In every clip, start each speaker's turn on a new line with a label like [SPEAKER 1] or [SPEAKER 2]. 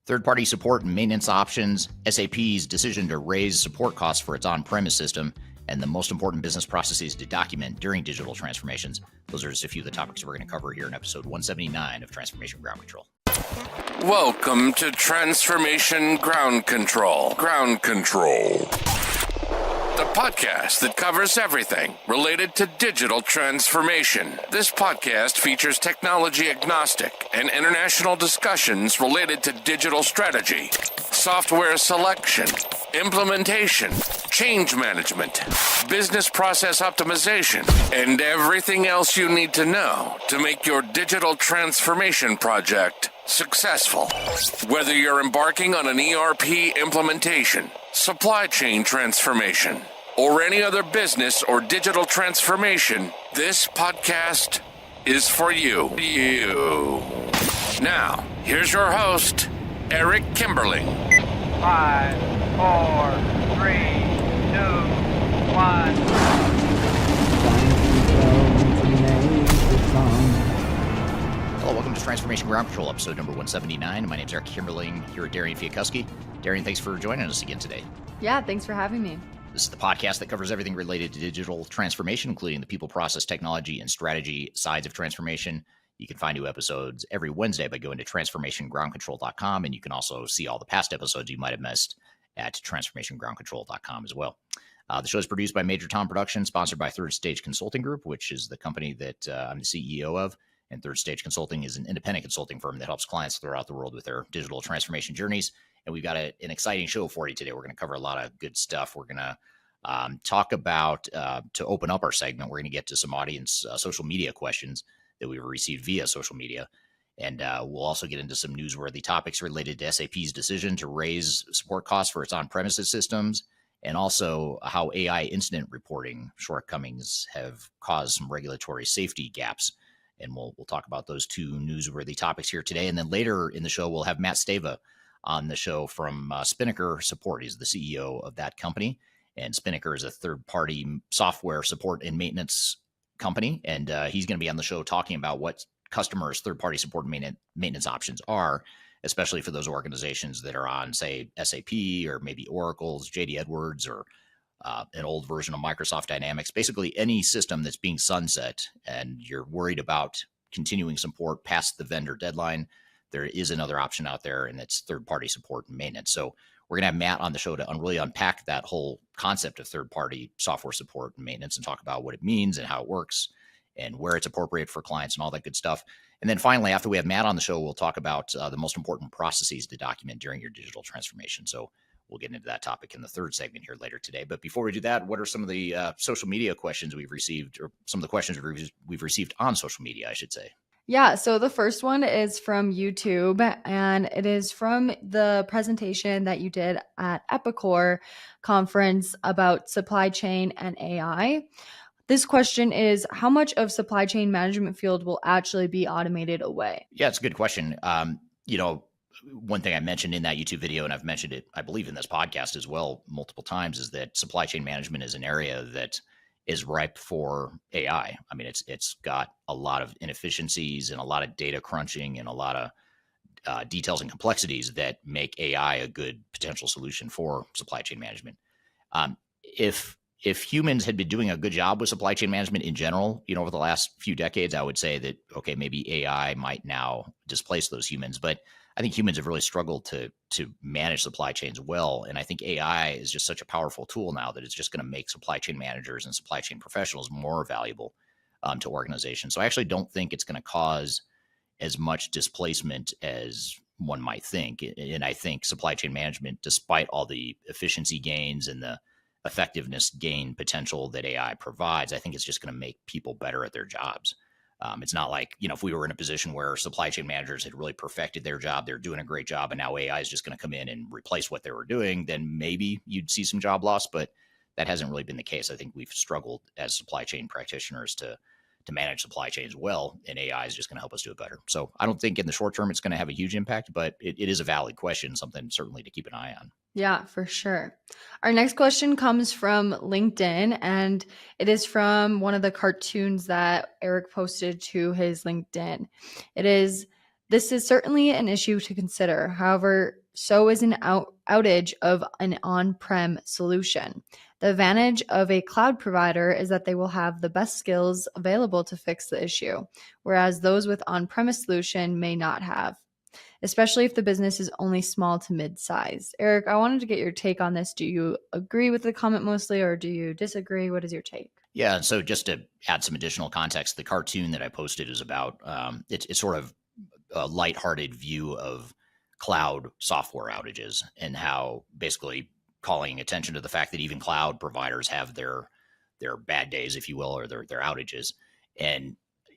[SPEAKER 1] Third-party support and maintenance options, SAP's decision to raise support costs for its on-premise system, and the most important business processes to document during digital transformations. Those are just a few of the topics we're going to cover here in episode 179 of Transformation Ground Control.
[SPEAKER 2] Welcome to Transformation Ground Control. Ground Control. The podcast that covers everything related to digital transformation. This podcast features technology agnostic and international discussions related to digital strategy, software selection, implementation, change management, business process optimization, and everything else you need to know to make your digital transformation project successful. Whether you're embarking on an ERP implementation, supply chain transformation, or any other business or digital transformation, this podcast is for you. Now, here's your host, Eric Kimberling.
[SPEAKER 3] 5, 4, 3, 2, 1.
[SPEAKER 1] Hello, welcome to Transformation Ground Control, episode number 179. My name is Eric Kimberling here at Darian Chwialkowski. Darian, thanks for joining us again today.
[SPEAKER 4] Yeah, thanks for having me.
[SPEAKER 1] This is the podcast that covers everything related to digital transformation, including the people, process, technology, and strategy sides of transformation. You can find new episodes every Wednesday by going to transformationgroundcontrol.com, and you can also see all the past episodes you might have missed at transformationgroundcontrol.com as well. The show is produced by Major Tom Productions, sponsored by Third Stage Consulting Group, which is the company that I'm the CEO of. And Third Stage Consulting is an independent consulting firm that helps clients throughout the world with their digital transformation journeys. And we've got an exciting show for you today. We're going to cover a lot of good stuff. We're going to talk about, to open up our segment, we're going to get to some audience social media questions that we've received via social media. And we'll also get into some newsworthy topics related to SAP's decision to raise support costs for its on-premises systems, and also how AI incident reporting shortcomings have caused some regulatory safety gaps. And we'll talk about those two newsworthy topics here today. And then later in the show, we'll have Matt Stava on the show from Spinnaker Support. He's the CEO of that company. And Spinnaker is a third-party software support and maintenance company. And he's going to be on the show talking about what customers' third-party support and maintenance options are, especially for those organizations that are on, say, SAP or maybe Oracle's, JD Edwards, or an old version of Microsoft Dynamics, basically any system that's being sunset and you're worried about continuing support past the vendor deadline. There is another option out there, and it's third-party support and maintenance. So we're going to have Matt on the show to really unpack that whole concept of third-party software support and maintenance and talk about what it means and how it works and where it's appropriate for clients and all that good stuff. And then finally, after we have Matt on the show, we'll talk about the most important processes to document during your digital transformation. So we'll get into that topic in the third segment here later today. But before we do that, what are some of the social media questions we've received, or some of the questions we've received on social media, I should say?
[SPEAKER 4] Yeah, so the first one is from YouTube, and it is from the presentation that you did at Epicor conference about supply chain and AI. This question is, how much of supply chain management field will actually be automated away?
[SPEAKER 1] Yeah, it's a good question. One thing I mentioned in that YouTube video, and I've mentioned it, I believe, in this podcast as well multiple times, is that supply chain management is an area that is ripe for AI. I mean, it's got a lot of inefficiencies and a lot of data crunching and a lot of details and complexities that make AI a good potential solution for supply chain management. If humans had been doing a good job with supply chain management in general, over the last few decades, I would say that, okay, maybe AI might now displace those humans. But I think humans have really struggled to manage supply chains well. And I think AI is just such a powerful tool now that it's just going to make supply chain managers and supply chain professionals more valuable to organizations. So I actually don't think it's going to cause as much displacement as one might think. And I think supply chain management, despite all the efficiency gains and the effectiveness gain potential that AI provides, I think it's just going to make people better at their jobs. It's not like, if we were in a position where supply chain managers had really perfected their job, they're doing a great job, and now AI is just going to come in and replace what they were doing, then maybe you'd see some job loss, but that hasn't really been the case. I think we've struggled as supply chain practitioners to manage supply chains well, and AI is just going to help us do it better. So I don't think in the short term it's going to have a huge impact, but it is a valid question, something certainly to keep an eye on.
[SPEAKER 4] Yeah, for sure. Our next question comes from LinkedIn, and it is from one of the cartoons that Eric posted to his LinkedIn. It is, This is certainly an issue to consider. However, so is an outage of an on-prem solution. The advantage of a cloud provider is that they will have the best skills available to fix the issue, whereas those with on-premise solution may not have, especially if the business is only small to mid-size. Eric, I wanted to get your take on this. Do you agree with the comment mostly, or do you disagree? What is your take?
[SPEAKER 1] Yeah, so just to add some additional context, the cartoon that I posted is about it's sort of a lighthearted view of cloud software outages and how basically calling attention to the fact that even cloud providers have their bad days, if you will, or their outages. And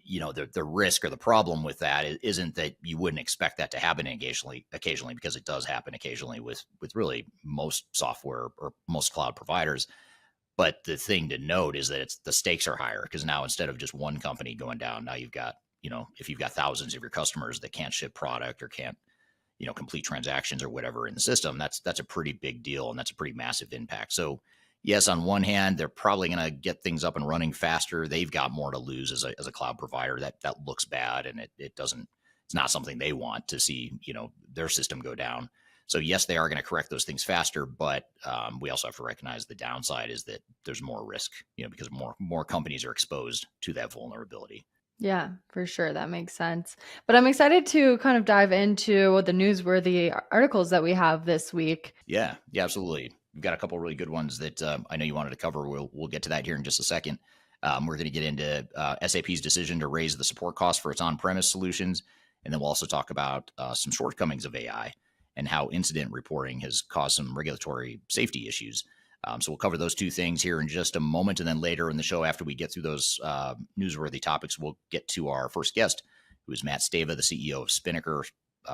[SPEAKER 1] the risk or the problem with that isn't that you wouldn't expect that to happen occasionally, because it does happen occasionally with really most software or most cloud providers. But the thing to note is that the stakes are higher, because now instead of just one company going down, now you've got, if you've got thousands of your customers that can't ship product or can't, complete transactions or whatever in the system, that's a pretty big deal, and that's a pretty massive impact. So yes, on one hand, they're probably going to get things up and running faster. They've got more to lose as a cloud provider. That looks bad, and it's not something they want to see, their system go down. So yes, they are going to correct those things faster, but we also have to recognize the downside is that there's more risk, because more companies are exposed to that vulnerability.
[SPEAKER 4] Yeah, for sure. That makes sense. But I'm excited to kind of dive into the newsworthy articles that we have this week.
[SPEAKER 1] Yeah, absolutely. We've got a couple of really good ones that I know you wanted to cover. We'll get to that here in just a second. We're going to get into SAP's decision to raise the support cost for its on-premise solutions. And then we'll also talk about some shortcomings of AI and how incident reporting has caused some regulatory safety issues. So we'll cover those two things here in just a moment. And then later in the show, after we get through those newsworthy topics, we'll get to our first guest, who is Matt Stava, the CEO of Spinnaker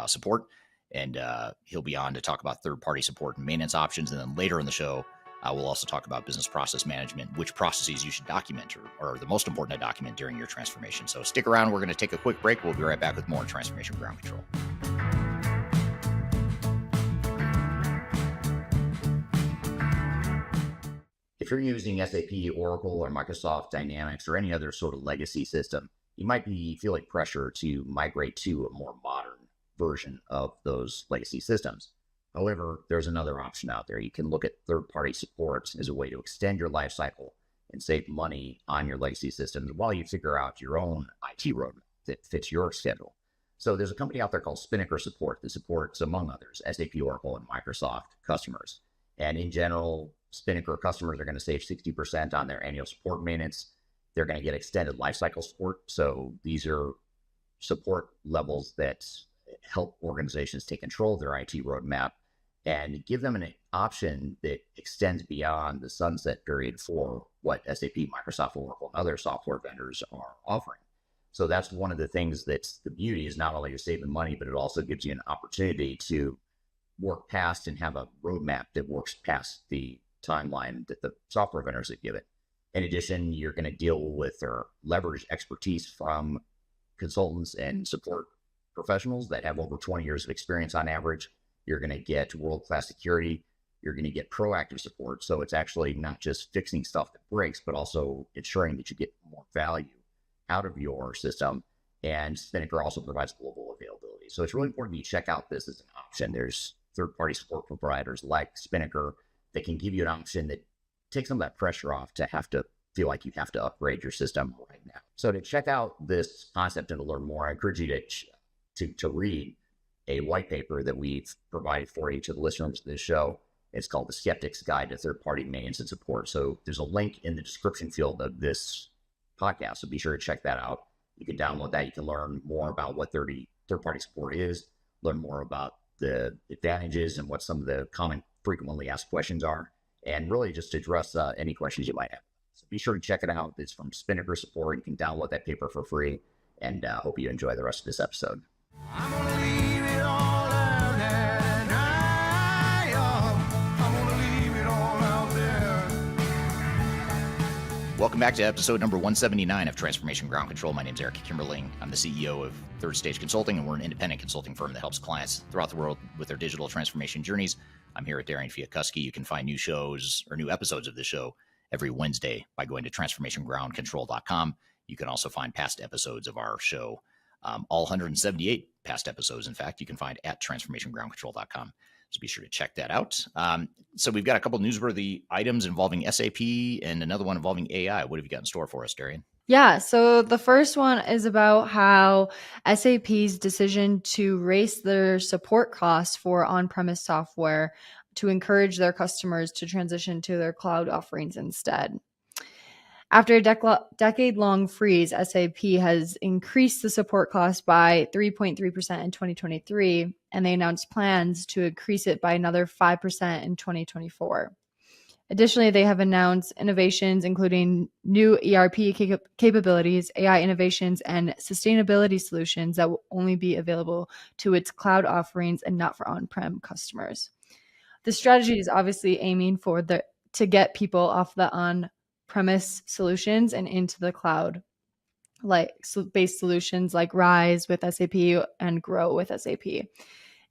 [SPEAKER 1] Support. And he'll be on to talk about third-party support and maintenance options. And then later in the show, we'll also talk about business process management, which processes you should document or the most important to document during your transformation. So stick around. We're going to take a quick break. We'll be right back with more Transformation Ground Control. If you're using SAP, Oracle, or Microsoft Dynamics, or any other sort of legacy system, you might be feeling pressure to migrate to a more modern version of those legacy systems. However, there's another option out there. You can look at third-party support as a way to extend your life cycle and save money on your legacy systems while you figure out your own IT roadmap that fits your schedule. So there's a company out there called Spinnaker Support that supports, among others, SAP, Oracle, and Microsoft customers. And in general, Spinnaker customers are going to save 60% on their annual support maintenance. They're going to get extended lifecycle support. So these are support levels that help organizations take control of their IT roadmap and give them an option that extends beyond the sunset period for what SAP, Microsoft, Oracle, and other software vendors are offering. So that's one of the things that's the beauty, is not only you're saving money, but it also gives you an opportunity to work past and have a roadmap that works past the timeline that the software vendors have given. In addition, you're going to deal with or leverage expertise from consultants and support professionals that have over 20 years of experience on average. You're going to get world-class security. You're going to get proactive support. So it's actually not just fixing stuff that breaks, but also ensuring that you get more value out of your system. And Spinnaker also provides global availability. So it's really important that you check out this as an option. There's third-party support providers like Spinnaker that can give you an option that takes some of that pressure off to have to feel like you have to upgrade your system right now. So to check out this concept and to learn more, I encourage you to read a white paper that we've provided for each of the listeners of this show. It's called The Skeptic's Guide to Third-Party Maintenance and Support. So there's a link in the description field of this podcast, so be sure to check that out. You can download that. You can learn more about what third-party support is, learn more about the advantages and what some of the common frequently asked questions are, and really just address any questions you might have. So be sure to check it out. It's from Spinnaker Support. You can download that paper for free, and hope you enjoy the rest of this episode. I'm gonna leave it all out there, and I'm gonna leave it all out there. Welcome back to episode number 179 of Transformation Ground Control. My name is Eric Kimberling. I'm the CEO of Third Stage Consulting, and we're an independent consulting firm that helps clients throughout the world with their digital transformation journeys. I'm here at Darian Chwialkowski. You can find new shows or new episodes of the show every Wednesday by going to transformationgroundcontrol.com. You can also find past episodes of our show All 178 past episodes, in fact, you can find at transformationgroundcontrol.com. So be sure to check that out. So we've got a couple newsworthy items involving SAP and another one involving AI. What have you got in store for us, Darian?
[SPEAKER 4] Yeah, so the first one is about how SAP's decision to raise their support costs for on-premise software to encourage their customers to transition to their cloud offerings instead. After a decade-long freeze, SAP has increased the support cost by 3.3% in 2023, and they announced plans to increase it by another 5% in 2024. Additionally, they have announced innovations including new ERP capabilities, AI innovations, and sustainability solutions that will only be available to its cloud offerings and not for on-prem customers. The strategy is obviously aiming to get people off the on-premise solutions and into the cloud based solutions like Rise with SAP and Grow with SAP.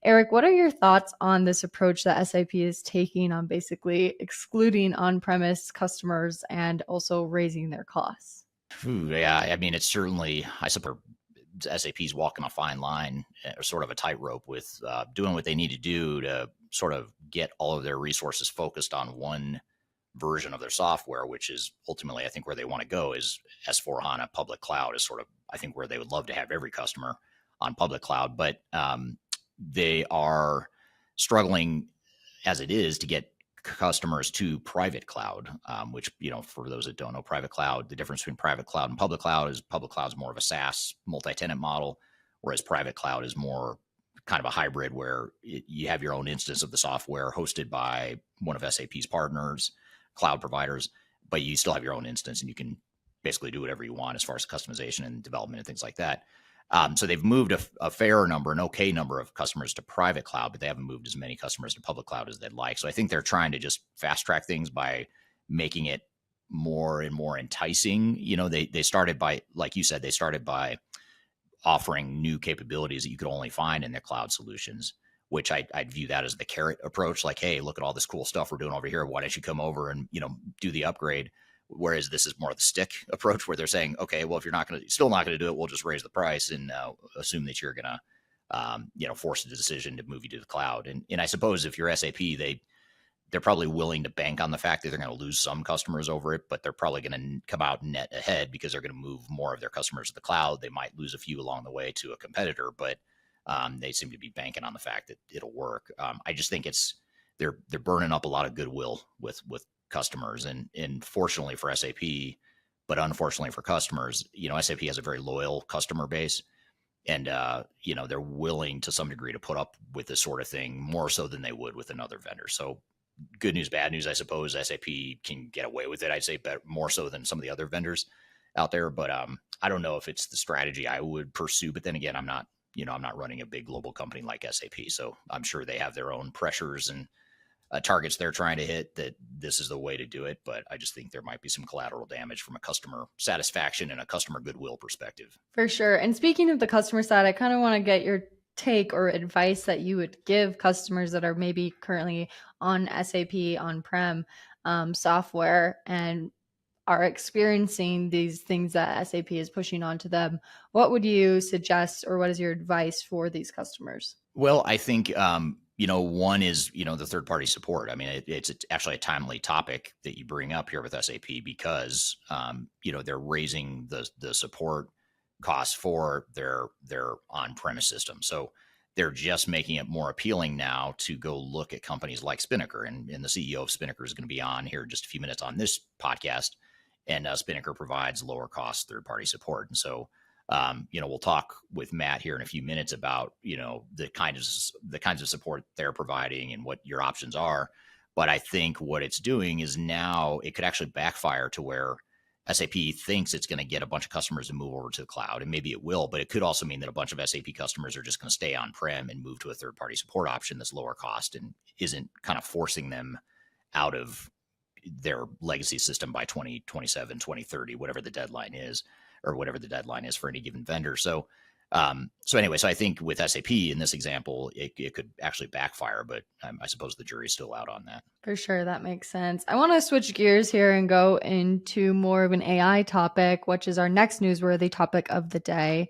[SPEAKER 4] Eric, what are your thoughts on this approach that SAP is taking on basically excluding on-premise customers and also raising their costs?
[SPEAKER 1] Yeah, I mean, it's certainly, I suppose SAP's walking a fine line, or sort of a tightrope with doing what they need to do to sort of get all of their resources focused on one version of their software, which is ultimately, I think, where they want to go is S/4HANA public cloud is sort of, I think, where they would love to have every customer on public cloud. But they are struggling as it is to get customers to private cloud, which, for those that don't know, private cloud, the difference between private cloud and public cloud is more of a SaaS multi-tenant model, whereas private cloud is more kind of a hybrid where you have your own instance of the software hosted by one of SAP's partners, cloud providers, but you still have your own instance and you can basically do whatever you want as far as customization and development and things like that. So they've moved a fair number, an okay number of customers to private cloud, but they haven't moved as many customers to public cloud as they'd like. So I think they're trying to just fast track things by making it more and more enticing. They started by, like you said, by offering new capabilities that you could only find in their cloud solutions, which I'd view that as the carrot approach. Like, hey, look at all this cool stuff we're doing over here. Why don't you come over and, do the upgrade? Whereas this is more of the stick approach where they're saying, okay, well, if you're still not going to do it, we'll just raise the price and assume that you're going to, force the decision to move you to the cloud. And I suppose if you're SAP, they're probably willing to bank on the fact that they're going to lose some customers over it, but they're probably going to come out net ahead because they're going to move more of their customers to the cloud. They might lose a few along the way to a competitor, but they seem to be banking on the fact that it'll work. I just think they're burning up a lot of goodwill with customers, and fortunately for SAP, but unfortunately for customers, SAP has a very loyal customer base, and they're willing to some degree to put up with this sort of thing more so than they would with another vendor. So good news, bad news, I suppose. SAP can get away with it, I'd say, more so than some of the other vendors out there. But I don't know if it's the strategy I would pursue. But then again, I'm not running a big global company like SAP, so I'm sure they have their own pressures and targets they're trying to hit, that this is the way to do it. But I just think there might be some collateral damage from a customer satisfaction and a customer goodwill perspective.
[SPEAKER 4] For sure. And speaking of the customer side, I kind of want to get your take or advice that you would give customers that are maybe currently on SAP on-prem software and are experiencing these things that SAP is pushing onto them. What would you suggest, or what is your advice for these customers?
[SPEAKER 1] Well, I think, one is, the third-party support. I mean, it's actually a timely topic that you bring up here with SAP because, they're raising the support costs for their on-premise system. So they're just making it more appealing now to go look at companies like Spinnaker. And the CEO of Spinnaker is going to be on here in just a few minutes on this podcast. And Spinnaker provides lower cost third-party support. And so, we'll talk with Matt here in a few minutes about, the kinds of support they're providing and what your options are. But I think what it's doing is now it could actually backfire to where SAP thinks it's going to get a bunch of customers to move over to the cloud, and maybe it will, but it could also mean that a bunch of SAP customers are just going to stay on-prem and move to a third-party support option that's lower cost and isn't kind of forcing them out of their legacy system by 2027, 2030, whatever the deadline is, or whatever the deadline is for any given vendor. So I think with SAP in this example, it could actually backfire, but I suppose the jury's still out on that.
[SPEAKER 4] For sure. That makes sense. I want to switch gears here and go into more of an AI topic, which is our next newsworthy topic of the day.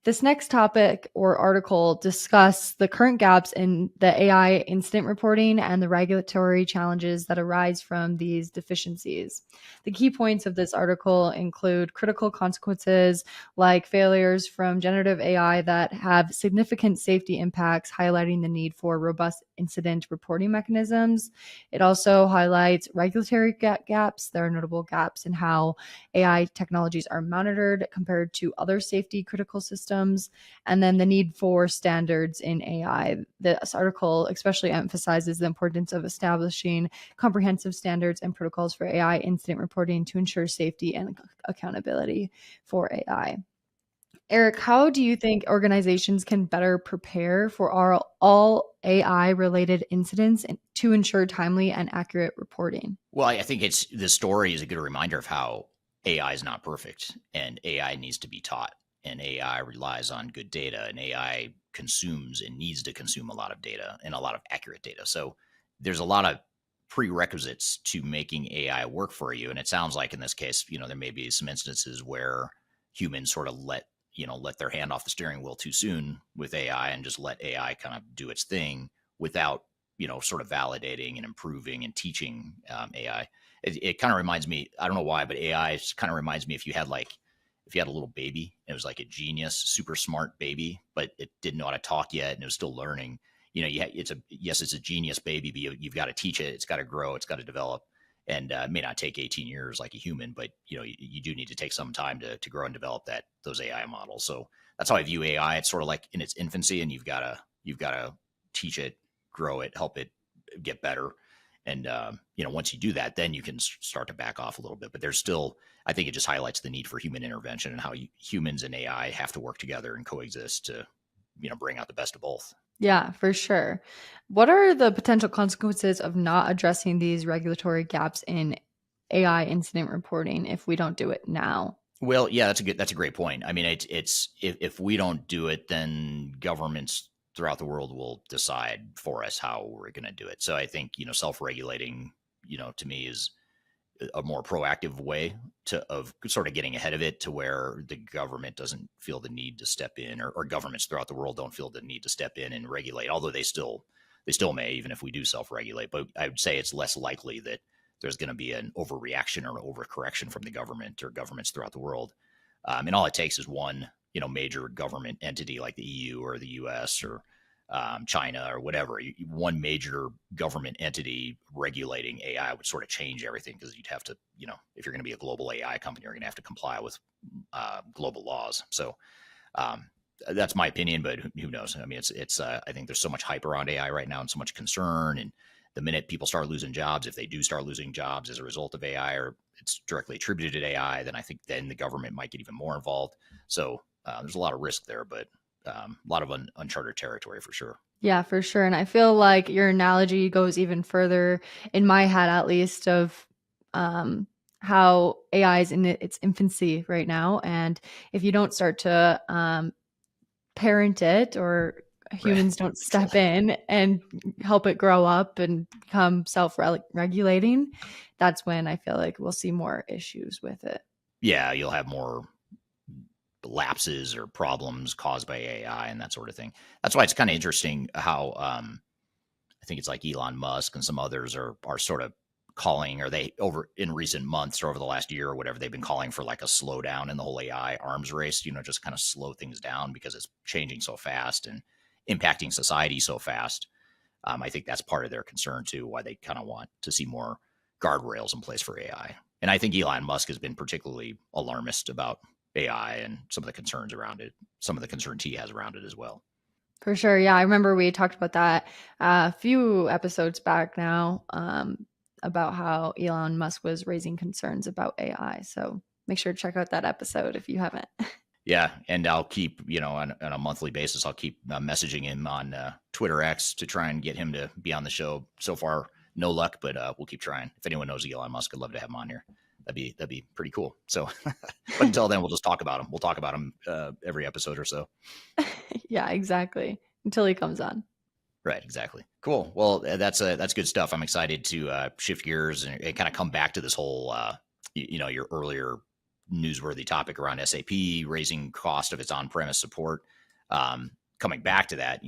[SPEAKER 4] This next topic or article discuss the current gaps in the AI incident reporting and the regulatory challenges that arise from these deficiencies. The key points of this article include critical consequences like failures from generative AI that have significant safety impacts, highlighting the need for robust incident reporting mechanisms. It also highlights regulatory gaps. There are notable gaps in how AI technologies are monitored compared to other safety critical systems, and then the need for standards in AI. This article especially emphasizes the importance of establishing comprehensive standards and protocols for AI incident reporting to ensure safety and accountability for AI. Eric, how do you think organizations can better prepare for all AI related incidents to ensure timely and accurate reporting?
[SPEAKER 1] Well, I think the story is a good reminder of how AI is not perfect and AI needs to be taught. And AI relies on good data, and AI consumes and needs to consume a lot of data and a lot of accurate data. So there's a lot of prerequisites to making AI work for you. And it sounds like in this case, there may be some instances where humans sort of let their hand off the steering wheel too soon with AI and just let AI kind of do its thing without, sort of validating and improving and teaching AI. It kind of reminds me, I don't know why, but AI kind of reminds me if you had a little baby, it was like a genius, super smart baby, but it didn't know how to talk yet and it was still learning. It's a genius baby, but you've got to teach it. It's got to grow. It's got to develop. And it may not take 18 years like a human, but you do need to take some time to grow and develop those AI models. So that's how I view AI. It's sort of like in its infancy, and you've got to teach it, grow it, help it get better. And, once you do that, then you can start to back off a little bit. But there's still, I think it just highlights the need for human intervention and how humans and AI have to work together and coexist to, bring out the best of both.
[SPEAKER 4] Yeah, for sure. What are the potential consequences of not addressing these regulatory gaps in AI incident reporting if we don't do it now?
[SPEAKER 1] Well, yeah, that's a great point. I mean, it's if we don't do it, then governments throughout the world will decide for us how we're going to do it. So I think, self-regulating, to me is a more proactive way of sort of getting ahead of it, to where the government doesn't feel the need to step in, or governments throughout the world don't feel the need to step in and regulate, although they still may, even if we do self-regulate. But I would say it's less likely that there's going to be an overreaction or overcorrection from the government or governments throughout the world. And all it takes is one, major government entity like the EU or the US or China or whatever. One major government entity regulating AI would sort of change everything, because you'd have to, if you're going to be a global AI company, you're going to have to comply with global laws. So that's my opinion, but who knows? I mean, it's I think there's so much hype around AI right now and so much concern. And the minute people start losing jobs, if they do start losing jobs as a result of AI, or it's directly attributed to AI, then I think then the government might get even more involved. So there's a lot of risk there, but a lot of uncharted territory for sure.
[SPEAKER 4] Yeah, for sure. And I feel like your analogy goes even further, in my head at least, of how AI is in its infancy right now. And if you don't start to parent it, or humans don't step in and help it grow up and become self-regulating, that's when I feel like we'll see more issues with it.
[SPEAKER 1] Yeah, you'll have more lapses or problems caused by AI and that sort of thing. That's why it's kind of interesting how I think it's like Elon Musk and some others are sort of calling, or they over in recent months or over the last year or whatever, they've been calling for like a slowdown in the whole AI arms race, just kind of slow things down because it's changing so fast and impacting society so fast. I think that's part of their concern too, why they kind of want to see more guardrails in place for AI. And I think Elon Musk has been particularly alarmist about AI and some of the concerns around it, some of the concerns he has around it as well.
[SPEAKER 4] For sure. Yeah, I remember we talked about that a few episodes back now, about how Elon Musk was raising concerns about AI. So make sure to check out that episode if you haven't.
[SPEAKER 1] Yeah, and I'll keep, on a monthly basis, I'll keep messaging him on Twitter X to try and get him to be on the show. So far, no luck, but we'll keep trying. If anyone knows Elon Musk, I'd love to have him on here. That'd be pretty cool. So, but until then, we'll just talk about him. We'll talk about him every episode or so.
[SPEAKER 4] Yeah, exactly. Until he comes on.
[SPEAKER 1] Right. Exactly. Cool. Well, that's good stuff. I'm excited to shift gears and kind of come back to this whole, your earlier newsworthy topic around SAP raising cost of its on-premise support. Coming back to that,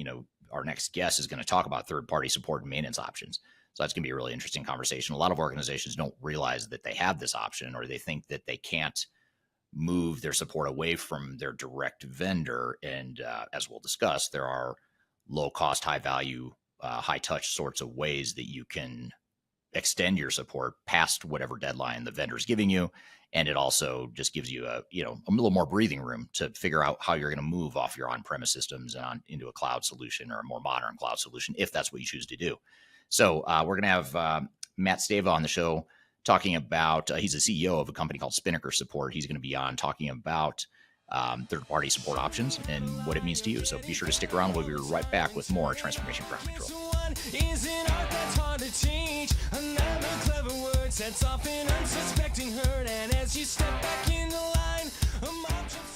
[SPEAKER 1] our next guest is going to talk about third-party support and maintenance options. So that's going to be a really interesting conversation. A lot of organizations don't realize that they have this option, or they think that they can't move their support away from their direct vendor. And as we'll discuss, there are low-cost, high-value, high-touch sorts of ways that you can extend your support past whatever deadline the vendor's giving you. And it also just gives you a little more breathing room to figure out how you're going to move off your on-premise systems and into a cloud solution or a more modern cloud solution, if that's what you choose to do. So we're going to have Matt Stava on the show talking about, he's the CEO of a company called Spinnaker Support. He's going to be on talking about third-party support options and what it means to you. So be sure to stick around. We'll be right back with more Transformation Ground Control.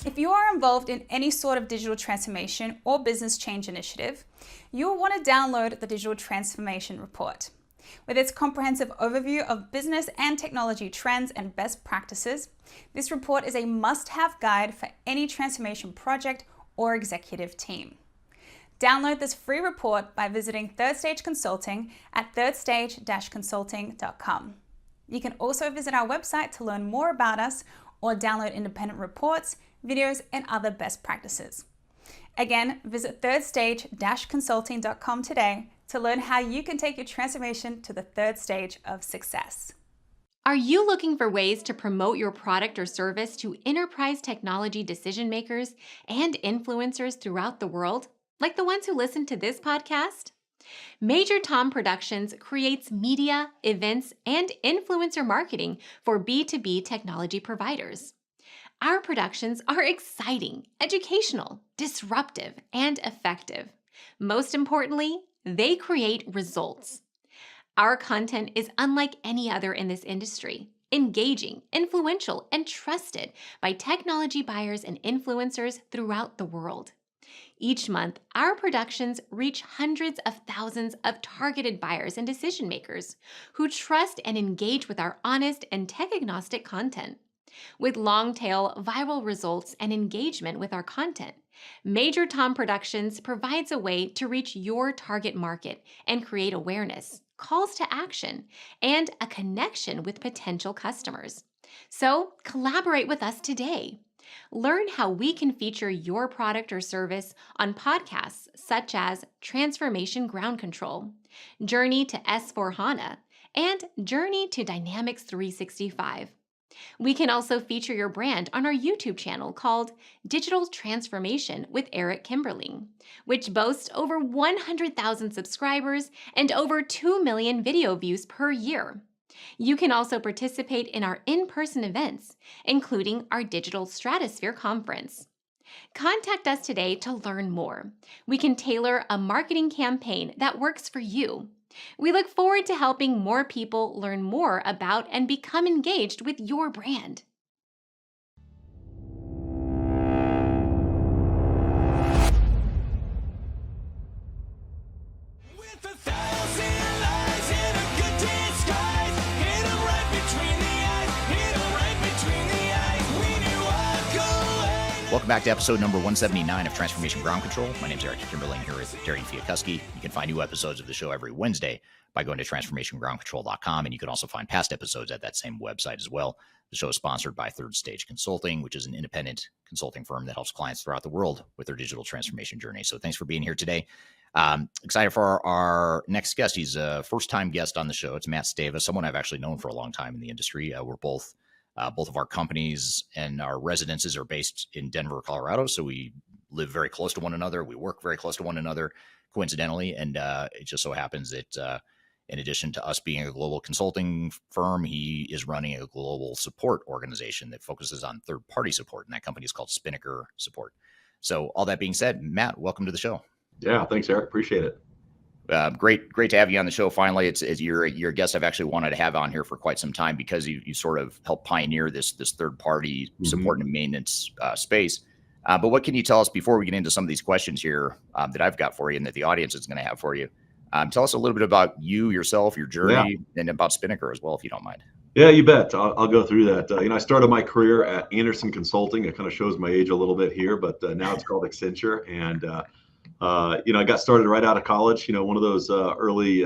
[SPEAKER 5] If you are involved in any sort of digital transformation or business change initiative, you'll want to download the Digital Transformation Report. With its comprehensive overview of business and technology trends and best practices, this report is a must-have guide for any transformation project or executive team. Download this free report by visiting Third Stage Consulting at thirdstage-consulting.com. You can also visit our website to learn more about us or download independent reports, videos, and other best practices. Again, visit thirdstage-consulting.com today to learn how you can take your transformation to the third stage of success.
[SPEAKER 6] Are you looking for ways to promote your product or service to enterprise technology decision makers and influencers throughout the world, like the ones who listen to this podcast? Major Tom Productions creates media, events, and influencer marketing for B2B technology providers. Our productions are exciting, educational, disruptive, and effective. Most importantly, they create results. Our content is unlike any other in this industry, engaging, influential, and trusted by technology buyers and influencers throughout the world. Each month, our productions reach hundreds of thousands of targeted buyers and decision makers who trust and engage with our honest and tech-agnostic content. With long-tail viral results and engagement with our content, Major Tom Productions provides a way to reach your target market and create awareness, calls to action, and a connection with potential customers. So collaborate with us today. Learn how we can feature your product or service on podcasts such as Transformation Ground Control, Journey to S/4HANA, and Journey to Dynamics 365. We can also feature your brand on our YouTube channel called Digital Transformation with Eric Kimberling, which boasts over 100,000 subscribers and over 2 million video views per year. You can also participate in our in-person events, including our Digital Stratosphere Conference. Contact us today to learn more. We can tailor a marketing campaign that works for you. We look forward to helping more people learn more about and become engaged with your brand.
[SPEAKER 1] Welcome back to episode number 179 of Transformation Ground Control. My name is Eric Kimberling here with Darian Chwialkowski. You can find new episodes of the show every Wednesday by going to transformationgroundcontrol.com, and you can also find past episodes at that same website as well. The show is sponsored by Third Stage Consulting, which is an independent consulting firm that helps clients throughout the world with their digital transformation journey. So thanks for being here today. Excited for our next guest. He's a first-time guest on the show. It's Matt Stava, someone I've actually known for a long time in the industry. We're both of our companies and our residences are based in Denver, Colorado. So we live very close to one another. We work very close to one another, coincidentally. And it just so happens that in addition to us being a global consulting firm, he is running a global support organization that focuses on third-party support. And that company is called Spinnaker Support. So all that being said, Matt, welcome to the show.
[SPEAKER 7] Yeah, thanks, Eric. Appreciate it.
[SPEAKER 1] Great to have you on the show. Finally, it's you're a guest I've actually wanted to have on here for quite some time because you sort of helped pioneer this third party support and maintenance space. But what can you tell us before we get into some of these questions here that I've got for you and that the audience is going to have for you? Tell us a little bit about you, yourself, your journey, and about Spinnaker as well, if you don't mind.
[SPEAKER 7] Yeah, you bet. I'll go through that. I started my career at Anderson Consulting. It kind of shows my age a little bit here, but now it's called Accenture. And I got started right out of college. One of those early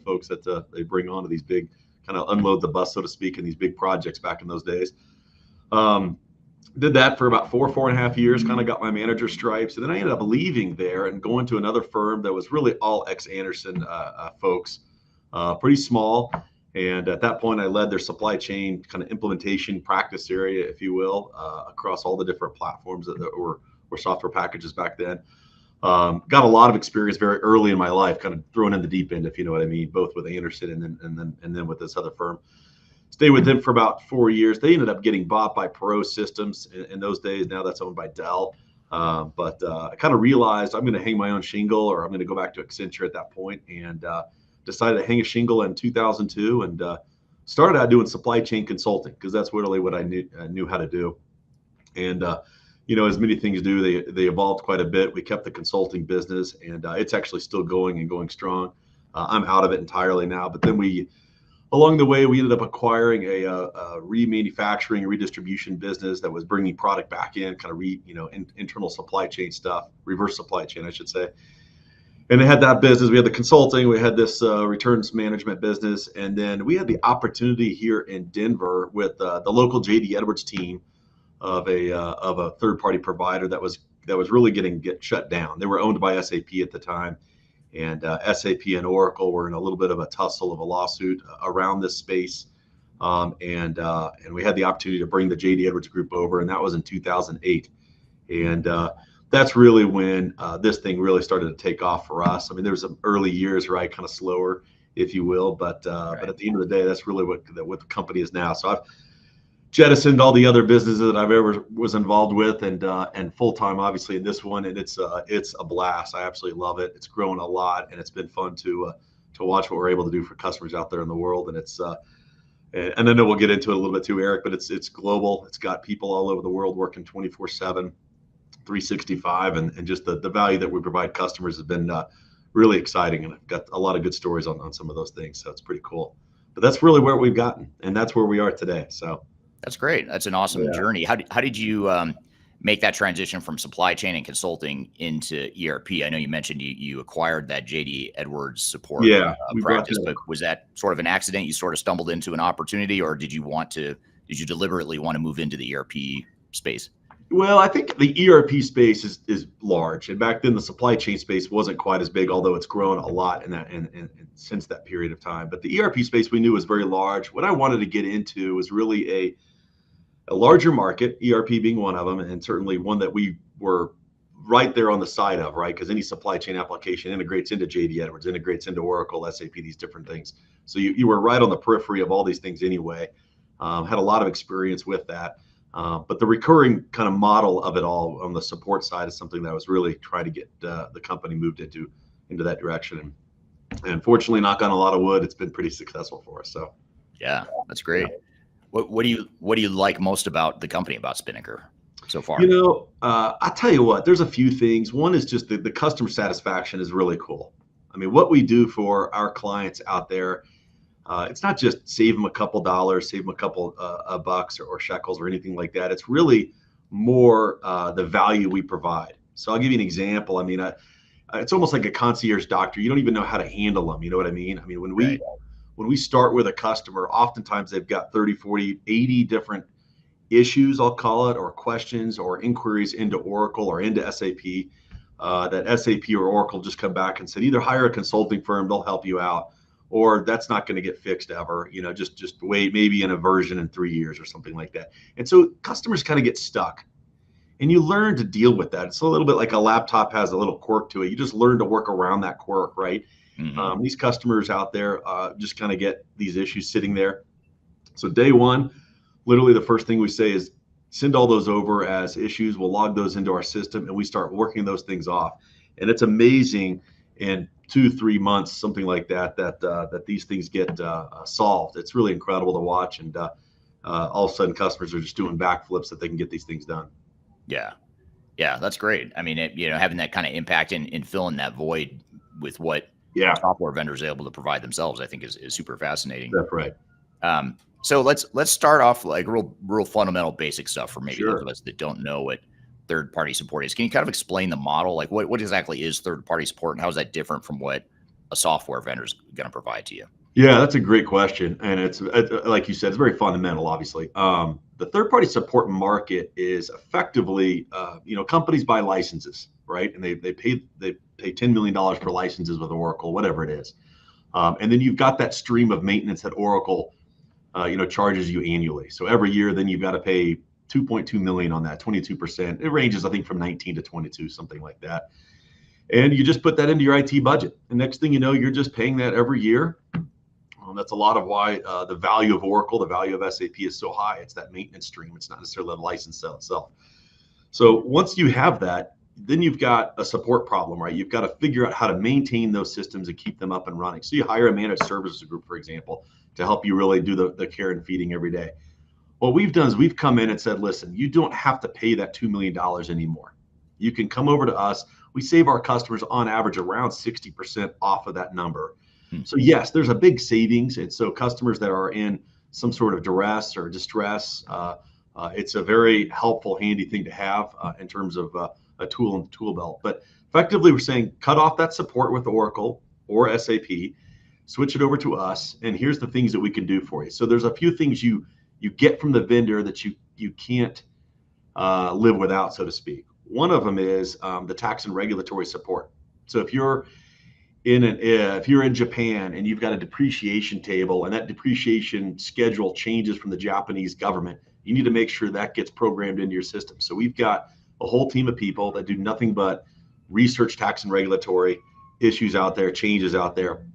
[SPEAKER 7] folks that they bring on to these big kind of unload the bus, so to speak, in these big projects back in those days. Um, did that for about 4.5 years, kind of got my manager stripes. And then I ended up leaving there and going to another firm that was really all ex-Anderson folks, pretty small. And at that point, I led their supply chain kind of implementation practice area, if you will, across all the different platforms that were software packages back then. Got a lot of experience very early in my life, kind of thrown in the deep end, if you know what I mean, both with Anderson and then with this other firm. Stayed with them for about 4 years. They ended up getting bought by Perot Systems in those days. Now that's owned by Dell. But I kind of realized I'm going to hang my own shingle, or I'm going to go back to Accenture at that point, and decided to hang a shingle in 2002 and started out doing supply chain consulting because that's really what I knew how to do. And as many things do, they evolved quite a bit. We kept the consulting business, and it's actually still going and going strong. I'm out of it entirely now, but then along the way, we ended up acquiring a remanufacturing and redistribution business that was bringing product back in, kind of internal supply chain stuff, reverse supply chain, I should say. And they had that business. We had the consulting. We had this returns management business, and then we had the opportunity here in Denver with the local JD Edwards team of a third-party provider that was really get shut down. They were owned by SAP at the time, and SAP and Oracle were in a little bit of a tussle of a lawsuit around this space. And we had the opportunity to bring the JD Edwards group over, and that was in 2008. And that's really when this thing really started to take off for us. I mean, there was some early years, right, kind of slower, if you will, but at the end of the day, that's really what the company is now. So I've jettisoned all the other businesses that I've ever was involved with, and full time, obviously, in this one, and it's a blast. I absolutely love it. It's grown a lot, and it's been fun to watch what we're able to do for customers out there in the world. And it's and I know we'll get into it a little bit too, Eric, but it's global. It's got people all over the world working 24/7. 365, and just the value that we provide customers has been really exciting, and I've got a lot of good stories on some of those things, so it's pretty cool. But that's really where we've gotten, and that's where we are today. So
[SPEAKER 1] that's great. That's an awesome journey. How did you make that transition from supply chain and consulting into ERP? I know you mentioned you acquired that JD Edwards support practice, but was that sort of an accident? You sort of stumbled into an opportunity, or did you deliberately want to move into the ERP space?
[SPEAKER 7] Well, I think the ERP space is large, and back then the supply chain space wasn't quite as big, although it's grown a lot in that and since that period of time. But the ERP space we knew was very large. What I wanted to get into was really a larger market, ERP being one of them, and certainly one that we were right there on the side of, right? Because any supply chain application integrates into JD Edwards, integrates into Oracle, SAP, these different things. So you were right on the periphery of all these things anyway. Had a lot of experience with that. But the recurring kind of model of it all on the support side is something that I was really trying to get the company moved into that direction. And fortunately, knock on a lot of wood, it's been pretty successful for us. So
[SPEAKER 1] yeah, that's great. Yeah. What do you like most about the company, about Spinnaker so far?
[SPEAKER 7] I'll tell you what, there's a few things. One is just the customer satisfaction is really cool. I mean, what we do for our clients out there, it's not just save them a couple dollars, save them a couple bucks or shekels or anything like that. It's really more the value we provide. So I'll give you an example. I mean, it's almost like a concierge doctor. You don't even know how to handle them. You know what I mean? I mean, when we start with a customer, oftentimes they've got 30, 40, 80 different issues, I'll call it, or questions or inquiries into Oracle or into SAP, that SAP or Oracle just come back and said, either hire a consulting firm, they'll help you out, or that's not going to get fixed ever, just wait, maybe in a version in 3 years or something like that. And so customers kind of get stuck, and you learn to deal with that. It's a little bit like a laptop has a little quirk to it. You just learn to work around that quirk, right? Mm-hmm. These customers out there just kind of get these issues sitting there. So day one, literally the first thing we say is send all those over as issues. We'll log those into our system, and we start working those things off. And it's amazing in 2-3 months, something like that these things get solved. It's really incredible to watch, and all of a sudden customers are just doing backflips that they can get these things done.
[SPEAKER 1] Yeah, that's great. I mean, having that kind of impact in filling that void with what software vendors are able to provide themselves, I think is super fascinating.
[SPEAKER 7] That's right.
[SPEAKER 1] So let's start off like real fundamental basic stuff for maybe
[SPEAKER 7] Sure.
[SPEAKER 1] those of us that don't know what third party support is. Can you kind of explain the model? Like what exactly is third party support, and how is that different from what a software vendor is going to provide to you?
[SPEAKER 7] Yeah, that's a great question, and it's like you said, it's very fundamental. Obviously, the third-party support market is effectively, companies buy licenses, right? And they pay $10 million for licenses with Oracle, whatever it is, and then you've got that stream of maintenance that Oracle, charges you annually. So every year, then you've got to pay 2.2 million on that, 22%. It ranges, I think, from 19 to 22, something like that. And you just put that into your IT budget. And next thing you know, you're just paying that every year. That's a lot of why the value of Oracle, the value of SAP is so high. It's that maintenance stream. It's not necessarily the license sale itself. So once you have that, then you've got a support problem, right? You've got to figure out how to maintain those systems and keep them up and running. So you hire a managed services group, for example, to help you really do the care and feeding every day. What we've done is we've come in and said, listen, you don't have to pay that $2 million anymore. You can come over to us. We save our customers on average around 60% off of that number. So yes, there's a big savings. And so customers that are in some sort of duress or distress, it's a very helpful, handy thing to have in terms of a tool in the tool belt. But effectively, we're saying cut off that support with Oracle or SAP, switch it over to us, and here's the things that we can do for you. So there's a few things you get from the vendor that you can't live without, so to speak. One of them is the tax and regulatory support. So if you're in Japan and you've got a depreciation table and that depreciation schedule changes from the Japanese government, you need to make sure that gets programmed into your system. So we've got a whole team of people that do nothing but research tax and regulatory issues out there, changes out there,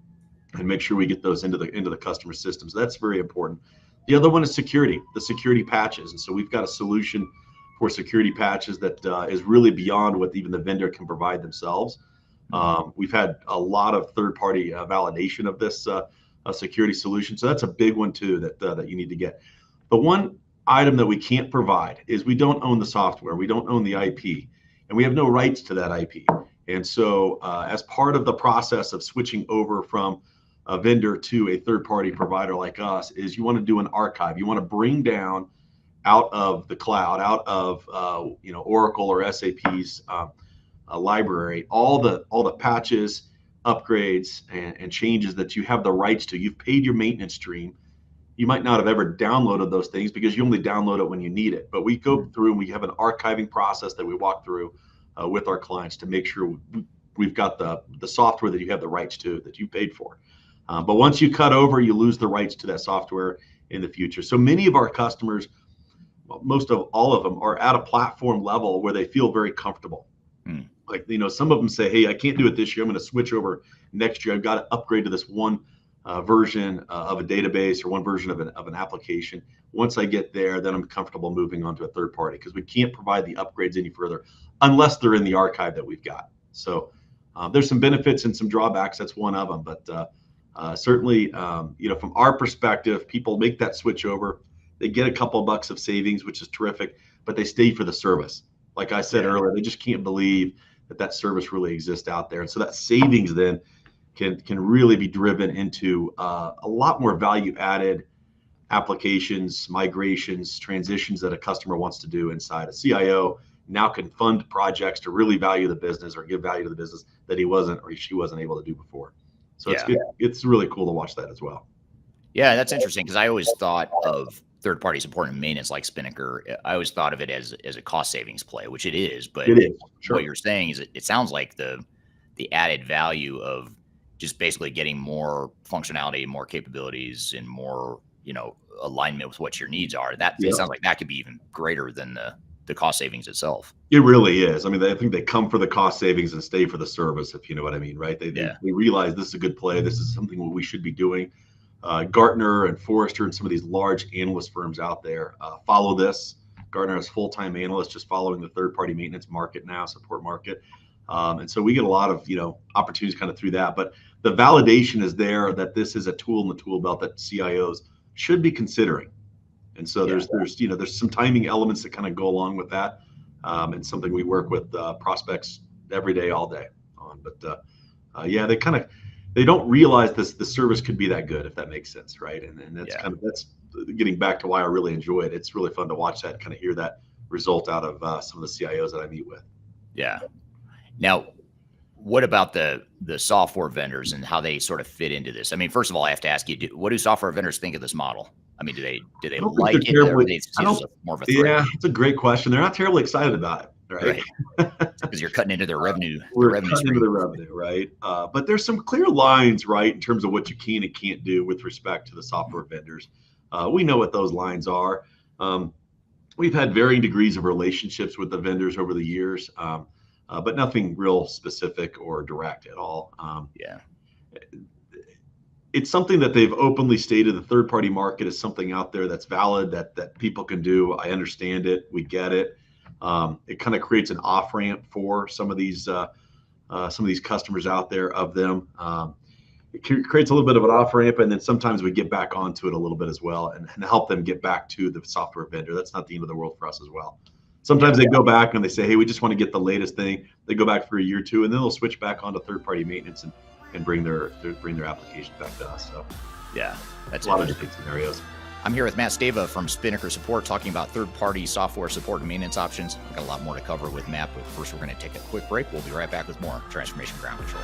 [SPEAKER 7] and make sure we get those into the customer system. So that's very important. The other one is security, the security patches. And so we've got a solution for security patches that is really beyond what even the vendor can provide themselves. We've had a lot of third-party validation of this security solution. So that's a big one too that you need to get. The one item that we can't provide is we don't own the software. We don't own the IP, and we have no rights to that IP. And so as part of the process of switching over from a vendor to a third-party provider like us is you want to do an archive. You want to bring down out of the cloud, out of Oracle or SAP's library, all the patches, upgrades, and changes that you have the rights to. You've paid your maintenance stream. You might not have ever downloaded those things because you only download it when you need it. But we go through and we have an archiving process that we walk through with our clients to make sure we've got the software that you have the rights to, that you paid for. But once you cut over, you lose the rights to that software in the future. So many of our customers, most of all of them, are at a platform level where they feel very comfortable. Like, some of them say, hey, I can't do it this year. I'm going to switch over next year. I've got to upgrade to this one version of a database or one version of an application. Once I get there, then I'm comfortable moving on to a third party, because we can't provide the upgrades any further unless they're in the archive that we've got. So there's some benefits and some drawbacks. That's one of them. But certainly, from our perspective, people make that switch over. They get a couple of bucks of savings, which is terrific, but they stay for the service. Like I said earlier, they just can't believe that service really exists out there. And so that savings then can really be driven into a lot more value added applications, migrations, transitions that a customer wants to do inside. A CIO now can fund projects to really value the business or give value to the business that he wasn't or she wasn't able to do before. So it's really cool to watch that as well. Yeah,
[SPEAKER 1] that's interesting, because I always thought of third-party support and maintenance like Spinnaker. I always thought of it as a cost savings play, which it is. But
[SPEAKER 7] it is. Sure.
[SPEAKER 1] What you're saying is it sounds like the added value of just basically getting more functionality, more capabilities, and more alignment with what your needs are. It sounds like that could be even greater than the cost savings itself.
[SPEAKER 7] It really is. I mean, I think they come for the cost savings and stay for the service, if you know what I mean, right? They realize this is a good play. This is something we should be doing. Gartner and Forrester and some of these large analyst firms out there follow this. Gartner has full-time analysts just following the third-party maintenance market now, support market. And so we get a lot of opportunities kind of through that. But the validation is there that this is a tool in the tool belt that CIOs should be considering. And so there's some timing elements that kind of go along with that, and something we work with prospects every day, all day on. But they kind of they don't realize the service could be that good, if that makes sense, right? And that's
[SPEAKER 1] Yeah.
[SPEAKER 7] that's getting back to why I really enjoy it. It's really fun to watch that, kind of hear that result out of some of the CIOs that I meet with.
[SPEAKER 1] Yeah. Now, what about the software vendors and how they sort of fit into this? I mean, first of all, I have to ask you, what do software vendors think of this model? I mean, do they
[SPEAKER 7] I don't think
[SPEAKER 1] like
[SPEAKER 7] they're
[SPEAKER 1] it, or
[SPEAKER 7] terribly-
[SPEAKER 1] do they see
[SPEAKER 7] I
[SPEAKER 1] it as
[SPEAKER 7] don't-
[SPEAKER 1] more of a threat?
[SPEAKER 7] Yeah, it's a great question. They're not terribly excited about it, right?
[SPEAKER 1] Because you're cutting into their revenue.
[SPEAKER 7] We're
[SPEAKER 1] revenue
[SPEAKER 7] cutting into
[SPEAKER 1] stream.
[SPEAKER 7] the revenue, right? But there's some clear lines, right, in terms of what you can and can't do with respect to the software vendors. We know what those lines are. We've had varying degrees of relationships with the vendors over the years, but nothing real specific or direct at all.
[SPEAKER 1] Yeah.
[SPEAKER 7] It's something that they've openly stated. The third-party market is something out there that's valid, that people can do. I understand it. We get it. It kind of creates an off-ramp for some of these customers out there of them. It creates a little bit of an off-ramp, and then sometimes we get back onto it a little bit as well and help them get back to the software vendor. That's not the end of the world for us as well. Sometimes they go back and they say, hey, we just want to get the latest thing. They go back for a year or two, and then they'll switch back onto third-party maintenance and bring their application back to us. So
[SPEAKER 1] Yeah. That's
[SPEAKER 7] a lot of
[SPEAKER 1] interesting.
[SPEAKER 7] different scenarios.
[SPEAKER 1] I'm here with Matt Stava from Spinnaker Support, talking about third-party software support and maintenance options. We've got a lot more to cover with Matt, but first we're going to take a quick break. We'll be right back with more Transformation Ground Control.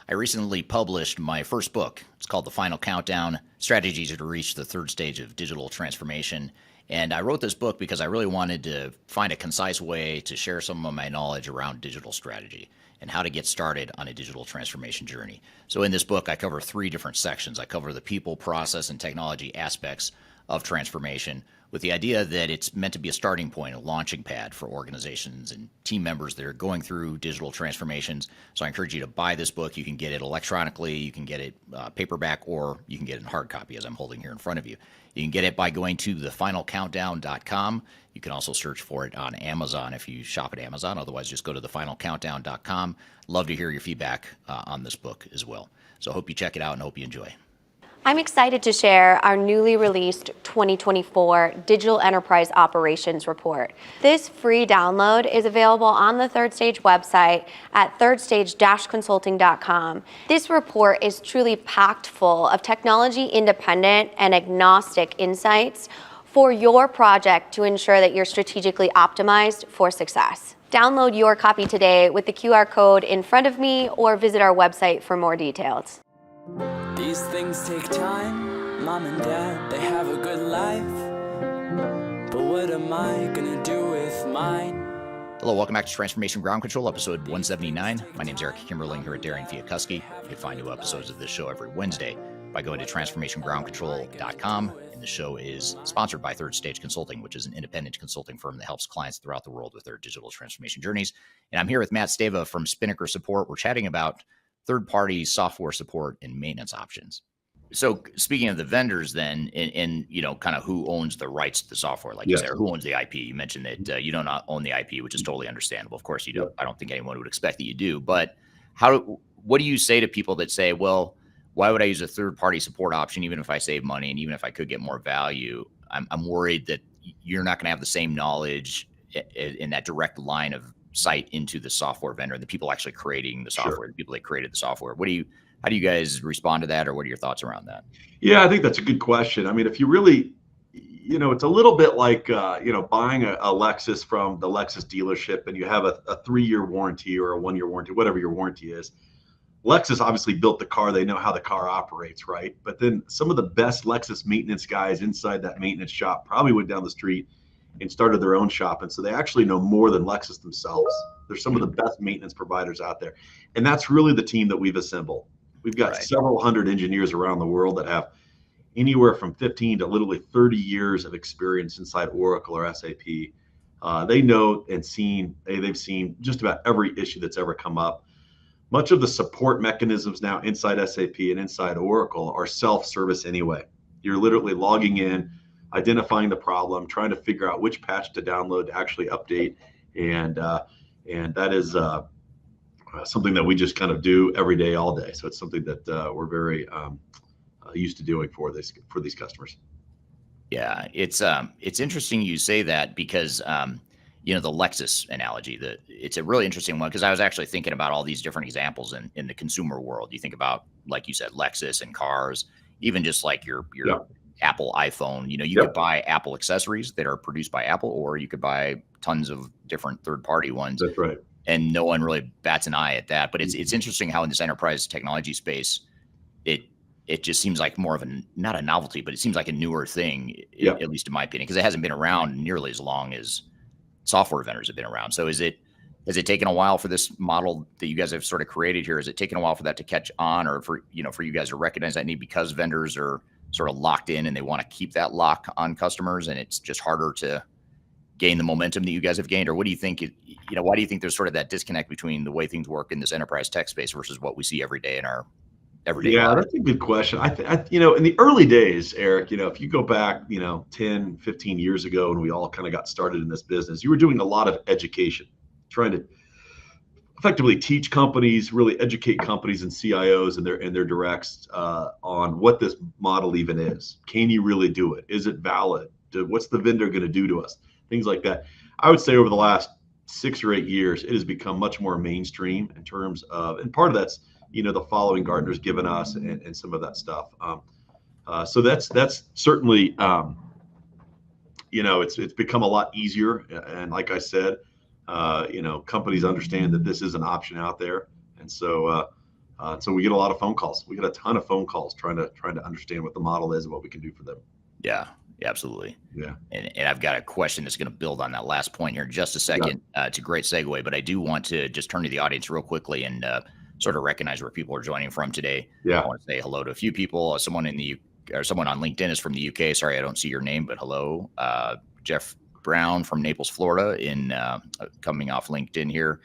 [SPEAKER 1] I recently published my first book. It's called The Final Countdown: Strategies to Reach the Third Stage of Digital Transformation. And I wrote this book because I really wanted to find a concise way to share some of my knowledge around digital strategy and how to get started on a digital transformation journey. So in this book, I cover 3 different sections. I cover the people, process, and technology aspects of transformation, with the idea that it's meant to be a starting point, a launching pad for organizations and team members that are going through digital transformations. So I encourage you to buy this book. You can get it electronically, you can get it paperback, or you can get it in hard copy, as I'm holding here in front of you. You can get it by going to thefinalcountdown.com. You can also search for it on Amazon if you shop at Amazon. Otherwise, just go to thefinalcountdown.com. Love to hear your feedback on this book as well. So I hope you check it out and hope you enjoy.
[SPEAKER 8] I'm excited to share our newly released 2024 Digital Enterprise Operations Report. This free download is available on the Third Stage website at thirdstage-consulting.com. This report is truly packed full of technology-independent and agnostic insights for your project to ensure that you're strategically optimized for success. Download your copy today with the QR code in front of me or visit our website for more details.
[SPEAKER 9] These things take time, mom and dad, they have a good life. But what am I gonna do with mine?
[SPEAKER 1] Hello, welcome back to Transformation Ground Control, episode 179. My name is Eric Kimberling here at Darian Chwialkowski. You can find new episodes of this show every Wednesday by going to transformationgroundcontrol.com. And the show is sponsored by Third Stage Consulting, which is an independent consulting firm that helps clients throughout the world with their digital transformation journeys. And I'm here with Matt Stava from Spinnaker Support. We're chatting about third-party software support and maintenance options. So speaking of the vendors then, and you know, kind of who owns the rights to the software, like you said, or who owns the IP? You mentioned that you don't own the IP, which is totally understandable. Of course you don't. I don't think anyone would expect that you do. But what do you say to people that say, well, why would I use a third-party support option even if I save money and even if I could get more value? I'm worried that you're not going to have the same knowledge in that direct line of sight into the software vendor, the people actually creating the software, the people that created the software. How do you guys respond to that, or what are your thoughts around that?
[SPEAKER 7] Yeah, I think that's a good question. I mean, if you really, it's a little bit like, buying a Lexus from the Lexus dealership and you have a 3-year warranty or a 1-year warranty, whatever your warranty is. Lexus obviously built the car. They know how the car operates, right? But then some of the best Lexus maintenance guys inside that maintenance shop probably went down the street and started their own shop. And so they actually know more than Lexus themselves. They're some of the best maintenance providers out there. And that's really the team that we've assembled. We've got several hundred engineers around the world that have anywhere from 15 to literally 30 years of experience inside Oracle or SAP. They know and they've seen just about every issue that's ever come up. Much of the support mechanisms now inside SAP and inside Oracle are self-service anyway. You're literally logging in, identifying the problem, trying to figure out which patch to download to actually update, and that is something that we just kind of do every day, all day. So it's something that we're very used to doing for these customers.
[SPEAKER 1] Yeah, it's interesting you say that because the Lexus analogy, it's a really interesting one because I was actually thinking about all these different examples in the consumer world. You think about, like you said, Lexus and cars, even just like your
[SPEAKER 7] Yeah.
[SPEAKER 1] Apple iPhone. You
[SPEAKER 7] Yep.
[SPEAKER 1] could buy Apple accessories that are produced by Apple, or you could buy tons of different third-party ones,
[SPEAKER 7] That's right.
[SPEAKER 1] and no one really bats an eye at that. But it's interesting how in this enterprise technology space, it just seems like more of not a novelty, but it seems like a newer thing,
[SPEAKER 7] Yeah.
[SPEAKER 1] at least in my opinion, because it hasn't been around nearly as long as software vendors have been around. So has it taken a while for this model that you guys have sort of created here? Is it taken a while for that to catch on, or for you guys to recognize that need because vendors are sort of locked in and they want to keep that lock on customers, and it's just harder to gain the momentum that you guys have gained? Or what do you think? Why do you think there's sort of that disconnect between the way things work in this enterprise tech space versus what we see every day in our everyday
[SPEAKER 7] Yeah,
[SPEAKER 1] lives?
[SPEAKER 7] that's a good question. In the early days, Eric, if you go back, 10, 15 years ago, when we all kind of got started in this business, you were doing a lot of education, trying to effectively teach companies, really educate companies and CIOs and their directs on what this model even is. Can you really do it? Is it valid? What's the vendor going to do to us? Things like that. I would say over the last 6 or 8 years, it has become much more mainstream in terms of, and part of that's the following Gartner's given us and some of that stuff. So that's certainly it's become a lot easier. And like I said, companies understand that this is an option out there, and so we get a lot of phone calls. We get a ton of phone calls trying to understand what the model is and what we can do for them.
[SPEAKER 1] Yeah, absolutely.
[SPEAKER 7] Yeah.
[SPEAKER 1] And I've got a question that's going to build on that last point here in just a second. It's a great segue, but I do want to just turn to the audience real quickly and sort of recognize where people are joining from today.
[SPEAKER 7] Yeah.
[SPEAKER 1] I want to say hello to a few people. Someone on LinkedIn is from the UK. Sorry, I don't see your name, but hello. Jeff Brown from Naples, Florida, in coming off LinkedIn here.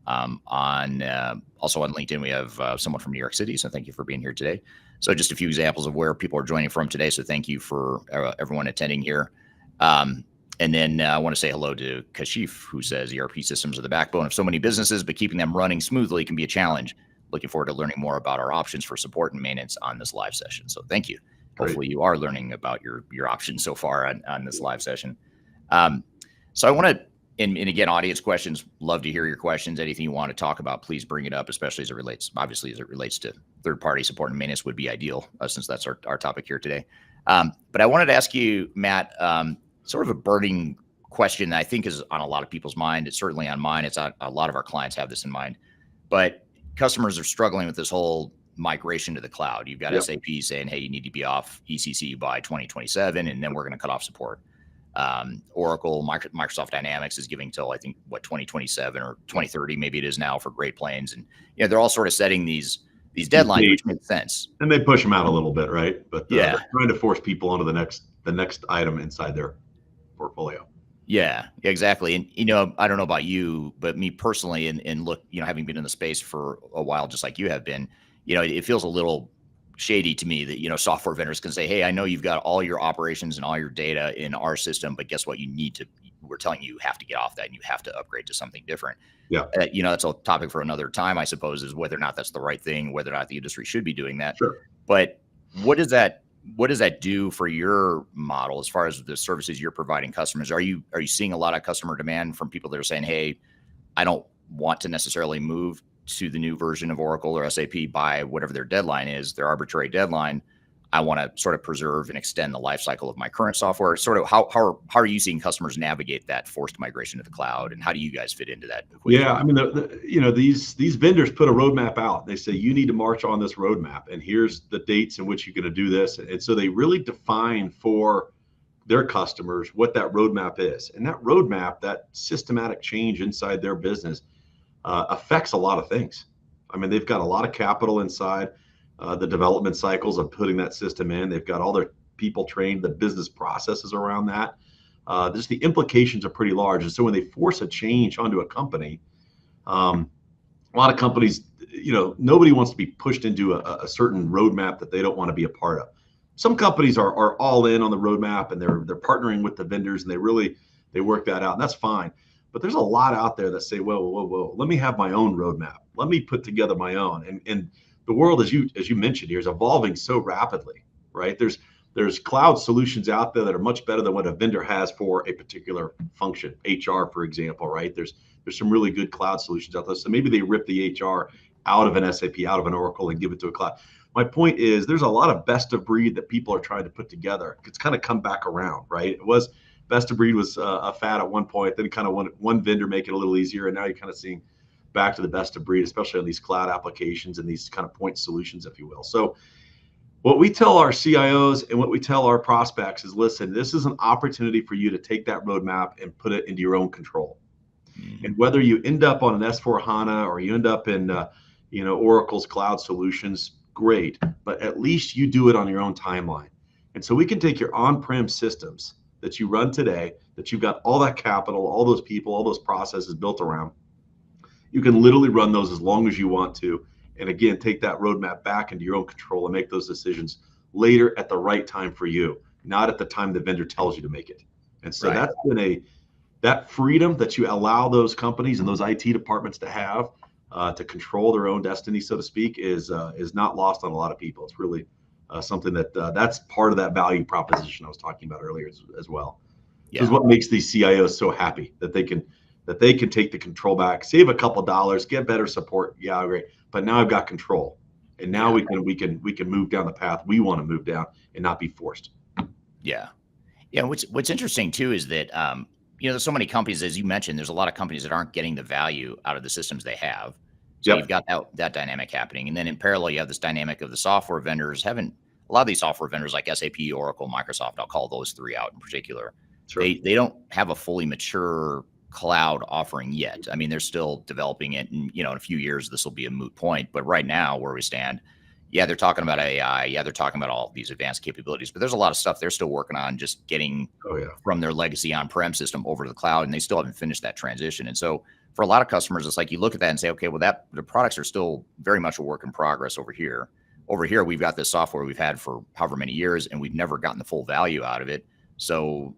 [SPEAKER 1] Also on LinkedIn, we have someone from New York City. So thank you for being here today. So just a few examples of where people are joining from today. So thank you for everyone attending here. And then I want to say hello to Kashif, who says ERP systems are the backbone of so many businesses, but keeping them running smoothly can be a challenge. Looking forward to learning more about our options for support and maintenance on this live session. So thank you.
[SPEAKER 7] Great.
[SPEAKER 1] Hopefully you are learning about your options so far on this live session. So I want to, and again, audience questions, love to hear your questions. Anything you want to talk about, please bring it up, especially as it relates to third-party support and maintenance would be ideal, since that's our topic here today. But I wanted to ask you, Matt, sort of a burning question that I think is on a lot of people's mind. It's certainly on mine. It's on a lot of our clients have this in mind, but customers are struggling with this whole migration to the cloud. You've got SAP saying, hey, you need to be off ECC by 2027, and then we're going to cut off support. Oracle, Microsoft Dynamics is giving till, I think, 2027 or 2030, maybe it is now, for Great Plains. And they're all sort of setting these deadlines, which makes sense.
[SPEAKER 7] And they push them out a little bit, right? But
[SPEAKER 1] they're
[SPEAKER 7] trying to force people onto the next item inside their portfolio.
[SPEAKER 1] Yeah, exactly. And, I don't know about you, but me personally, and look, having been in the space for a while, just like you have been, it feels a little shady to me that, software vendors can say, hey, I know you've got all your operations and all your data in our system, but guess what? We're telling you have to get off that and you have to upgrade to something different.
[SPEAKER 7] Yeah.
[SPEAKER 1] That's a topic for another time, I suppose, is whether or not that's the right thing, whether or not the industry should be doing that.
[SPEAKER 7] Sure.
[SPEAKER 1] But what does that do for your model as far as the services you're providing customers? Are you seeing a lot of customer demand from people that are saying, hey, I don't want to necessarily move to the new version of Oracle or SAP by whatever their deadline is, their arbitrary deadline? I want to sort of preserve and extend the life cycle of my current software. Sort of how are you seeing customers navigate that forced migration to the cloud, and how do you guys fit into that equation?
[SPEAKER 7] Yeah, I mean, these vendors put a roadmap out. They say you need to march on this roadmap, and here's the dates in which you're going to do this. And so they really define for their customers what that roadmap is. And that roadmap, that systematic change inside their business, affects a lot of things. I mean, they've got a lot of capital inside the development cycles of putting that system in. They've got all their people trained, the business processes around that. Just the implications are pretty large. And so when they force a change onto a company, a lot of companies, nobody wants to be pushed into a certain roadmap that they don't want to be a part of. Some companies are all in on the roadmap, and they're partnering with the vendors, and they work that out, and that's fine. But there's a lot out there that say, whoa, let me have my own roadmap. Let me put together my own. And the world, as you mentioned here, is evolving so rapidly, right? There's there's cloud solutions out there that are much better than what a vendor has for a particular function. HR, for example, right? There's some really good cloud solutions out there. So maybe they rip the HR out of an SAP, out of an Oracle, and give it to a cloud. My point is there's a lot of best of breed that people are trying to put together. It's kind of come back around, right? It was best of breed was a fad at one point, then kind of one vendor make it a little easier, and now you're kind of seeing back to the best of breed, especially on these cloud applications and these kind of point solutions, if you will. So what we tell our CIOs and what we tell our prospects is, listen, this is an opportunity for you to take that roadmap and put it into your own control. And whether you end up on an S4HANA or you end up in Oracle's cloud solutions, great, but at least you do it on your own timeline. And so we can take your on-prem systems that you run today, that you've got all that capital, all those people, all those processes built around. You can literally run those as long as you want to. And again, take that roadmap back into your own control and make those decisions later at the right time for you, not at the time the vendor tells you to make it. And so that's been that freedom that you allow those companies and those IT departments to have to control their own destiny, so to speak, is not lost on a lot of people. It's really something that's part of that value proposition I was talking about earlier as well. This is what makes these CIOs so happy, that they can take the control back, save a couple dollars, get better support. Yeah, great. But now I've got control, and now we can move down the path we want to move down and not be forced.
[SPEAKER 1] Yeah. What's interesting too is that there's so many companies, as you mentioned. There's a lot of companies that aren't getting the value out of the systems they have. So you've got that dynamic happening, and then in parallel, you have this dynamic of the software vendors. A lot of these software vendors like SAP, Oracle, Microsoft, I'll call those three out in particular. Sure. They don't have a fully mature cloud offering yet. I mean, they're still developing it, and in a few years this will be a moot point. But right now, where we stand, they're talking about AI, they're talking about all these advanced capabilities, but there's a lot of stuff they're still working on, just getting from their legacy on-prem system over to the cloud, and they still haven't finished that transition. And so for a lot of customers, it's like you look at that and say, okay, well, the products are still very much a work in progress over here. Over here, we've got this software we've had for however many years, and we've never gotten the full value out of it. So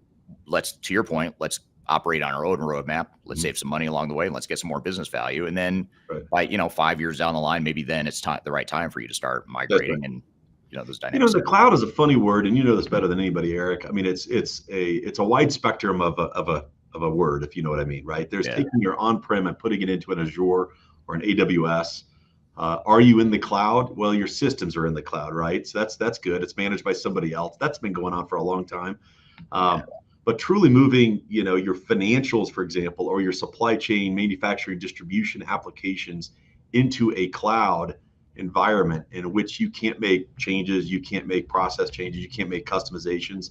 [SPEAKER 1] to your point, let's operate on our own roadmap. Let's save some money along the way, and let's get some more business value. And then by 5 years down the line, maybe then it's the right time for you to start migrating and those dynamics.
[SPEAKER 7] The cloud is a funny word, and you know this better than anybody, Eric. I mean, it's a wide spectrum of a word, if you know what I mean, right? There's taking your on-prem and putting it into an Azure or an AWS. Are you in the cloud? Well, your systems are in the cloud, right? So that's good. It's managed by somebody else. That's been going on for a long time. But truly moving, your financials, for example, or your supply chain, manufacturing, distribution applications into a cloud environment in which you can't make changes, you can't make process changes, you can't make customizations.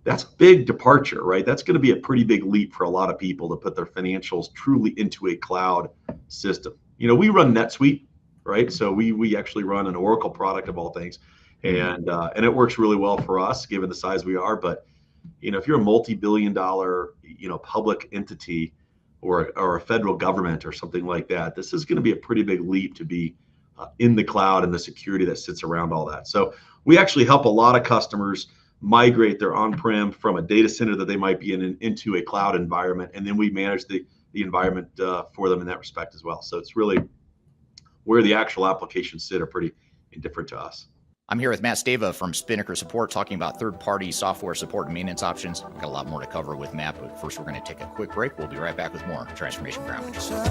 [SPEAKER 7] That's a big departure, right? That's going to be a pretty big leap for a lot of people to put their financials truly into a cloud system. We run NetSuite, right? So we actually run an Oracle product of all things, and it works really well for us given the size we are. But if you're a multi-billion-dollar, public entity or a federal government or something like that, this is going to be a pretty big leap to be in the cloud and the security that sits around all that. So we actually help a lot of customers migrate their on-prem from a data center that they might be in into a cloud environment, and then we manage the environment for them in that respect as well. So it's really where the actual applications sit are pretty indifferent to us.
[SPEAKER 1] I'm here with Matt Stava from Spinnaker Support, talking about third-party software support and maintenance options. We've got a lot more to cover with Matt, but first we're going to take a quick break. We'll be right back with more Transformation Ground Control.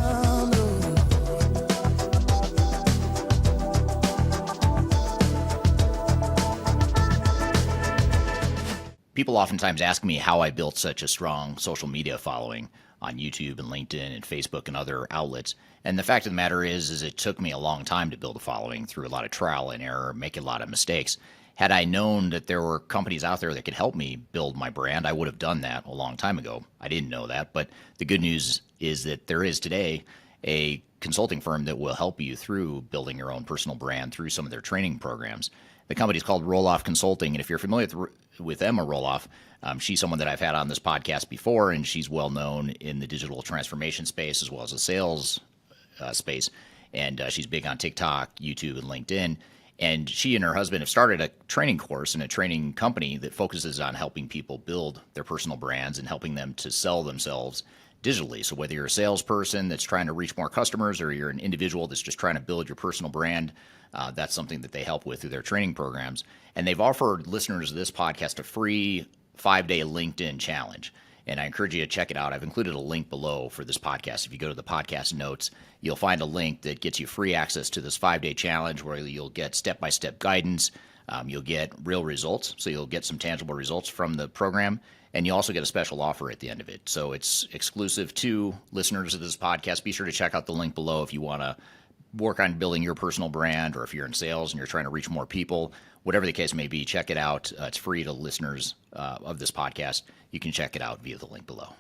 [SPEAKER 1] People oftentimes ask me how I built such a strong social media following on YouTube and LinkedIn and Facebook and other outlets. And the fact of the matter is it took me a long time to build a following through a lot of trial and error, making a lot of mistakes. Had I known that there were companies out there that could help me build my brand, I would have done that a long time ago. I didn't know that, but the good news is that there is today a consulting firm that will help you through building your own personal brand through some of their training programs. The company is called Roloff Consulting, and if you're familiar with Emma Roloff, she's someone that I've had on this podcast before, and she's well known in the digital transformation space as well as the sales space, and she's big on TikTok, YouTube, and LinkedIn. And she and her husband have started a training course and a training company that focuses on helping people build their personal brands and helping them to sell themselves digitally. So whether you're a salesperson that's trying to reach more customers, or you're an individual that's just trying to build your personal brand, that's something that they help with through their training programs. And they've offered listeners of this podcast a free 5-day LinkedIn challenge. And I encourage you to check it out. I've included a link below for this podcast. If you go to the podcast notes, you'll find a link that gets you free access to this 5-day challenge where you'll get step-by-step guidance. You'll get real results. So you'll get some tangible results from the program. And you also get a special offer at the end of it. So it's exclusive to listeners of this podcast. Be sure to check out the link below if you want to work on building your personal brand, or if you're in sales and you're trying to reach more people. Whatever the case may be, check it out. It's free to listeners of this podcast. You can check it out via the link below.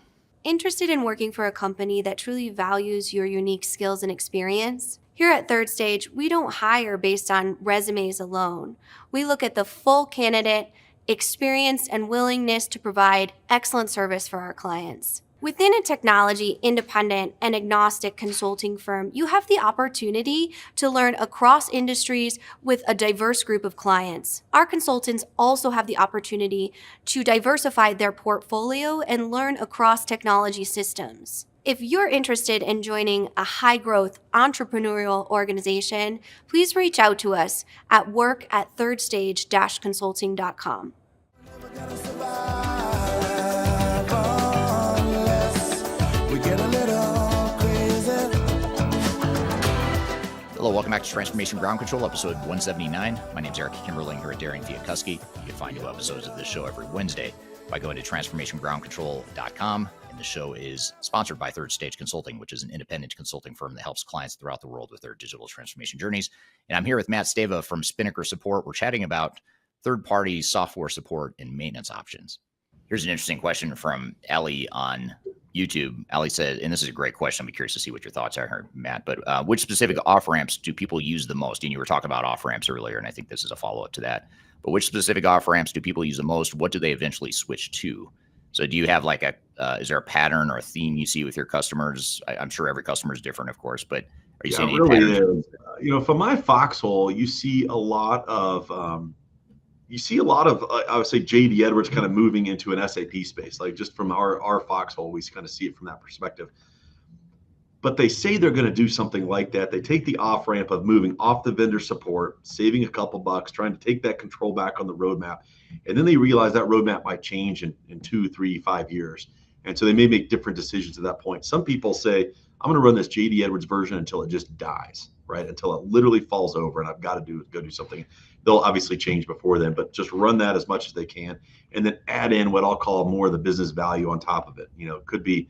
[SPEAKER 8] Interested in working for a company that truly values your unique skills and experience? Here at Third Stage, we don't hire based on resumes alone. We look at the full candidate, experience, and willingness to provide excellent service for our clients. Within a technology independent and agnostic consulting firm, you have the opportunity to learn across industries with a diverse group of clients. Our consultants also have the opportunity to diversify their portfolio and learn across technology systems. If you're interested in joining a high-growth entrepreneurial organization, please reach out to us at work@thirdstage-consulting.com.
[SPEAKER 1] Hello, welcome back to Transformation Ground Control, episode 179. My name is Eric Kimberling here at Darian Chwialkowski. You can find new episodes of this show every Wednesday by going to transformationgroundcontrol.com. And the show is sponsored by Third Stage Consulting, which is an independent consulting firm that helps clients throughout the world with their digital transformation journeys. And I'm here with Matt Stava from Spinnaker Support. We're chatting about third-party software support and maintenance options. Here's an interesting question from Ellie on YouTube. Ali said, and this is a great question. I'm curious to see what your thoughts are here, Matt, but which specific off-ramps do people use the most? And you were talking about off-ramps earlier, and I think this is a follow-up to that. But which specific off-ramps do people use the most? What do they eventually switch to? So do you have like is there a pattern or a theme you see with your customers? I'm sure every customer is different, of course, but are you seeing any patterns?
[SPEAKER 7] From my foxhole, you see a lot of, I would say, JD Edwards kind of moving into an SAP space, like just from our foxhole, we kind of see it from that perspective. But they say they're going to do something like that. They take the off ramp of moving off the vendor support, saving a couple bucks, trying to take that control back on the roadmap. And then they realize that roadmap might change in 2, 3, 5 years. And so they may make different decisions at that point. Some people say, I'm going to run this JD Edwards version until it just dies, right? Until it literally falls over and I've got to go do something. They'll obviously change before then, but just run that as much as they can and then add in what I'll call more of the business value on top of it. It could be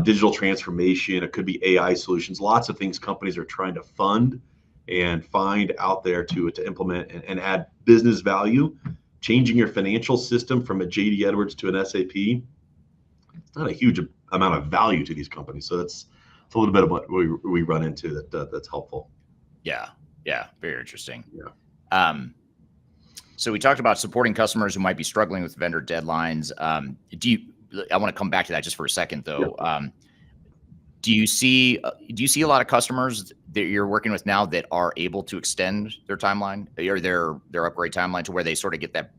[SPEAKER 7] digital transformation. It could be AI solutions. Lots of things companies are trying to fund and find out there to implement and add business value. Changing your financial system from a JD Edwards to an SAP, it's not a huge amount of value to these companies. So it's a little bit of what we run into that's helpful.
[SPEAKER 1] Yeah. Very interesting.
[SPEAKER 7] Yeah.
[SPEAKER 1] So we talked about supporting customers who might be struggling with vendor deadlines. I want to come back to that just for a second, though. Yeah. Do you see a lot of customers that you're working with now that are able to extend their timeline or their upgrade timeline to where they sort of get that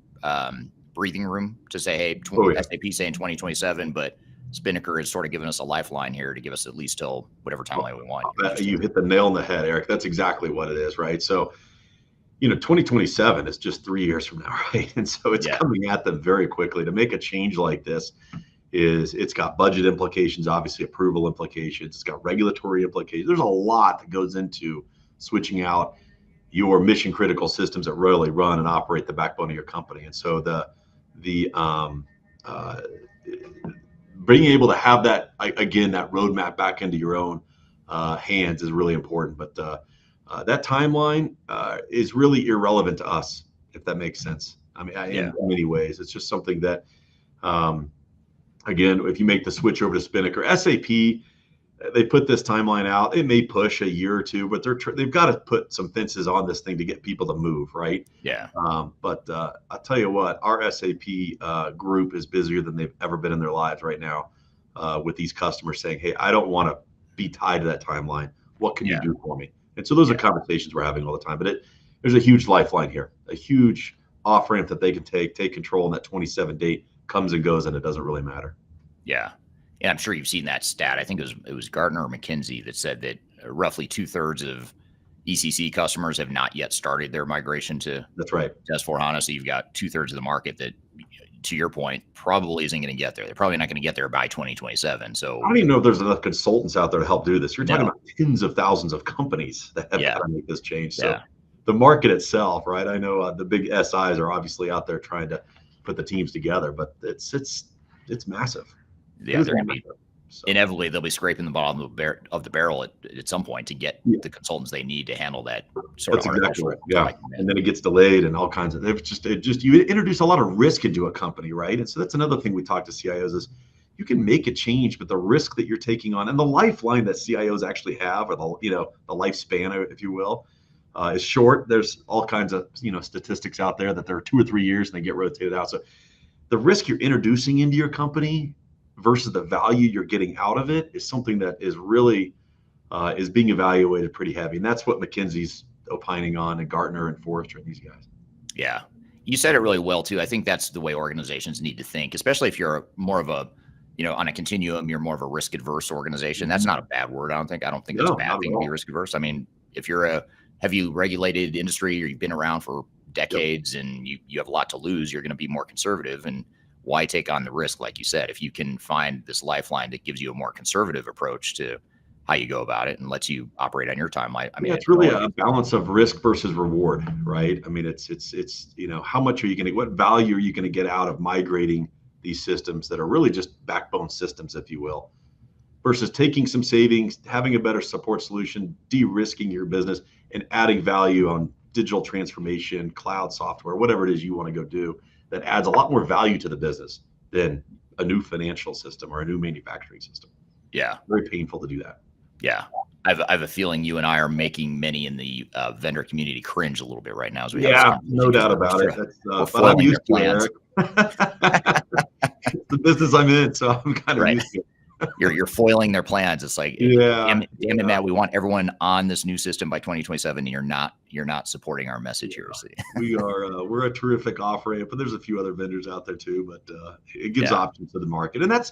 [SPEAKER 1] breathing room to say, hey, SAP saying 2027, but Spinnaker has sort of given us a lifeline here to give us at least till whatever timeline we want.
[SPEAKER 7] You hit the nail on the head, Eric. That's exactly what it is, right? So 2027 is just 3 years from now, right? And so it's coming at them very quickly. To make a change like this it's got budget implications, obviously approval implications, it's got regulatory implications. There's a lot that goes into switching out your mission critical systems that really run and operate the backbone of your company. And so the being able to have that, again, that roadmap back into your own hands is really important. But that timeline is really irrelevant to us, if that makes sense. I mean, in many ways, it's just something that, again, if you make the switch over to Spinnaker, SAP, they put this timeline out. It may push a year or two, but they've got to put some fences on this thing to get people to move, right?
[SPEAKER 1] Yeah.
[SPEAKER 7] But I'll tell you what, our SAP group is busier than they've ever been in their lives right now with these customers saying, hey, I don't want to be tied to that timeline. What can you do for me? And so those are conversations we're having all the time. But there's a huge lifeline here, a huge off-ramp that they can take control, and that 27 date comes and goes, and it doesn't really matter.
[SPEAKER 1] Yeah. And I'm sure you've seen that stat. I think it was Gartner or McKinsey that said that roughly 2/3 of ECC customers have not yet started their migration to
[SPEAKER 7] That's right.
[SPEAKER 1] S/4HANA. So you've got 2/3 of the market that, to your point, probably isn't going to get there. They're probably not going to get there by 2027. So
[SPEAKER 7] I don't even know if there's enough consultants out there to help do this. You're talking
[SPEAKER 1] No.
[SPEAKER 7] about tens of thousands of companies that have
[SPEAKER 1] Yeah.
[SPEAKER 7] got to make this change. So
[SPEAKER 1] Yeah.
[SPEAKER 7] the market itself, right? I know the big SIs are obviously out there trying to put the teams together, but it's massive.
[SPEAKER 1] Yeah,
[SPEAKER 7] It
[SPEAKER 1] they're
[SPEAKER 7] is
[SPEAKER 1] going to be
[SPEAKER 7] massive. So,
[SPEAKER 1] inevitably they'll be scraping the bottom of the barrel at some point to get
[SPEAKER 7] Yeah.
[SPEAKER 1] the consultants they need to handle that sort
[SPEAKER 7] that's
[SPEAKER 1] of
[SPEAKER 7] exactly
[SPEAKER 1] artificial
[SPEAKER 7] right. Yeah.
[SPEAKER 1] like,
[SPEAKER 7] And then it gets delayed and all kinds of, it just, you introduce a lot of risk into a company, right? And so that's another thing we talk to CIOs is you can make a change, but the risk that you're taking on and the lifeline that CIOs actually have, or the lifespan, if you will, is short. There's all kinds of, statistics out there that they're 2 or 3 years and they get rotated out. So the risk you're introducing into your company versus the value you're getting out of it is something that is really is being evaluated pretty heavy. And that's what McKinsey's opining on, and Gartner and Forrester and these guys.
[SPEAKER 1] Yeah. You said it really well too. I think that's the way organizations need to think, especially if you're more of a, on a continuum, you're more of a risk adverse organization. That's not a bad word. I don't think that's a
[SPEAKER 7] No,
[SPEAKER 1] bad
[SPEAKER 7] not at
[SPEAKER 1] thing to be
[SPEAKER 7] all.
[SPEAKER 1] risk adverse. I mean, if you're a heavily regulated industry or you've been around for decades and you have a lot to lose, you're going to be more conservative. And why take on the risk? Like you said, if you can find this lifeline that gives you a more conservative approach to how you go about it and lets you operate on your timeline. I mean,
[SPEAKER 7] It's really a balance of risk versus reward, right? I mean, it's how much are you going to, what value are you going to get out of migrating these systems that are really just backbone systems, if you will, versus taking some savings, having a better support solution, de-risking your business, and adding value on digital transformation, cloud software, whatever it is you want to go do that adds a lot more value to the business than a new financial system or a new manufacturing system.
[SPEAKER 1] Yeah.
[SPEAKER 7] Very painful to do that.
[SPEAKER 1] Yeah. I have a feeling you and I are making many in the vendor community cringe a little bit right now as we have this conversation.
[SPEAKER 7] No doubt about it.
[SPEAKER 1] We're
[SPEAKER 7] But I'm
[SPEAKER 1] foiling
[SPEAKER 7] used
[SPEAKER 1] their
[SPEAKER 7] to
[SPEAKER 1] plans.
[SPEAKER 7] it. It's the business I'm in, so I'm kind of
[SPEAKER 1] Right.
[SPEAKER 7] used to it.
[SPEAKER 1] You're foiling their plans. It's like, damn it, Matt, we want everyone on this new system by 2027, and you're not supporting our message here. So,
[SPEAKER 7] We're a terrific offering, but there's a few other vendors out there too. But it gives options to the market, and that's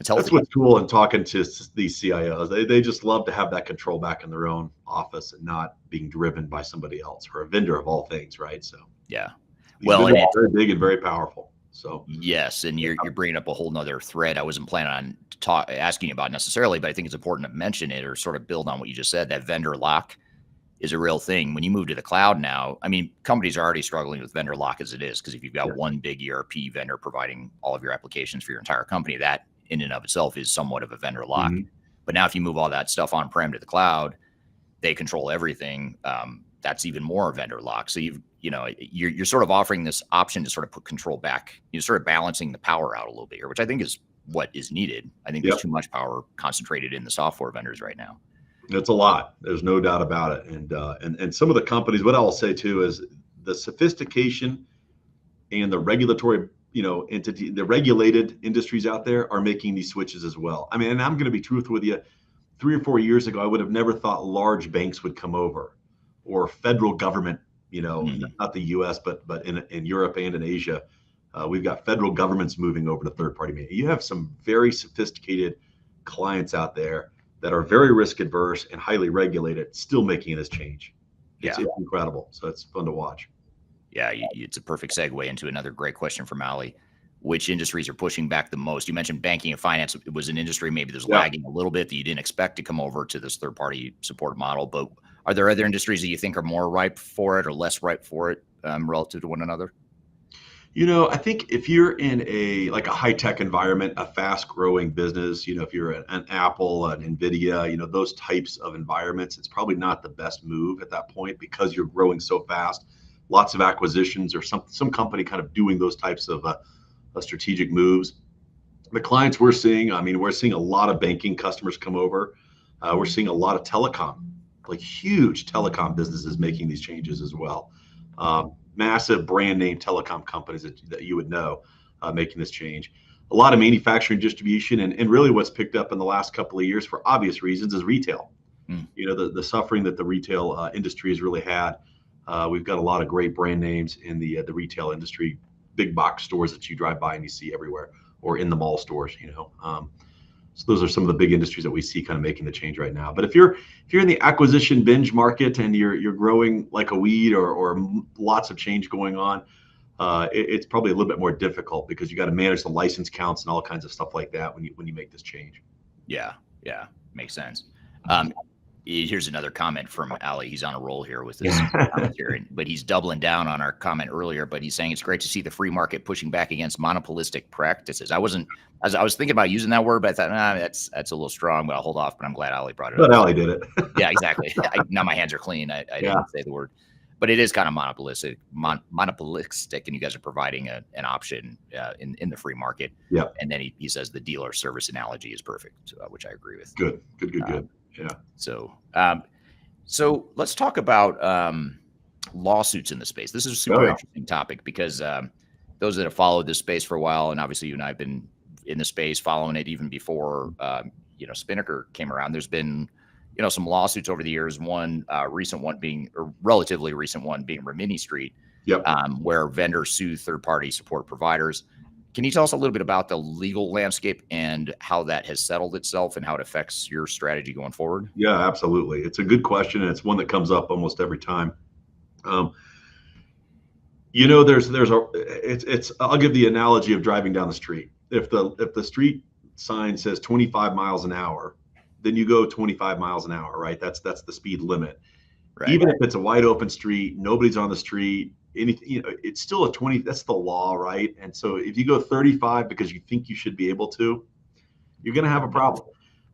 [SPEAKER 7] what's cool in talking to these CIOs. They just love to have that control back in their own office and not being driven by somebody else or a vendor of all things, right? So
[SPEAKER 1] yeah,
[SPEAKER 7] well, it's very big and very powerful. So
[SPEAKER 1] yes, and you're bringing up a whole nother thread I wasn't planning on asking you about necessarily, but I think it's important to mention it or sort of build on what you just said. That vendor lock is a real thing. When you move to the cloud now, I mean, companies are already struggling with vendor lock as it is, because if you've got one big ERP vendor providing all of your applications for your entire company, that in and of itself is somewhat of a vendor lock. Mm-hmm. But now if you move all that stuff on-prem to the cloud, they control everything. That's even more vendor lock. So you're sort of offering this option to sort of put control back. You're sort of balancing the power out a little bit here, which I think is what is needed. I think there's too much power concentrated in the software vendors right now.
[SPEAKER 7] It's a lot. There's no doubt about it. And some of the companies, what I'll say too, is the sophistication and the regulatory, entity, the regulated industries out there are making these switches as well. I mean, and I'm going to be truthful with you. 3 or 4 years ago, I would have never thought large banks would come over, or federal government, not the US, but in Europe and in Asia. We've got federal governments moving over to third-party media. You have some very sophisticated clients out there that are very risk adverse and highly regulated, still making this change. It's incredible. So it's fun to watch.
[SPEAKER 1] Yeah, it's a perfect segue into another great question from Ali. Which industries are pushing back the most? You mentioned banking and finance. It was an industry maybe that's lagging a little bit that you didn't expect to come over to this third-party support model. But are there other industries that you think are more ripe for it or less ripe for it relative to one another?
[SPEAKER 7] I think if you're in a high-tech environment, a fast-growing business, if you're an Apple, an NVIDIA, those types of environments, it's probably not the best move at that point because you're growing so fast. Lots of acquisitions or some company kind of doing those types of strategic moves. The clients we're seeing a lot of banking customers come over. We're seeing a lot of telecom, like huge telecom businesses making these changes as well. Massive brand name telecom companies that you would know making this change. A lot of manufacturing, distribution, and really what's picked up in the last couple of years for obvious reasons is retail. The suffering that the retail industry has really had. We've got a lot of great brand names in the retail industry, big box stores that you drive by and you see everywhere, or in the mall stores. So those are some of the big industries that we see kind of making the change right now. But if you're in the acquisition binge market and you're growing like a weed or lots of change going on, it's probably a little bit more difficult because you got to manage the license counts and all kinds of stuff like that when you make this change.
[SPEAKER 1] Yeah, makes sense. Here's another comment from Ali. He's on a roll here with this commentary, but he's doubling down on our comment earlier. But he's saying it's great to see the free market pushing back against monopolistic practices. I was thinking about using that word, but I thought, that's a little strong. But I'll hold off. But I'm glad Ali brought it up.
[SPEAKER 7] But Ali did it.
[SPEAKER 1] Yeah, exactly. Now my hands are clean. I didn't say the word, but it is kind of monopolistic, and you guys are providing an option in the free market.
[SPEAKER 7] Yeah. And
[SPEAKER 1] then he says the dealer service analogy is perfect, which I agree with.
[SPEAKER 7] Good. Yeah.
[SPEAKER 1] So let's talk about lawsuits in the space. This is a super interesting topic because those that have followed this space for a while, and obviously you and I have been in the space following it even before Spinnaker came around. There's been some lawsuits over the years. One relatively recent one being Rimini Street, where vendors sue third-party support providers. Can you tell us a little bit about the legal landscape and how that has settled itself and how it affects your strategy going forward?
[SPEAKER 7] Yeah, absolutely. It's a good question, and it's one that comes up almost every time. I'll give the analogy of driving down the street. If the street sign says 25 miles an hour, then you go 25 miles an hour, right? That's the speed limit. Right. Even if it's a wide open street, nobody's on the street, anything, it's still a 20, that's the law, right? And so if you go 35 because you think you should be able to, you're going to have a problem.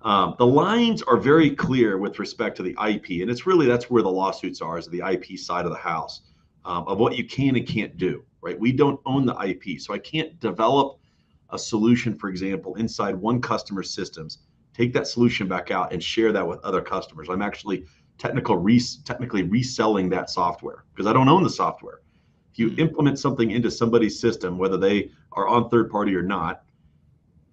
[SPEAKER 7] The lines are very clear with respect to the IP, and that's where the lawsuits are, is the IP side of the house, of what you can and can't do, right? We don't own the IP, so I can't develop a solution, for example, inside one customer's systems, take that solution back out and share that with other customers. I'm actually technically reselling that software because I don't own the software. If you implement something into somebody's system, whether they are on third party or not,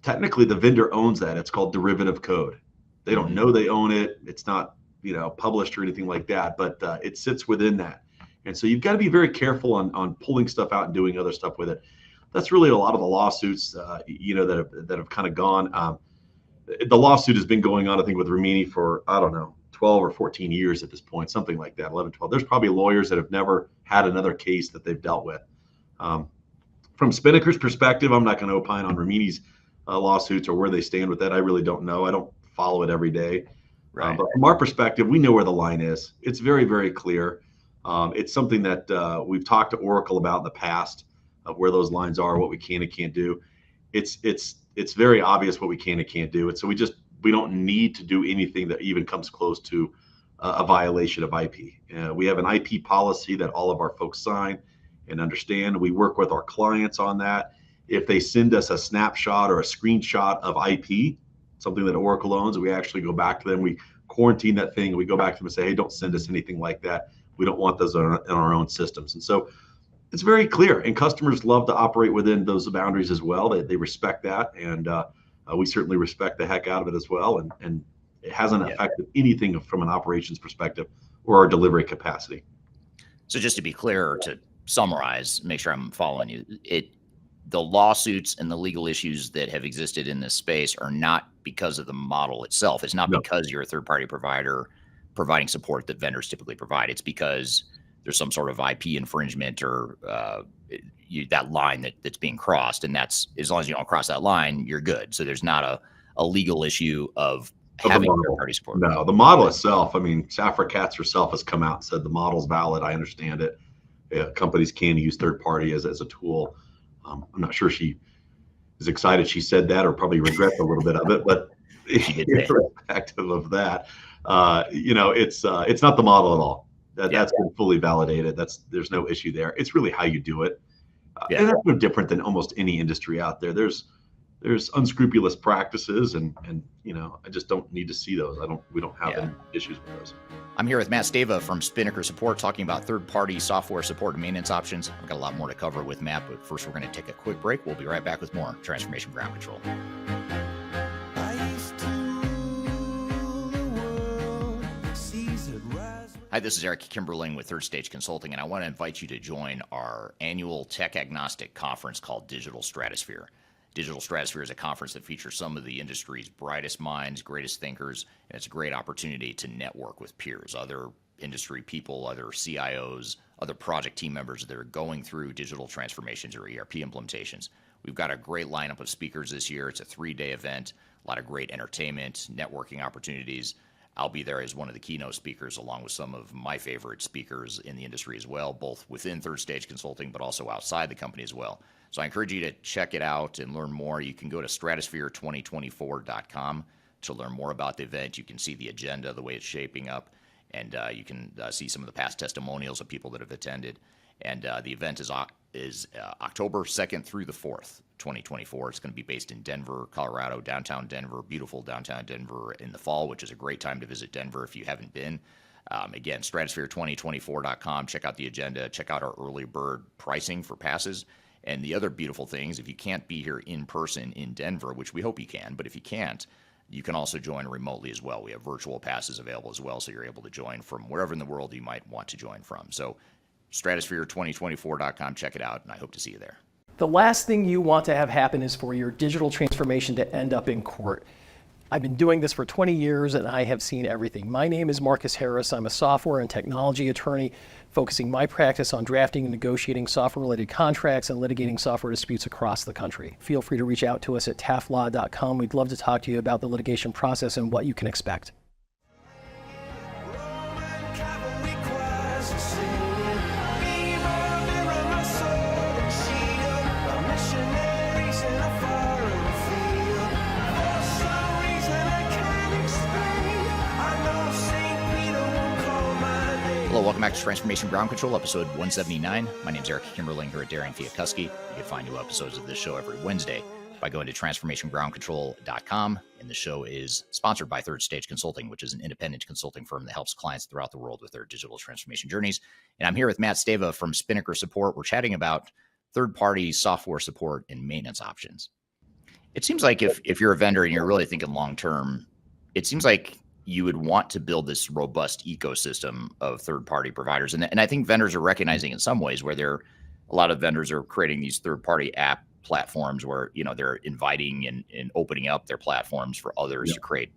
[SPEAKER 7] technically the vendor owns that. It's called derivative code. They don't know they own it. It's not published or anything like that, but it sits within that. And so you've got to be very careful on pulling stuff out and doing other stuff with it. That's really a lot of the lawsuits that have kind of gone. The lawsuit has been going on, I think, with Rimini for, I don't know, 12 or 14 years at this point, something like that, 11, 12. There's probably lawyers that have never had another case that they've dealt with. From Spinnaker's perspective, I'm not going to opine on Rimini's lawsuits or where they stand with that. I really don't know. I don't follow it every day. Right. But from our perspective, we know where the line is. It's very, very clear. It's something that we've talked to Oracle about in the past, of where those lines are, what we can and can't do. It's very obvious what we can and can't do. And so we don't need to do anything that even comes close to a violation of IP. We have an IP policy that all of our folks sign and understand. We work with our clients on that. If they send us a snapshot or a screenshot of IP, something that Oracle owns, we actually go back to them. We quarantine that thing and we go back to them and say, hey, don't send us anything like that. We don't want those in our own systems. And so it's very clear, and customers love to operate within those boundaries as well. They respect that, and we certainly respect the heck out of it as well. And it hasn't affected anything from an operations perspective or our delivery capacity.
[SPEAKER 1] So just to be clear, to summarize, make sure I'm following you, the lawsuits and the legal issues that have existed in this space are not because of the model itself. It's not because you're a third-party provider providing support that vendors typically provide. It's because there's some sort of IP infringement or that line that's being crossed. And that's, as long as you don't cross that line, you're good. So there's not a legal issue of having third-party support.
[SPEAKER 7] No, the model itself, I mean, Safra Katz herself has come out and said the model's valid. I understand it. Companies can use third-party as a tool. I'm not sure she is excited she said that, or probably regrets a little bit of it, but irrespective of that, it's not the model at all. That's been fully validated. There's no issue there. It's really how you do it. And that's no different than almost any industry out there. There's unscrupulous practices, and I just don't need to see those. We don't have any issues with those.
[SPEAKER 1] I'm here with Matt Stava from Spinnaker Support, talking about third-party software support and maintenance options. I've got a lot more to cover with Matt, but first we're going to take a quick break. We'll be right back with more Transformation Ground Control. Hi, this is Eric Kimberling with Third Stage Consulting, and I want to invite you to join our annual tech agnostic conference called Digital Stratosphere. Digital Stratosphere is a conference that features some of the industry's brightest minds, greatest thinkers, and it's a great opportunity to network with peers, other industry people, other CIOs, other project team members that are going through digital transformations or ERP implementations. We've got a great lineup of speakers this year. It's a 3-day event, a lot of great entertainment, networking opportunities. I'll be there as one of the keynote speakers, along with some of my favorite speakers in the industry as well, both within Third Stage Consulting, but also outside the company as well. So I encourage you to check it out and learn more. You can go to stratosphere2024.com to learn more about the event. You can see the agenda, the way it's shaping up, and you can see some of the past testimonials of people that have attended. And the event is October 2nd through the 4th, 2024. It's going to be based in Denver, Colorado, downtown Denver, beautiful downtown Denver in the fall, which is a great time to visit Denver if you haven't been. Again, stratosphere2024.com. Check out the agenda. Check out our early bird pricing for passes. And the other beautiful things, if you can't be here in person in Denver, which we hope you can, but if you can't, you can also join remotely as well. We have virtual passes available as well, so you're able to join from wherever in the world you might want to join from. So stratosphere2024.com, check it out, and I hope to see you there.
[SPEAKER 10] The last thing you want to have happen is for your digital transformation to end up in court. I've been doing this for 20 years and I have seen everything. My name is Marcus Harris. I'm a software and technology attorney focusing my practice on drafting and negotiating software-related contracts and litigating software disputes across the country. Feel free to reach out to us at taftlaw.com. We'd love to talk to you about the litigation process and what you can expect.
[SPEAKER 1] Hello, welcome back to Transformation Ground Control, episode 179. My name is Eric Kimberling here at Darian Chwialkowski. You can find new episodes of this show every Wednesday by going to transformationgroundcontrol.com. And the show is sponsored by Third Stage Consulting, which is an independent consulting firm that helps clients throughout the world with their digital transformation journeys. And I'm here with Matt Stava from Spinnaker Support. We're chatting about third-party software support and maintenance options. It seems like if you're a vendor and you're really thinking long-term, it seems like you would want to build this robust ecosystem of third-party providers. And I think vendors are recognizing in some ways where a lot of vendors are creating these third-party app platforms where, they're inviting and opening up their platforms for others to create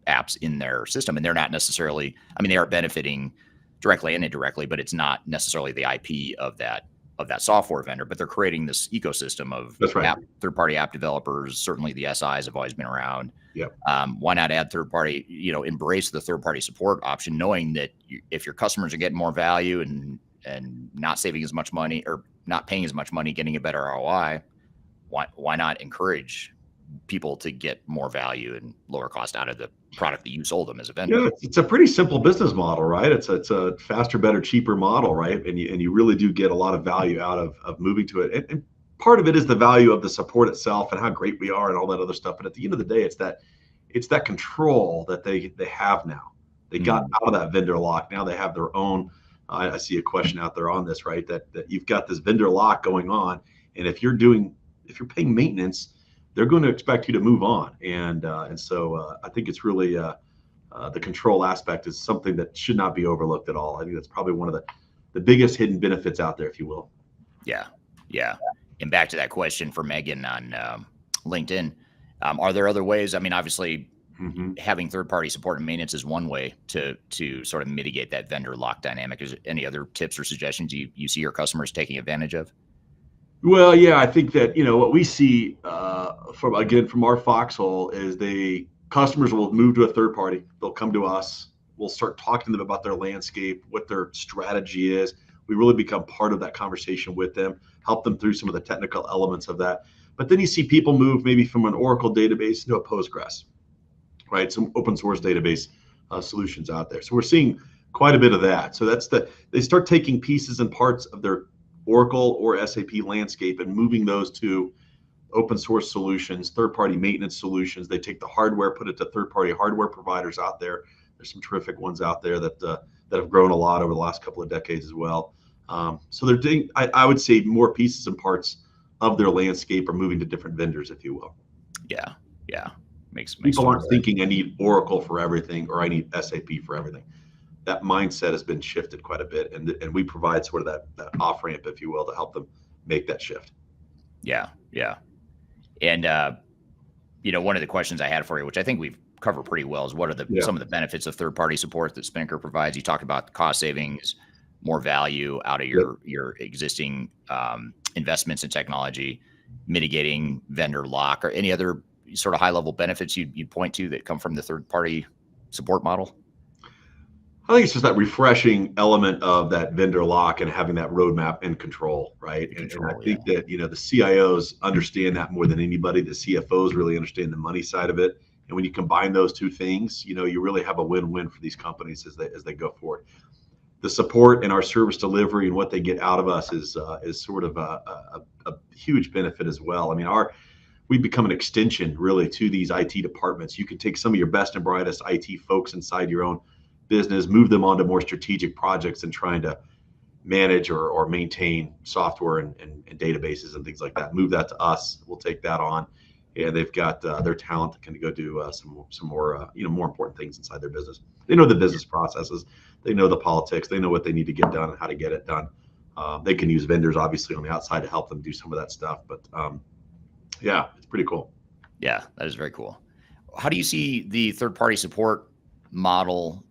[SPEAKER 1] apps in their system. And they're not necessarily, they are benefiting directly and indirectly, but it's not necessarily the IP of that software vendor, but they're creating this ecosystem of third-party app developers. Certainly the SIs have always been around.
[SPEAKER 7] Yep.
[SPEAKER 1] Why not add third-party, embrace the third-party support option, knowing that if your customers are getting more value and not saving as much money or not paying as much money, getting a better ROI, why not encourage people to get more value and lower cost out of the product that you sold them as a vendor?
[SPEAKER 7] Yeah, it's a pretty simple business model, right? It's a faster, better, cheaper model, right? And you really do get a lot of value out of moving to it. And part of it is the value of the support itself and how great we are and all that other stuff. But at the end of the day, it's that control that they have now. They got out of that vendor lock. Now they have their own. I see a question out there on this, right? That you've got this vendor lock going on, and if you're paying maintenance, they're going to expect you to move on. And so I think it's really the control aspect is something that should not be overlooked at all. I think that's probably one of the biggest hidden benefits out there, if you will.
[SPEAKER 1] Yeah. And back to that question for Megan on LinkedIn, are there other ways? Obviously, having third-party support and maintenance is one way to sort of mitigate that vendor lock dynamic. Is there any other tips or suggestions you see your customers taking advantage of?
[SPEAKER 7] Well, yeah, I think that, what we see from our foxhole is customers will move to a third party. They'll come to us. We'll start talking to them about their landscape, what their strategy is. We really become part of that conversation with them, help them through some of the technical elements of that. But then you see people move maybe from an Oracle database to a Postgres, right? Some open source database solutions out there. So we're seeing quite a bit of that. So they start taking pieces and parts of their Oracle or SAP landscape and moving those to open source solutions, third-party maintenance solutions. They take the hardware, put it to third-party hardware providers out there. There's some terrific ones out there that have grown a lot over the last couple of decades as well. So they're doing, I would say, more pieces and parts of their landscape are moving to different vendors, if you will.
[SPEAKER 1] Yeah. Makes
[SPEAKER 7] people aren't thinking I need Oracle for everything or I need SAP for everything. That mindset has been shifted quite a bit, and we provide sort of that off ramp, if you will, to help them make that shift.
[SPEAKER 1] Yeah. And one of the questions I had for you, which I think we've covered pretty well, is what are some of the benefits of third-party support that Spinnaker provides? You talked about cost savings, more value out of your existing investments in technology, mitigating vendor lock, or any other sort of high-level benefits you'd point to that come from the third-party support model?
[SPEAKER 7] I think it's just that refreshing element of that vendor lock and having that roadmap and control, right? And I think that, the CIOs understand that more than anybody. The CFOs really understand the money side of it. And when you combine those two things, you really have a win-win for these companies as they go forward. The support and our service delivery and what they get out of us is sort of a huge benefit as well. I mean, we've become an extension really to these IT departments. You can take some of your best and brightest IT folks inside your own business, move them onto more strategic projects and trying to manage or maintain software and databases and things like that. Move that to us. We'll take that on. And they've got their talent that can go do some more more important things inside their business. They know the business processes. They know the politics. They know what they need to get done and how to get it done. They can use vendors obviously on the outside to help them do some of that stuff. But it's pretty cool.
[SPEAKER 1] Yeah, that is very cool. How do you see the third-party support model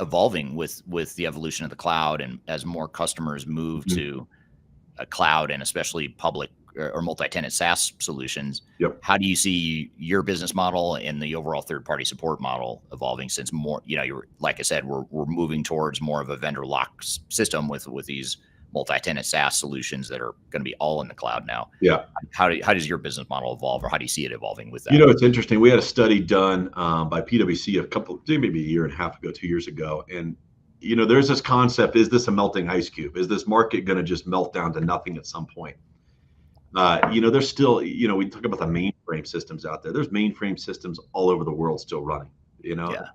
[SPEAKER 1] evolving with the evolution of the cloud, and as more customers move to a cloud and especially public or multi-tenant SaaS solutions? How do you see your business model and the overall third-party support model evolving, since more, like I said, we're moving towards more of a vendor lock system with these multi-tenant SaaS solutions that are going to be all in the cloud now? How does your business model evolve, or how do you see it evolving with that?
[SPEAKER 7] It's interesting. We had a study done by PwC maybe a year and a half ago, 2 years ago. And, there's this concept, is this a melting ice cube? Is this market going to just melt down to nothing at some point? There's still, we talk about the mainframe systems out there. There's mainframe systems all over the world still running,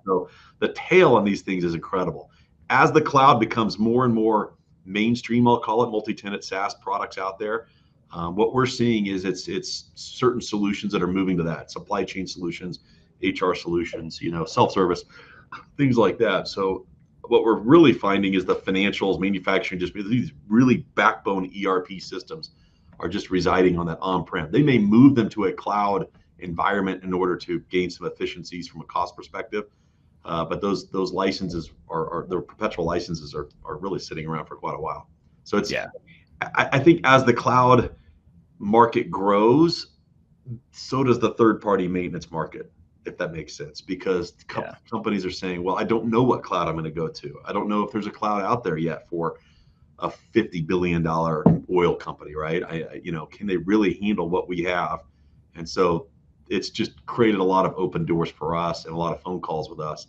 [SPEAKER 7] So the tail on these things is incredible. As the cloud becomes more and more mainstream, I'll call it, multi-tenant SaaS products out there, what we're seeing is it's certain solutions that are moving to that. Supply chain solutions, HR solutions, self-service, things like that. So what we're really finding is the financials, manufacturing, just these really backbone ERP systems are just residing on that on-prem. They may move them to a cloud environment in order to gain some efficiencies from a cost perspective. But those licenses are their perpetual licenses are really sitting around for quite a while. So it's I think as the cloud market grows, so does the third-party maintenance market, if that makes sense, because companies are saying, well, I don't know what cloud I'm going to go to. I don't know if there's a cloud out there yet for a $50 billion oil company, right? Can they really handle what we have? And so it's just created a lot of open doors for us and a lot of phone calls with us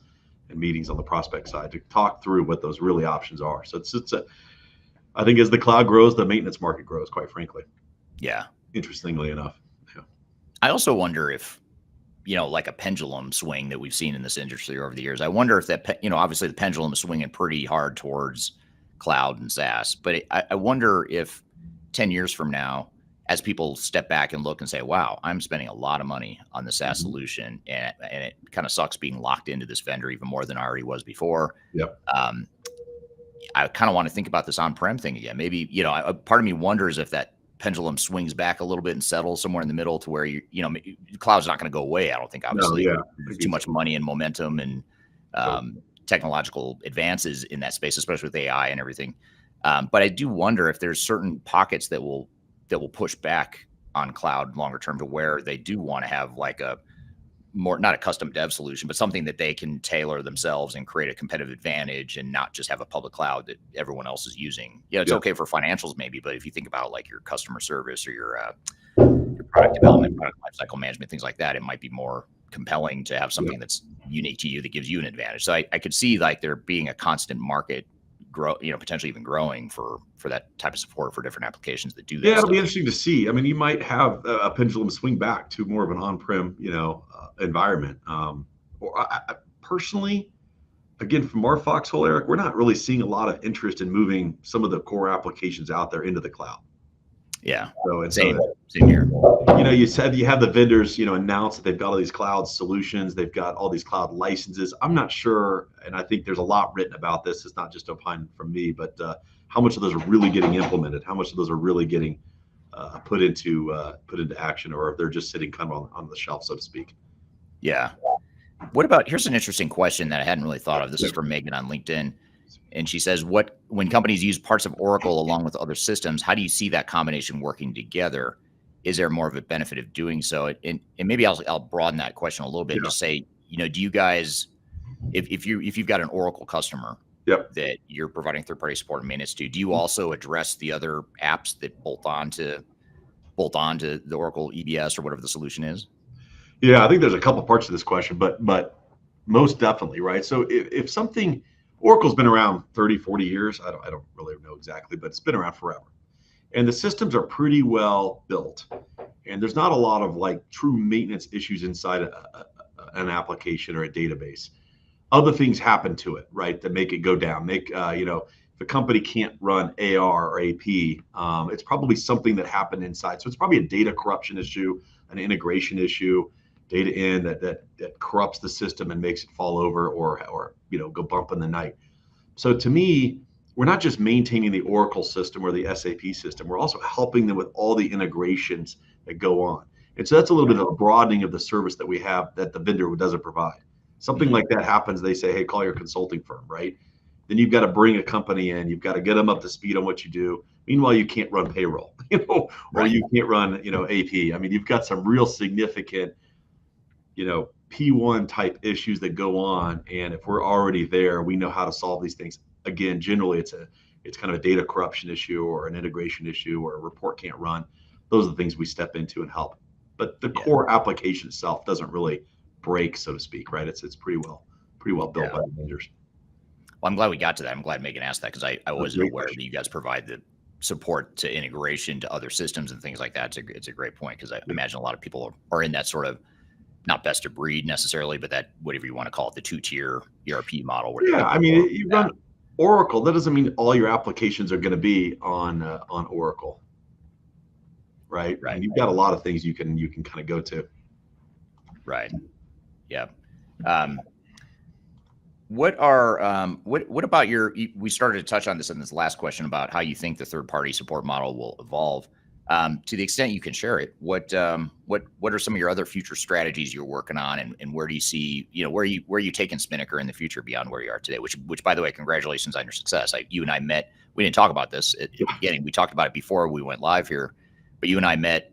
[SPEAKER 7] and meetings on the prospect side to talk through what those really options are. So I think as the cloud grows, the maintenance market grows, quite frankly.
[SPEAKER 1] Yeah.
[SPEAKER 7] Interestingly enough.
[SPEAKER 1] I also wonder if, like a pendulum swing that we've seen in this industry over the years, I wonder if that, obviously the pendulum is swinging pretty hard towards cloud and SaaS, but I wonder if 10 years from now, as people step back and look and say, wow, I'm spending a lot of money on the SaaS solution, and it kind of sucks being locked into this vendor even more than I already was before. I kind of want to think about this on-prem thing again. Maybe, part of me wonders if that pendulum swings back a little bit and settles somewhere in the middle to where cloud's not going to go away. I don't think, obviously. There's too much money and momentum and technological advances in that space, especially with AI and everything. But I do wonder if there's certain pockets that will push back on cloud longer term, to where they do want to have like a more, not a custom dev solution, but something that they can tailor themselves and create a competitive advantage, and not just have a public cloud that everyone else is using. It's okay for financials maybe, but if you think about like your customer service or your product development, product lifecycle management, things like that, it might be more compelling to have something that's unique to you that gives you an advantage. So I could see like there being a constant market grow, potentially even growing for that type of support for different applications that do that.
[SPEAKER 7] It'll be interesting to see. I mean, you might have a pendulum swing back to more of an on-prem, environment. Or I personally, again, from our foxhole, Eric, we're not really seeing a lot of interest in moving some of the core applications out there into the cloud.
[SPEAKER 1] Yeah.
[SPEAKER 7] So
[SPEAKER 1] same here.
[SPEAKER 7] You said you have the vendors, announce that they've got all these cloud solutions, they've got all these cloud licenses. I'm not sure, and I think there's a lot written about this. It's not just opinion from me, but how much of those are really getting implemented? How much of those are really getting put into action, or if they're just sitting kind of on the shelf, so to speak.
[SPEAKER 1] Yeah. What about, here's an interesting question that I hadn't really thought of. This is from Megan on LinkedIn. And she says, when companies use parts of Oracle along with other systems, how do you see that combination working together? Is there more of a benefit of doing so? And maybe I'll broaden that question a little bit and just say, do you guys, if you've got an Oracle customer that you're providing third-party support and maintenance to, do you also address the other apps that bolt on to the Oracle EBS or whatever the solution is?
[SPEAKER 7] Yeah, I think there's a couple parts to this question, but most definitely, right? So if something, Oracle's been around 30, 40 years. I don't really know exactly, but it's been around forever. And the systems are pretty well built. And there's not a lot of like true maintenance issues inside an application or a database. Other things happen to it, right, that make it go down. If a company can't run AR or AP, it's probably something that happened inside. So it's probably a data corruption issue, an integration issue, data in that corrupts the system and makes it fall over or go bump in the night. So to me, we're not just maintaining the Oracle system or the SAP system. We're also helping them with all the integrations that go on. And so that's a little bit of a broadening of the service that we have that the vendor doesn't provide. Something like that happens, they say, hey, call your consulting firm, right? Then you've got to bring a company in, you've got to get them up to speed on what you do. Meanwhile, you can't run payroll, or you can't run, AP. I mean, you've got some real significant, P1 type issues that go on. And if we're already there, we know how to solve these things. Again, generally it's kind of a data corruption issue or an integration issue or a report can't run. Those are the things we step into and help. But the core application itself doesn't really break, so to speak, right? It's pretty well built by the vendors.
[SPEAKER 1] Well, I'm glad we got to that. I'm glad Megan asked that because I wasn't aware that you guys provide the support to integration to other systems and things like that. It's a great point because I imagine a lot of people are in that sort of not best of breed necessarily, but that whatever you want to call it, the 2-tier ERP model. Where
[SPEAKER 7] you run Oracle. That doesn't mean all your applications are going to be on Oracle, right?
[SPEAKER 1] Right.
[SPEAKER 7] And you've got a lot of things you can kind of go to.
[SPEAKER 1] Right. Yeah. What about we started to touch on this in this last question about how you think the third-party support model will evolve. To the extent you can share it, what are some of your other future strategies you're working on, and where do you see, where are you taking Spinnaker in the future beyond where you are today? Which by the way, congratulations on your success. You and I met. We didn't talk about this at the beginning. We talked about it before we went live here, but you and I met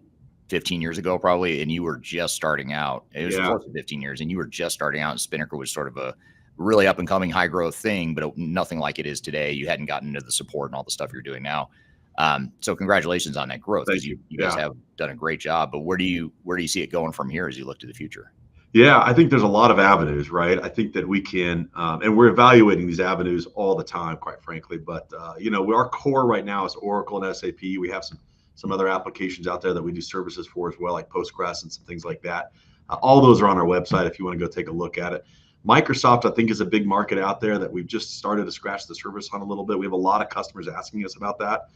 [SPEAKER 1] 15 years ago probably, and you were just starting out. It was close to 15 years, and you were just starting out. And Spinnaker was sort of a really up and coming, high growth thing, but nothing like it is today. You hadn't gotten into the support and all the stuff you're doing now. So congratulations on that growth, because you guys have done a great job. But where do you see it going from here as you look to the future?
[SPEAKER 7] Yeah, I think there's a lot of avenues, right? I think that we can, and we're evaluating these avenues all the time, quite frankly. But our core right now is Oracle and SAP. We have some other applications out there that we do services for as well, like Postgres and some things like that. All those are on our website if you want to go take a look at it. Microsoft, I think, is a big market out there that we've just started to scratch the surface on a little bit. We have a lot of customers asking us about that.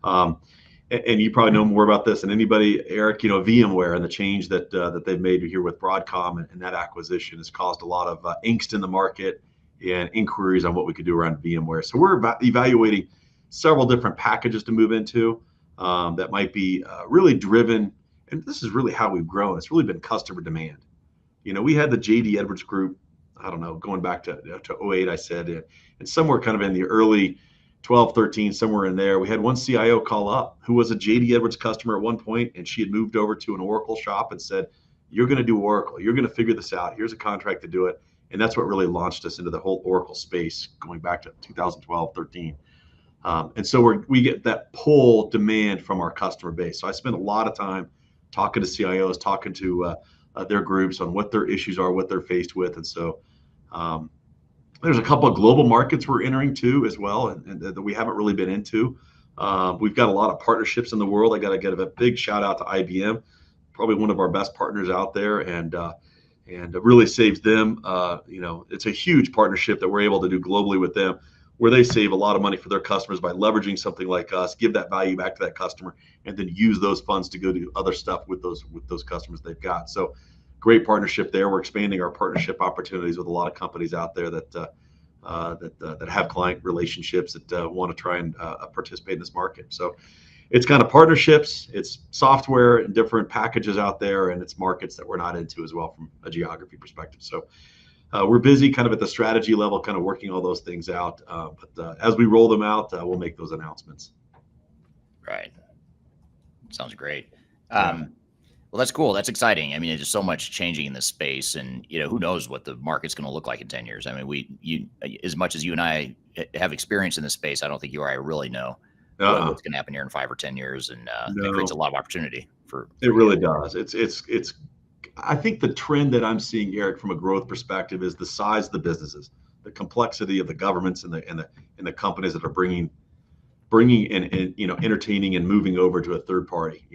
[SPEAKER 7] And you probably know more about this than anybody, Eric. VMware and the change that they've made here with Broadcom and that acquisition has caused a lot of angst in the market and inquiries on what we could do around VMware. So we're evaluating several different packages to move into that might be really driven. And this is really how we've grown. It's really been customer demand. We had the JD Edwards Group, I don't know, going back to 08, I said, and somewhere kind of in the early 12, 13, somewhere in there, we had one CIO call up who was a JD Edwards customer at one point, and she had moved over to an Oracle shop and said, you're going to do Oracle. You're going to figure this out. Here's a contract to do it. And that's what really launched us into the whole Oracle space going back to 2012, 13. And so we get that pull demand from our customer base. So I spend a lot of time talking to CIOs, talking to their groups on what their issues are, what they're faced with. And so there's a couple of global markets we're entering too as well, and that we haven't really been into. We've got a lot of partnerships in the world. I got to give a big shout out to IBM, probably one of our best partners out there, and it really saves them. It's a huge partnership that we're able to do globally with them, where they save a lot of money for their customers by leveraging something like us, give that value back to that customer, and then use those funds to go do other stuff with those customers they've got. So great partnership there. We're expanding our partnership opportunities with a lot of companies out there that have client relationships that want to try and participate in this market. So it's kind of partnerships, it's software and different packages out there, and it's markets that we're not into as well from a geography perspective. So we're busy kind of at the strategy level, kind of working all those things out. But as we roll them out, we'll make those announcements.
[SPEAKER 1] Right. Sounds great. Well, that's cool. That's exciting. I mean, there's so much changing in this space, and who knows what the market's going to look like in 10 years. I mean, as much as you and I have experience in this space, I don't think you or I really know what's going to happen here in 5 or 10 years, and it creates a lot of opportunity for
[SPEAKER 7] it really does. It's. I think the trend that I'm seeing, Eric, from a growth perspective, is the size of the businesses, the complexity of the governments and the companies that are bringing and entertaining and moving over to a third party.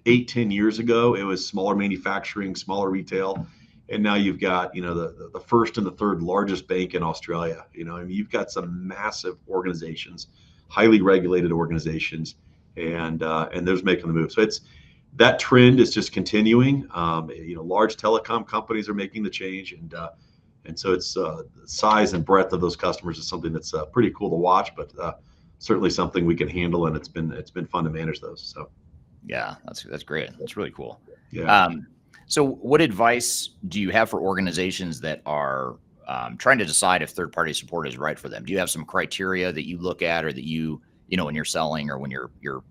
[SPEAKER 7] 8-10 years ago, it was smaller manufacturing, smaller retail, and now you've got the first and the third largest bank in Australia. I mean, you've got some massive organizations, highly regulated organizations, and they're making the move. So that trend is just continuing. Large telecom companies are making the change, and so it's the size and breadth of those customers is something that's pretty cool to watch, but certainly something we can handle, and it's been fun to manage those. So.
[SPEAKER 1] Yeah, that's great. That's really cool.
[SPEAKER 7] Yeah.
[SPEAKER 1] So what advice do you have for organizations that are trying to decide if third-party support is right for them? Do you have some criteria that you look at, or that when you're selling or when you're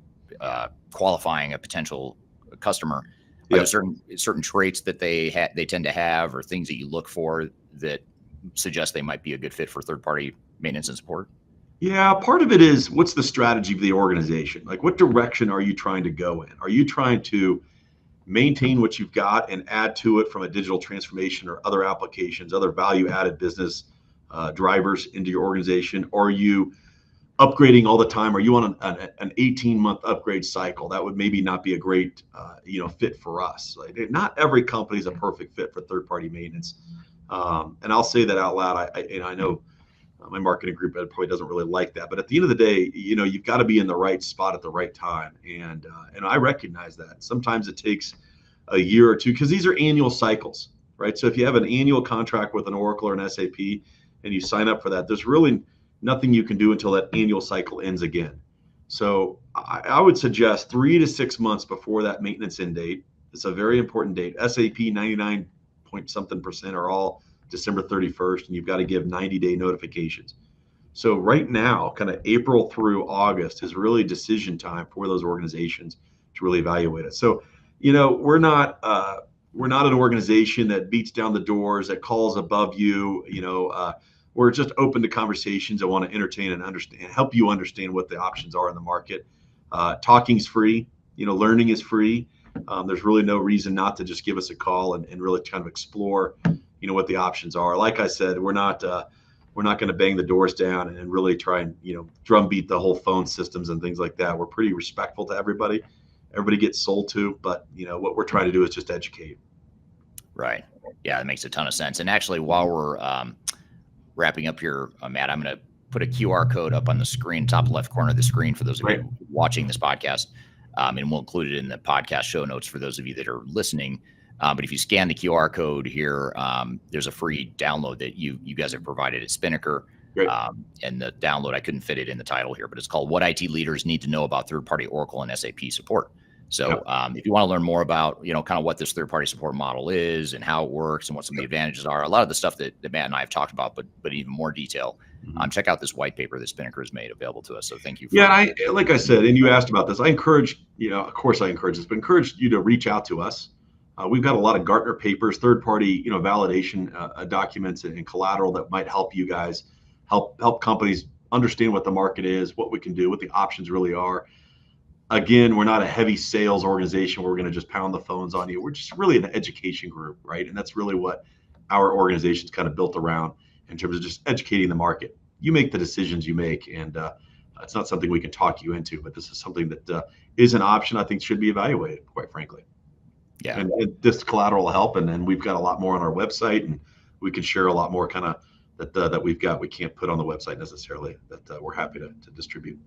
[SPEAKER 1] qualifying a potential customer? Are there certain traits that they tend to have, or things that you look for that suggest they might be a good fit for third-party maintenance and support?
[SPEAKER 7] Yeah, part of it is, what's the strategy of the organization? Like, what direction are you trying to go in? Are you trying to maintain what you've got and add to it from a digital transformation or other applications, other value-added business drivers into your organization? Or are you upgrading all the time? Are you on an 18-month upgrade cycle? That would maybe not be a great fit for us. Like, not every company is a perfect fit for third-party maintenance. And I'll say that out loud. I know my marketing group probably doesn't really like that, but at the end of the day, you've got to be in the right spot at the right time, and I recognize that sometimes it takes a year or two, because these are annual cycles, right? So if you have an annual contract with an Oracle or an SAP and you sign up for that, there's really nothing you can do until that annual cycle ends again. So I would suggest 3 to 6 months before that maintenance end date. It's a very important date. SAP 99 point something% are all December 31st, and you've got to give 90-day notifications. So right now, kind of April through August is really decision time for those organizations to really evaluate it. So, we're not an organization that beats down the doors, that calls above you. We're just open to conversations. I want to entertain and understand, help you understand what the options are in the market. Talking's free. Learning is free. There's really no reason not to just give us a call and really kind of explore what the options are. Like I said, we're not going to bang the doors down and really try and drumbeat the whole phone systems and things like that. We're pretty respectful to everybody. Everybody gets sold to, but what we're trying to do is just educate.
[SPEAKER 1] Right. Yeah, that makes a ton of sense. And actually, while we're wrapping up here, Matt, I'm going to put a QR code up on the screen, top left corner of the screen, for those of you watching this podcast, and we'll include it in the podcast show notes for those of you that are listening. But if you scan the QR code here, there's a free download that you guys have provided at Spinnaker. And the download, I couldn't fit it in the title here, but it's called What IT Leaders Need to Know About Third-Party Oracle and SAP Support. So if you want to learn more about, kind of what this third-party support model is and how it works and what some of the advantages are, a lot of the stuff that Matt and I have talked about, but even more detail, check out this white paper that Spinnaker has made available to us. So thank you.
[SPEAKER 7] Like I said, and you asked about this, I encourage, of course I encourage this, but encourage you to reach out to us. We've got a lot of Gartner papers, third-party, validation documents and collateral that might help you guys, help companies understand what the market is, what we can do, what the options really are. Again, we're not a heavy sales organization where we're going to just pound the phones on you. We're just really an education group, right? And that's really what our organization's kind of built around in terms of just educating the market. You make the decisions you make, and it's not something we can talk you into, but this is something that is an option I think should be evaluated, quite frankly.
[SPEAKER 1] Yeah.
[SPEAKER 7] And this collateral will help, and then we've got a lot more on our website, and we can share a lot more kind of that we've got we can't put on the website necessarily, that we're happy to distribute.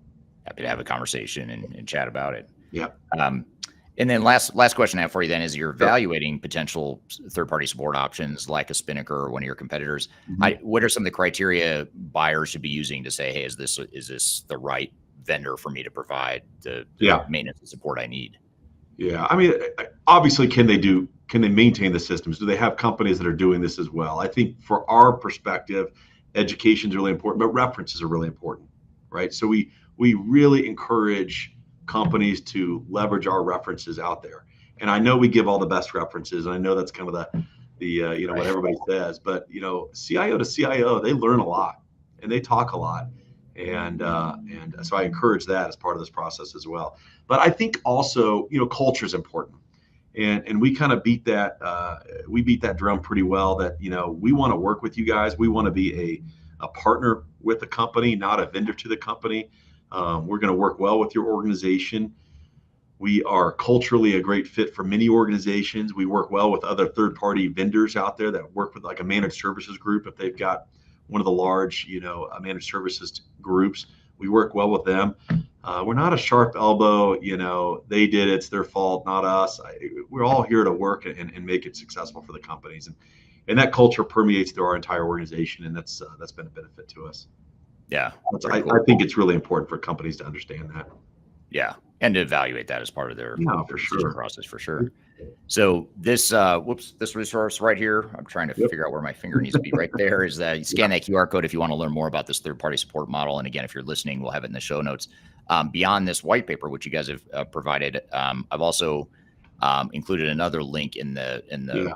[SPEAKER 1] Happy to have a conversation and chat about it.
[SPEAKER 7] Yeah.
[SPEAKER 1] And then last question I have for you then is, you're evaluating potential third-party support options like a Spinnaker or one of your competitors. What are some of the criteria buyers should be using to say, hey, is this the right vendor for me to provide the maintenance and support I need.
[SPEAKER 7] Yeah, I mean, obviously, can they maintain the systems? Do they have companies that are doing this as well? I think for our perspective, education is really important, but references are really important, right? So we really encourage companies to leverage our references out there. And I know we give all the best references, and I know that's kind of the what everybody says, but CIO to CIO, they learn a lot and they talk a lot. And so I encourage that as part of this process as well. But I think also, culture is important. And we kind of beat that drum pretty well that, we want to work with you guys. We want to be a partner with the company, not a vendor to the company. We're going to work well with your organization. We are culturally a great fit for many organizations. We work well with other third-party vendors out there that work with like a managed services group. If they've got one of the large, managed services groups, we work well with them. We're not a sharp elbow, they did it, it's their fault, not us. We're all here to work and make it successful for the companies. And that culture permeates through our entire organization, and that's been a benefit to us.
[SPEAKER 1] Yeah.
[SPEAKER 7] I think it's really important for companies to understand that.
[SPEAKER 1] Yeah. And to evaluate that as part of their
[SPEAKER 7] sure.
[SPEAKER 1] process, for sure. So this resource right here, I'm trying to figure out where my finger needs to be. Right there is that you scan that QR code if you want to learn more about this third-party support model. And again, if you're listening, we'll have it in the show notes. Beyond this white paper, which you guys have provided, I've also included another link in the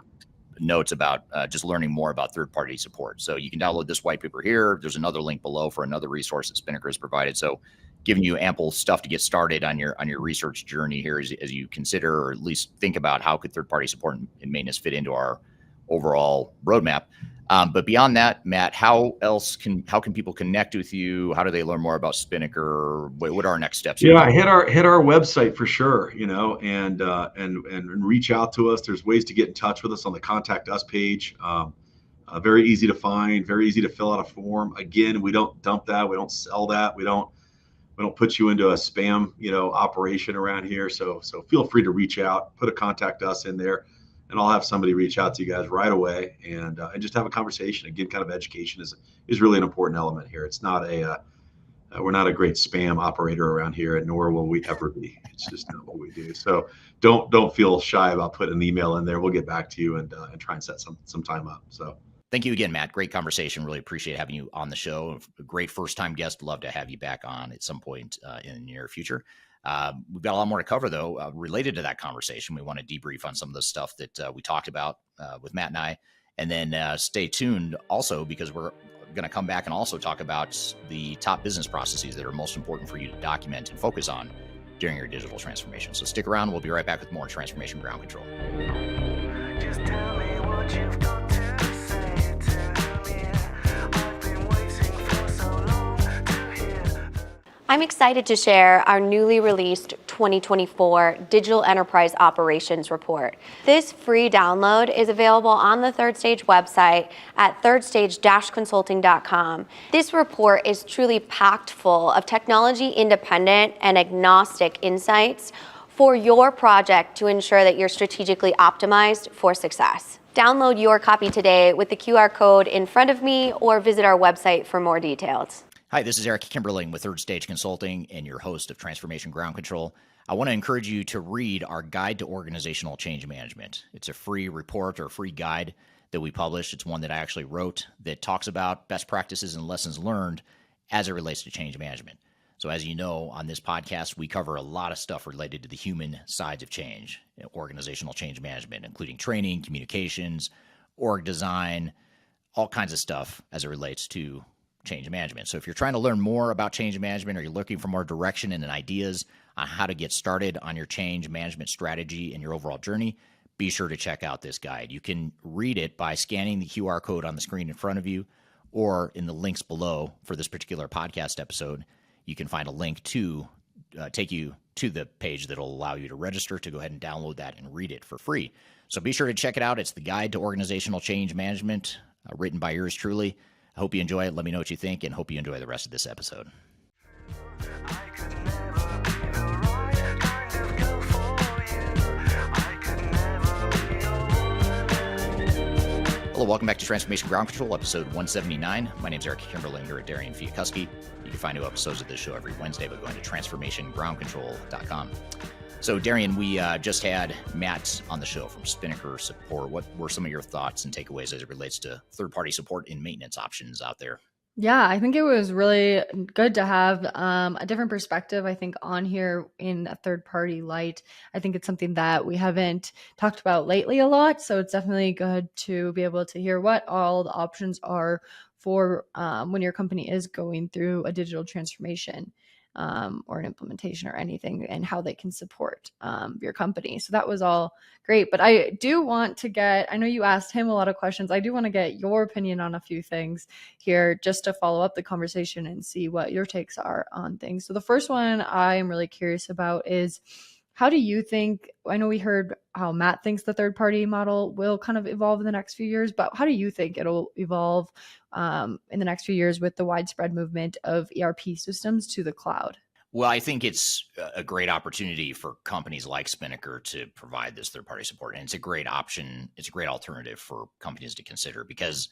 [SPEAKER 1] notes about just learning more about third-party support. So you can download this white paper here. There's another link below for another resource that Spinnaker has provided. So giving you ample stuff to get started on your research journey here as you consider, or at least think about how could third-party support and maintenance fit into our overall roadmap. But beyond that, Matt, how can people connect with you? How do they learn more about Spinnaker? What are our next steps?
[SPEAKER 7] Yeah, hit our website for sure, and reach out to us. There's ways to get in touch with us on the Contact Us page. Very easy to find, very easy to fill out a form. Again, we don't dump that. We don't sell that. We don't put you into a spam, operation around here. So feel free to reach out, put a Contact Us in there, and I'll have somebody reach out to you guys right away and just have a conversation. Again, kind of education is really an important element here. It's not we're not a great spam operator around here, and nor will we ever be. It's just not what we do. So don't feel shy about putting an email in there. We'll get back to you and try and set some time up. So.
[SPEAKER 1] Thank you again, Matt. Great conversation. Really appreciate having you on the show. A great first-time guest. Love to have you back on at some point in the near future. We've got a lot more to cover, though, related to that conversation. We want to debrief on some of the stuff that we talked about with Matt and I. And then stay tuned also, because we're going to come back and also talk about the top business processes that are most important for you to document and focus on during your digital transformation. So stick around. We'll be right back with more Transformation Ground Control.
[SPEAKER 11] Just tell me what you've got to say to me. I've been waiting for so long to hear.
[SPEAKER 8] I'm excited to share our newly released 2024 Digital Enterprise Operations Report. This free download is available on the Third Stage website at thirdstage-consulting.com. This report is truly packed full of technology-independent and agnostic insights for your project to ensure that you're strategically optimized for success. Download your copy today with the QR code in front of me, or visit our website for more details.
[SPEAKER 1] Hi, this is Eric Kimberling with Third Stage Consulting and your host of Transformation Ground Control. I want to encourage you to read our Guide to Organizational Change Management. It's a free report or a free guide that we published. It's one that I actually wrote that talks about best practices and lessons learned as it relates to change management. So as you know, on this podcast, we cover a lot of stuff related to the human sides of change, organizational change management, including training, communications, org design, all kinds of stuff as it relates to change management. So if you're trying to learn more about change management, or you're looking for more direction and ideas on how to get started on your change management strategy and your overall journey, be sure to check out this guide. You can read it by scanning the QR code on the screen in front of you, or in the links below for this particular podcast episode. You can find a link to take you to the page that will allow you to register to go ahead and download that and read it for free. So be sure to check it out. It's the Guide to Organizational Change Management, written by yours truly. I hope you enjoy it. Let me know what you think, and hope you enjoy the rest of this episode. Hello, welcome back to Transformation Ground Control, episode 179. My name is Eric Kimberlin here at Darian Chwialkowski. You can find new episodes of this show every Wednesday by going to transformationgroundcontrol.com. So, Darian, we just had Matt on the show from Spinnaker Support. What were some of your thoughts and takeaways as it relates to third-party support and maintenance options out there?
[SPEAKER 4] Yeah, I think it was really good to have a different perspective, I think, on here in a third party light. I think it's something that we haven't talked about lately a lot. So it's definitely good to be able to hear what all the options are for when your company is going through a digital transformation or an implementation or anything, and how they can support your company. So that was all great. But I do want to I know you asked him a lot of questions. I do want to get your opinion on a few things here, just to follow up the conversation and see what your takes are on things. So the first one I am really curious about is, how do you think, I know we heard how Matt thinks the third party model will kind of evolve in the next few years, but how do you think it'll evolve in the next few years with the widespread movement of ERP systems to the cloud?
[SPEAKER 1] Well, I think it's a great opportunity for companies like Spinnaker to provide this third-party support. And it's a great option. It's a great alternative for companies to consider because,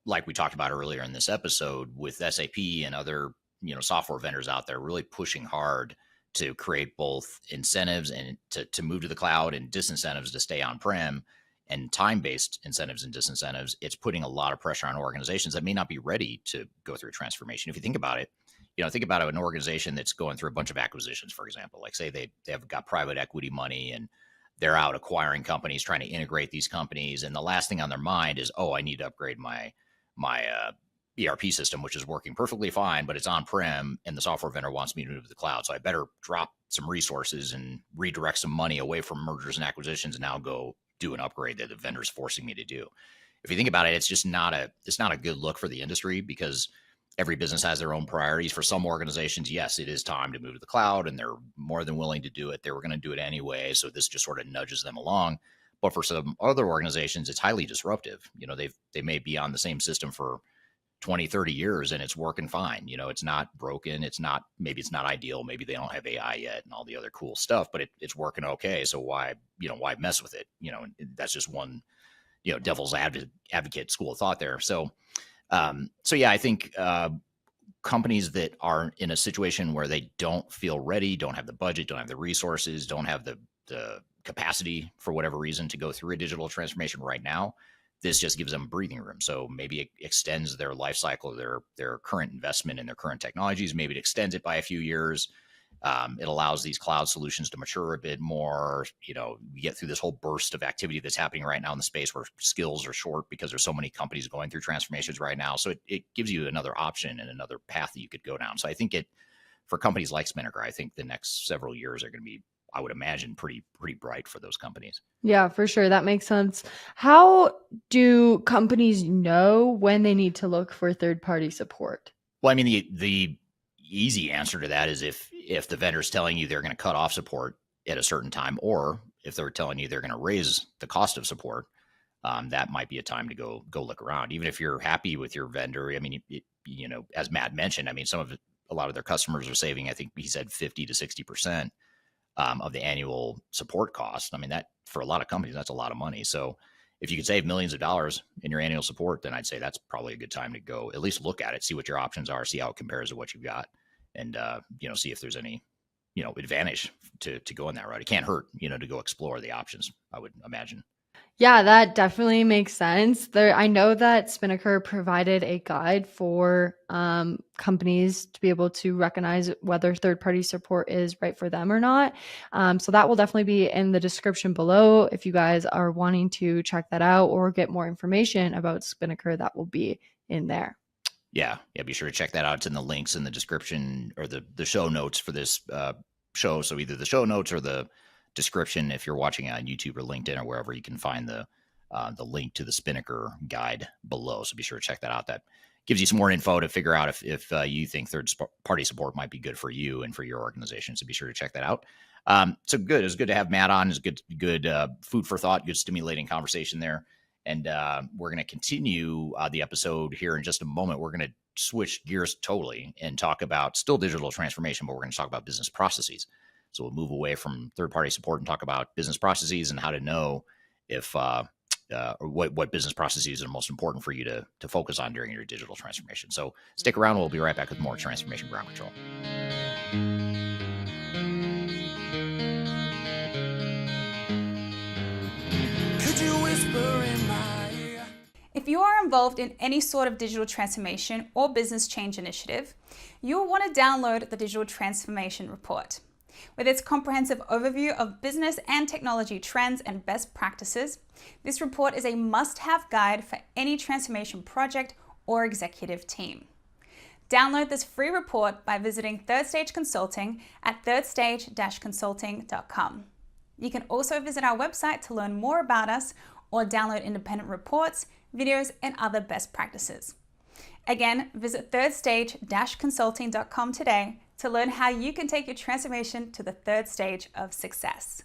[SPEAKER 1] like we talked about earlier in this episode, with SAP and other software vendors out there really pushing hard to create both incentives and to move to the cloud and disincentives to stay on-prem, and time-based incentives and disincentives, it's putting a lot of pressure on organizations that may not be ready to go through a transformation. If you think about it, think about an organization that's going through a bunch of acquisitions, for example. Like say they have got private equity money and they're out acquiring companies, trying to integrate these companies. And the last thing on their mind is, oh, I need to upgrade my ERP system, which is working perfectly fine, but it's on-prem and the software vendor wants me to move to the cloud. So I better drop some resources and redirect some money away from mergers and acquisitions and now go do an upgrade that the vendor's forcing me to do. If you think about it, it's just not a good look for the industry because every business has their own priorities. For some organizations, yes, it is time to move to the cloud and they're more than willing to do it. They were going to do it anyway. So this just sort of nudges them along. But for some other organizations, it's highly disruptive. They may be on the same system for 20, 30 years and it's working fine. It's not broken. Maybe it's not ideal. Maybe they don't have AI yet and all the other cool stuff, but it's working okay. So why mess with it? That's just one, devil's advocate school of thought there. So yeah, I think companies that are in a situation where they don't feel ready, don't have the budget, don't have the resources, don't have the capacity for whatever reason to go through a digital transformation right now, this just gives them breathing room. So maybe it extends their life cycle, their current investment in their current technologies. Maybe it extends it by a few years. It allows these cloud solutions to mature a bit more. We get through this whole burst of activity that's happening right now in the space where skills are short because there's so many companies going through transformations right now. So it gives you another option and another path that you could go down. So I think for companies like Spinnaker, I think the next several years are going to be, I would imagine, pretty bright for those companies.
[SPEAKER 4] Yeah, for sure. That makes sense. How do companies know when they need to look for third-party support?
[SPEAKER 1] Well, I mean, the easy answer to that is if the vendor's telling you they're going to cut off support at a certain time, or if they're telling you they're going to raise the cost of support, that might be a time to go look around. Even if you're happy with your vendor, I mean, as Matt mentioned, I mean, a lot of their customers are saving, I think he said 50 to 60% of the annual support cost. I mean, that for a lot of companies, that's a lot of money. So if you could save millions of dollars in your annual support, then I'd say that's probably a good time to go at least look at it, see what your options are, see how it compares to what you've got, and see if there's any advantage to go in that route. It can't hurt to go explore the options, I would imagine.
[SPEAKER 4] Yeah, that definitely makes sense. I know that Spinnaker provided a guide for companies to be able to recognize whether third-party support is right for them or not. So that will definitely be in the description below. If you guys are wanting to check that out or get more information about Spinnaker, that will be in there.
[SPEAKER 1] Yeah, be sure to check that out. It's in the links in the description or the show notes for this show. So either the show notes or the description, if you're watching on YouTube or LinkedIn or wherever, you can find the link to the Spinnaker guide below. So be sure to check that out. That gives you some more info to figure out if you think third-party support might be good for you and for your organization. So be sure to check that out. So good. It was good to have Matt on. It's good food for thought, good stimulating conversation there. And we're going to continue the episode here in just a moment. We're going to switch gears totally and talk about still digital transformation, but we're going to talk about business processes. So we'll move away from third-party support and talk about business processes and how to know if or what business processes are most important for you to focus on during your digital transformation. So stick around. We'll be right back with more Transformation Ground Control.
[SPEAKER 9] Could you whisper in my ear?
[SPEAKER 5] If you are involved in any sort of digital transformation or business change initiative, you will want to download the Digital Transformation Report. With its comprehensive overview of business and technology trends and best practices, this report is a must-have guide for any transformation project or executive team. Download this free report by visiting Third Stage Consulting at thirdstage-consulting.com. You can also visit our website to learn more about us or download independent reports, videos, and other best practices. Again, visit thirdstage-consulting.com today to learn how you can take your transformation to the third stage of success.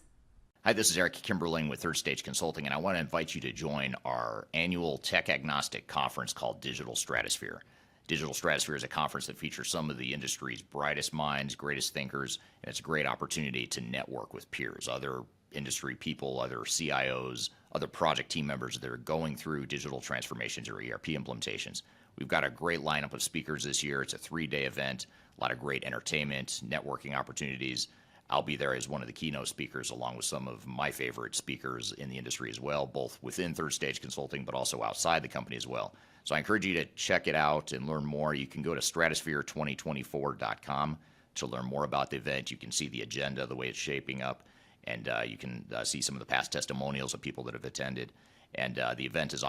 [SPEAKER 1] Hi, this is Eric Kimberling with Third Stage Consulting, and I want to invite you to join our annual tech agnostic conference called Digital Stratosphere. Digital Stratosphere is a conference that features some of the industry's brightest minds, greatest thinkers, and it's a great opportunity to network with peers, other industry people, other CIOs, other project team members that are going through digital transformations or ERP implementations. We've got a great lineup of speakers this year. It's a 3-day event, a lot of great entertainment, networking opportunities. I'll be there as one of the keynote speakers, along with some of my favorite speakers in the industry as well, both within Third Stage Consulting, but also outside the company as well. So I encourage you to check it out and learn more. You can go to stratosphere2024.com to learn more about the event. You can see the agenda, the way it's shaping up, and you can see some of the past testimonials of people that have attended. And the event is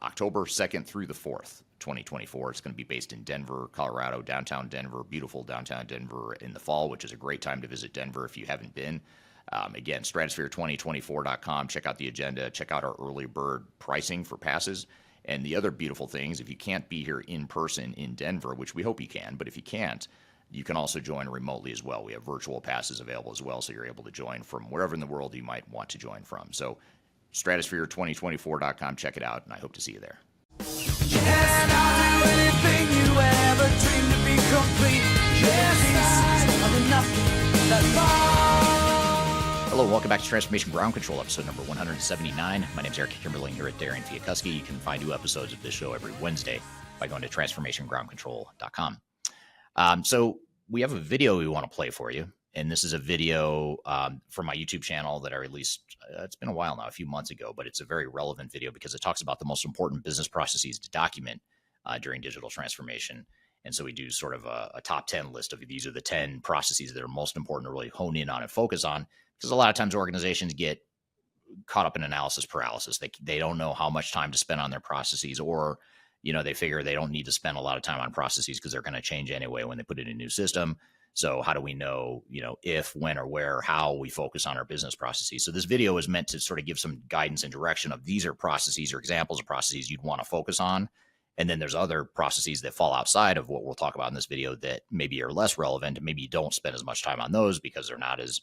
[SPEAKER 1] October 2nd through the 4th, 2024. It's going to be based in Denver, Colorado, downtown Denver, beautiful downtown Denver in the fall, which is a great time to visit Denver if you haven't been. Again, stratosphere2024.com. Check out the agenda. Check out our early bird pricing for passes. And the other beautiful things, if you can't be here in person in Denver, which we hope you can, but if you can't, you can also join remotely as well. We have virtual passes available as well, so you're able to join from wherever in the world you might want to join from. So stratosphere2024.com, check it out, and I hope to see you there.
[SPEAKER 9] Yes, I'll do anything you ever dreamed to be complete. Yes, I'll do nothing that's wrong.
[SPEAKER 1] Hello, and welcome back to Transformation Ground Control, episode number 179. My name is Eric Kimberling here at Darian Chwialkowski. You can find new episodes of this show every Wednesday by going to transformationgroundcontrol.com. So we have a video we want to play for you, and this is a video from my YouTube channel that I released, it's been a while now, a few months ago, but it's a very relevant video because it talks about the most important business processes to document during digital transformation. And so we do sort of a top 10 list of these are the 10 processes that are most important to really hone in on and focus on, because a lot of times organizations get caught up in analysis paralysis. They don't know how much time to spend on their processes, or they figure they don't need to spend a lot of time on processes because they're going to change anyway when they put in a new system. So how do we know, if, when, or where, how we focus on our business processes? So this video is meant to sort of give some guidance and direction of these are processes or examples of processes you'd want to focus on. And then there's other processes that fall outside of what we'll talk about in this video that maybe are less relevant, and maybe you don't spend as much time on those because they're not as,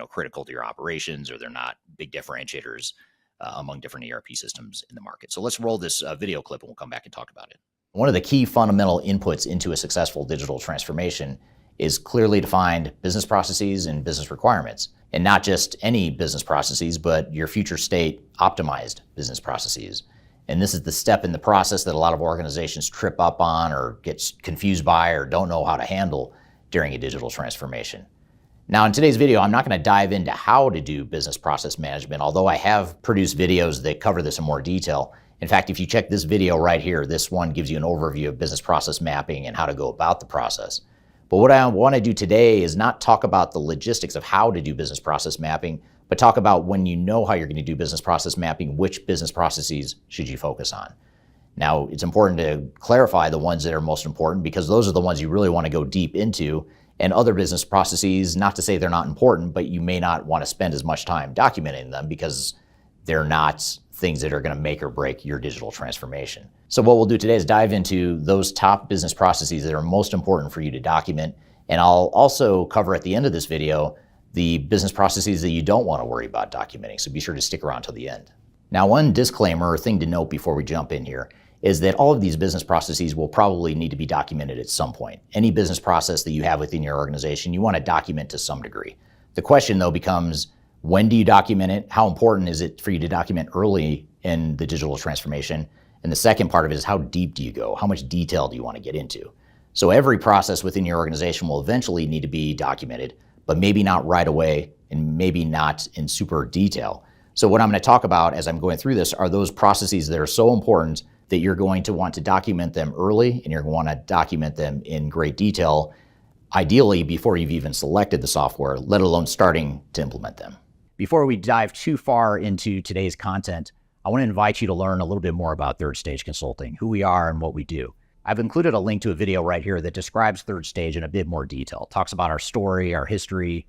[SPEAKER 1] critical to your operations, or they're not big differentiators among different ERP systems in the market. So let's roll this video clip and we'll come back and talk about it. One of the key fundamental inputs into a successful digital transformation is clearly defined business processes and business requirements, and not just any business processes, but your future state optimized business processes. And this is the step in the process that a lot of organizations trip up on or get confused by or don't know how to handle during a digital transformation. Now, in today's video, I'm not going to dive into how to do business process management, although I have produced videos that cover this in more detail. In fact, if you check this video right here, this one gives you an overview of business process mapping and how to go about the process. But what I want to do today is not talk about the logistics of how to do business process mapping, but talk about when you know how you're going to do business process mapping, which business processes should you focus on. Now, it's important to clarify the ones that are most important, because those are the ones you really want to go deep into, and other business processes, not to say they're not important, but you may not want to spend as much time documenting them because they're not things that are going to make or break your digital transformation. So what we'll do today is dive into those top business processes that are most important for you to document. And I'll also cover at the end of this video the business processes that you don't want to worry about documenting. So be sure to stick around till the end. Now, one disclaimer or thing to note before we jump in here is that all of these business processes will probably need to be documented at some point. Any business process that you have within your organization, you want to document to some degree. The question, though, becomes When do you document it? How important is it for you to document early in the digital transformation? And the second part of it is how deep do you go? How much detail do you want to get into? So every process within your organization will eventually need to be documented, but maybe not right away and maybe not in super detail. So what I'm going to talk about as I'm going through this are those processes that are so important that you're going to want to document them early and you're going to want to document them in great detail, ideally before you've even selected the software, let alone starting to implement them. Before we dive too far into today's content, I want to invite you to learn a little bit more about Third Stage Consulting, who we are and what we do. I've included a link to a video right here that describes Third Stage in a bit more detail. It talks about our story, our history,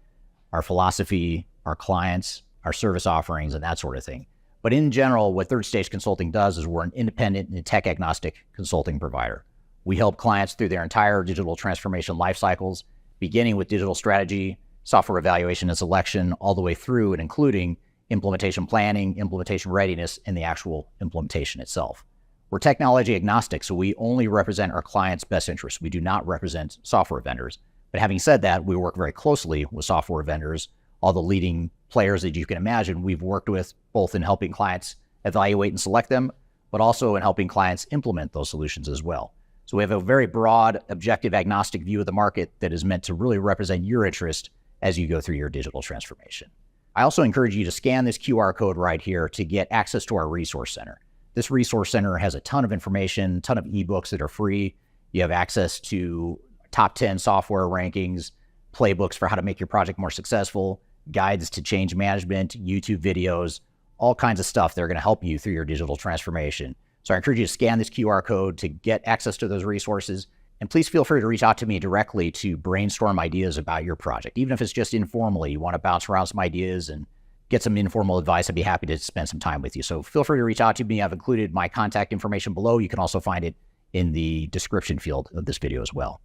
[SPEAKER 1] our philosophy, our clients, our service offerings, and that sort of thing. But in general, what Third Stage Consulting does is we're an independent and tech-agnostic consulting provider. We help clients through their entire digital transformation life cycles, beginning with digital strategy, software evaluation and selection, all the way through and including implementation planning, implementation readiness, and the actual implementation itself. We're technology agnostic, so we only represent our clients' best interests. We do not represent software vendors. But having said that, we work very closely with software vendors, all the leading players that you can imagine we've worked with, both in helping clients evaluate and select them, but also in helping clients implement those solutions as well. So we have a very broad, objective, agnostic view of the market that is meant to really represent your interest as you go through your digital transformation. I also encourage you to scan this QR code right here to get access to our resource center. This resource center has a ton of information, a ton of ebooks that are free. You have access to top 10 software rankings, playbooks for how to make your project more successful, guides to change management, YouTube videos, all kinds of stuff that are going to help you through your digital transformation. So I encourage you to scan this QR code to get access to those resources. And please feel free to reach out to me directly to brainstorm ideas about your project. Even if it's just informally, you want to bounce around some ideas and get some informal advice, I'd be happy to spend some time with you. So feel free to reach out to me. I've included my contact information below. You can also find it in the description field of this video as well.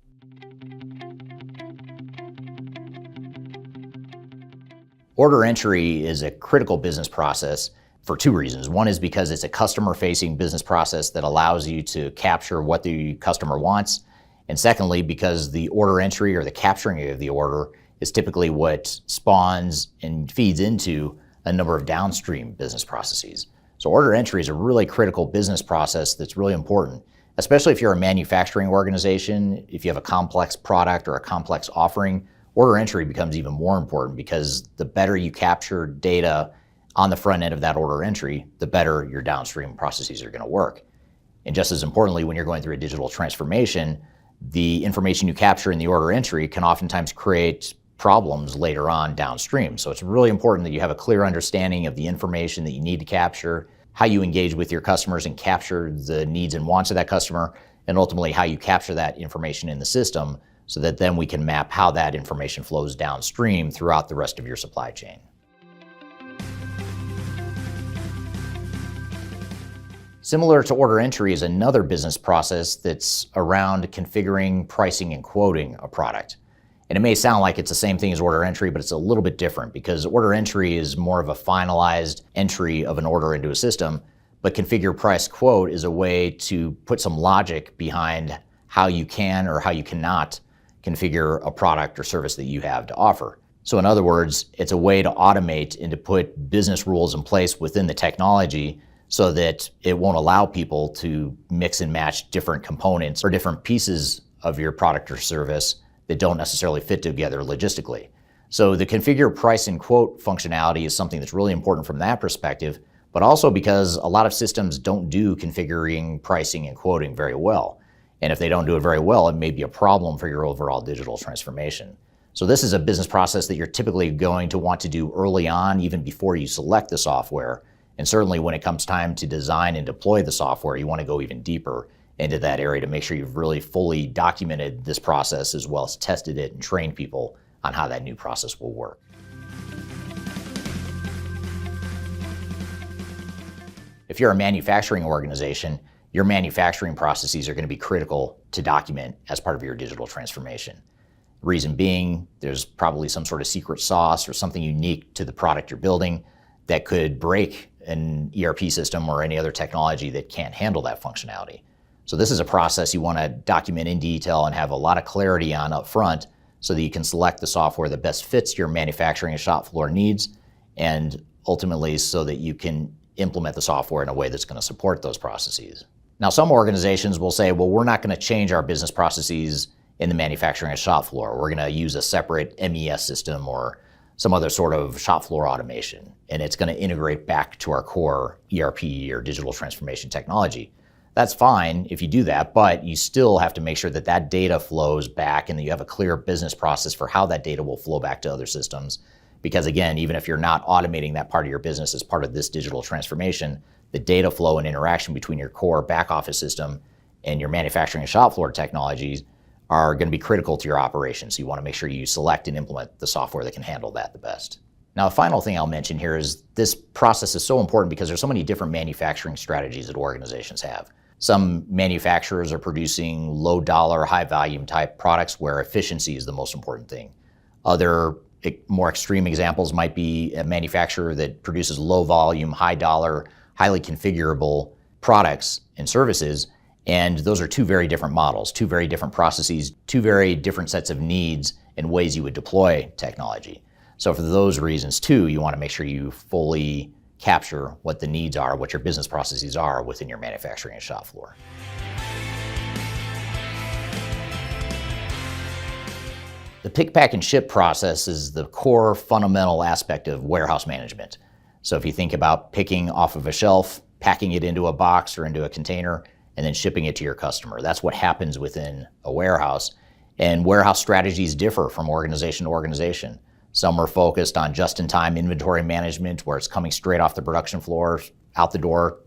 [SPEAKER 1] Order entry is a critical business process for two reasons. One is because it's a customer-facing business process that allows you to capture what the customer wants. And secondly, because the order entry or the capturing of the order is typically what spawns and feeds into a number of downstream business processes. So order entry is a really critical business process that's really important, especially if you're a manufacturing organization. If you have a complex product or a complex offering, order entry becomes even more important because the better you capture data on the front end of that order entry, the better your downstream processes are going to work. And just as importantly, when you're going through a digital transformation, the information you capture in the order entry can oftentimes create problems later on downstream. So it's really important that you have a clear understanding of the information that you need to capture, how you engage with your customers and capture the needs and wants of that customer, and ultimately how you capture that information in the system so that then we can map how that information flows downstream throughout the rest of your supply chain. Similar to order entry is another business process that's around configuring, pricing, and quoting a product. And it may sound like it's the same thing as order entry, but it's a little bit different because order entry is more of a finalized entry of an order into a system, but configure, price, quote is a way to put some logic behind how you can or how you cannot configure a product or service that you have to offer. So in other words, it's a way to automate and to put business rules in place within the technology so that it won't allow people to mix and match different components or different pieces of your product or service that don't necessarily fit together logistically. So the configure, price, and quote functionality is something that's really important from that perspective, but also because a lot of systems don't do configuring, pricing, and quoting very well. And if they don't do it very well, it may be a problem for your overall digital transformation. So this is a business process that you're typically going to want to do early on, even before you select the software. And certainly when it comes time to design and deploy the software, you want to go even deeper into that area to make sure you've really fully documented this process as well as tested it and trained people on how that new process will work. If you're a manufacturing organization, your manufacturing processes are going to be critical to document as part of your digital transformation. Reason being, there's probably some sort of secret sauce or something unique to the product you're building that could break an ERP system or any other technology that can't handle that functionality. So this is a process you want to document in detail and have a lot of clarity on up front so that you can select the software that best fits your manufacturing and shop floor needs and ultimately so that you can implement the software in a way that's going to support those processes. Now, some organizations will say, well, we're not going to change our business processes in the manufacturing and shop floor. We're going to use a separate MES system or some other sort of shop floor automation, and it's going to integrate back to our core ERP or digital transformation technology. That's fine if you do that, but you still have to make sure that that data flows back and that you have a clear business process for how that data will flow back to other systems. Because again, even if you're not automating that part of your business as part of this digital transformation, the data flow and interaction between your core back office system and your manufacturing and shop floor technologies are going to be critical to your operation. So you want to make sure you select and implement the software that can handle that the best. Now, the final thing I'll mention here is this process is so important because there's so many different manufacturing strategies that organizations have. Some manufacturers are producing low dollar, high volume type products where efficiency is the most important thing. Other more extreme examples might be a manufacturer that produces low volume, high dollar, highly configurable products and services. And those are two very different models, two very different processes, two very different sets of needs and ways you would deploy technology. So for those reasons too, you want to make sure you fully capture what the needs are, what your business processes are within your manufacturing and shop floor. The pick, pack, and ship process is the core fundamental aspect of warehouse management. So if you think about picking off of a shelf, packing it into a box or into a container, and then shipping it to your customer, that's what happens within a warehouse. And warehouse strategies differ from organization to organization. Some are focused on just-in-time inventory management, where it's coming straight off the production floor, out the door,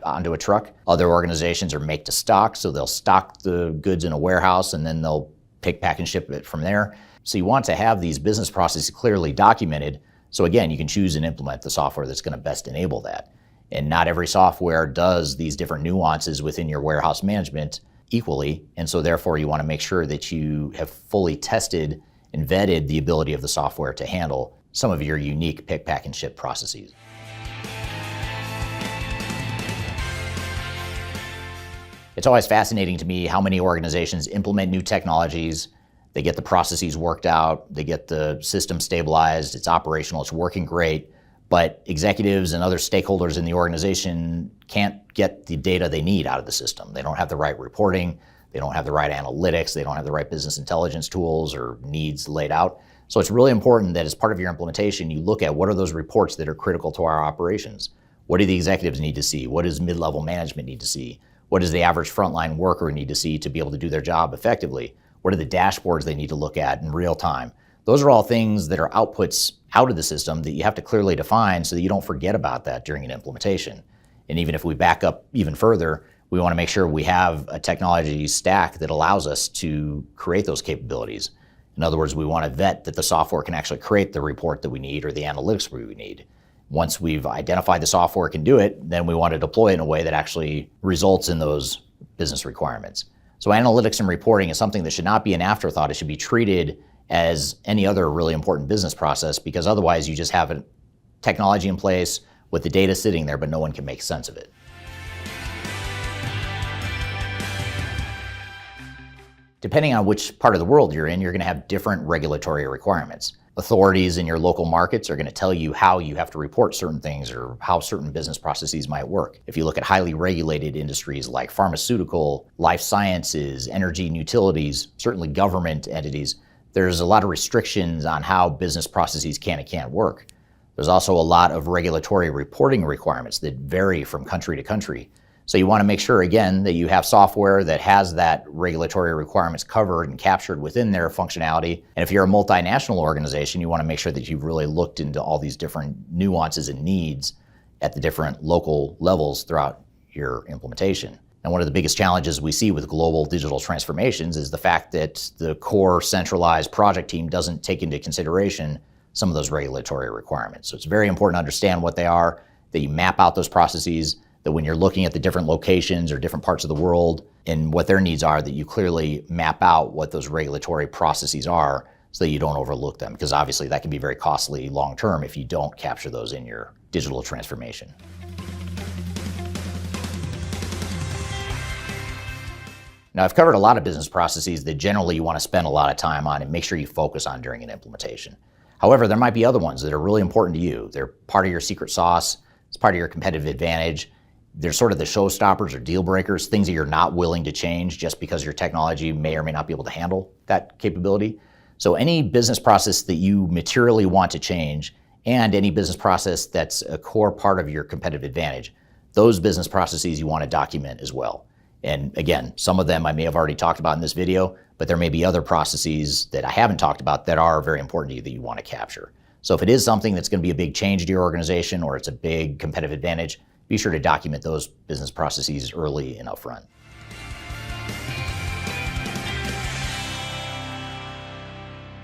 [SPEAKER 1] onto a truck. Other organizations are make to stock, so they'll stock the goods in a warehouse and then they'll pick, pack, and ship it from there. So you want to have these business processes clearly documented. So again, you can choose and implement the software that's going to best enable that. And not every software does these different nuances within your warehouse management equally. And so therefore you want to make sure that you have fully tested and vetted the ability of the software to handle some of your unique pick, pack, and ship processes. It's always fascinating to me how many organizations implement new technologies. They get the processes worked out, they get the system stabilized, it's operational, it's working great, but executives and other stakeholders in the organization can't get the data they need out of the system. They don't have the right reporting, they don't have the right analytics, they don't have the right business intelligence tools or needs laid out. So it's really important that as part of your implementation, you look at what are those reports that are critical to our operations. What do the executives need to see? What does mid-level management need to see? What does the average frontline worker need to see to be able to do their job effectively? What are the dashboards they need to look at in real time? Those are all things that are outputs out of the system that you have to clearly define so that you don't forget about that during an implementation. And even if we back up even further, we want to make sure we have a technology stack that allows us to create those capabilities. In other words, we want to vet that the software can actually create the report that we need or the analytics we need. Once we've identified the software can do it, then we want to deploy it in a way that actually results in those business requirements. So analytics and reporting is something that should not be an afterthought. It should be treated as any other really important business process, because otherwise you just have a technology in place with the data sitting there, but no one can make sense of it. Depending on which part of the world you're in, you're going to have different regulatory requirements. Authorities in your local markets are going to tell you how you have to report certain things or how certain business processes might work. If you look at highly regulated industries like pharmaceutical, life sciences, energy and utilities, certainly government entities, there's a lot of restrictions on how business processes can and can't work. There's also a lot of regulatory reporting requirements that vary from country to country. So you want to make sure, again, that you have software that has that regulatory requirements covered and captured within their functionality. And if you're a multinational organization, you want to make sure that you've really looked into all these different nuances and needs at the different local levels throughout your implementation. And one of the biggest challenges we see with global digital transformations is the fact that the core centralized project team doesn't take into consideration some of those regulatory requirements. So it's very important to understand what they are, that you map out those processes, that when you're looking at the different locations or different parts of the world and what their needs are, that you clearly map out what those regulatory processes are so that you don't overlook them, because obviously that can be very costly long term if you don't capture those in your digital transformation. Now, I've covered a lot of business processes that generally you want to spend a lot of time on and make sure you focus on during an implementation. However, there might be other ones that are really important to you. They're part of your secret sauce. It's part of your competitive advantage. They're sort of the showstoppers or deal breakers, things that you're not willing to change just because your technology may or may not be able to handle that capability. So any business process that you materially want to change and any business process that's a core part of your competitive advantage, those business processes you want to document as well. And again, some of them I may have already talked about in this video, but there may be other processes that I haven't talked about that are very important to you that you want to capture. So if it is something that's going to be a big change to your organization or it's a big competitive advantage, be sure to document those business processes early and upfront.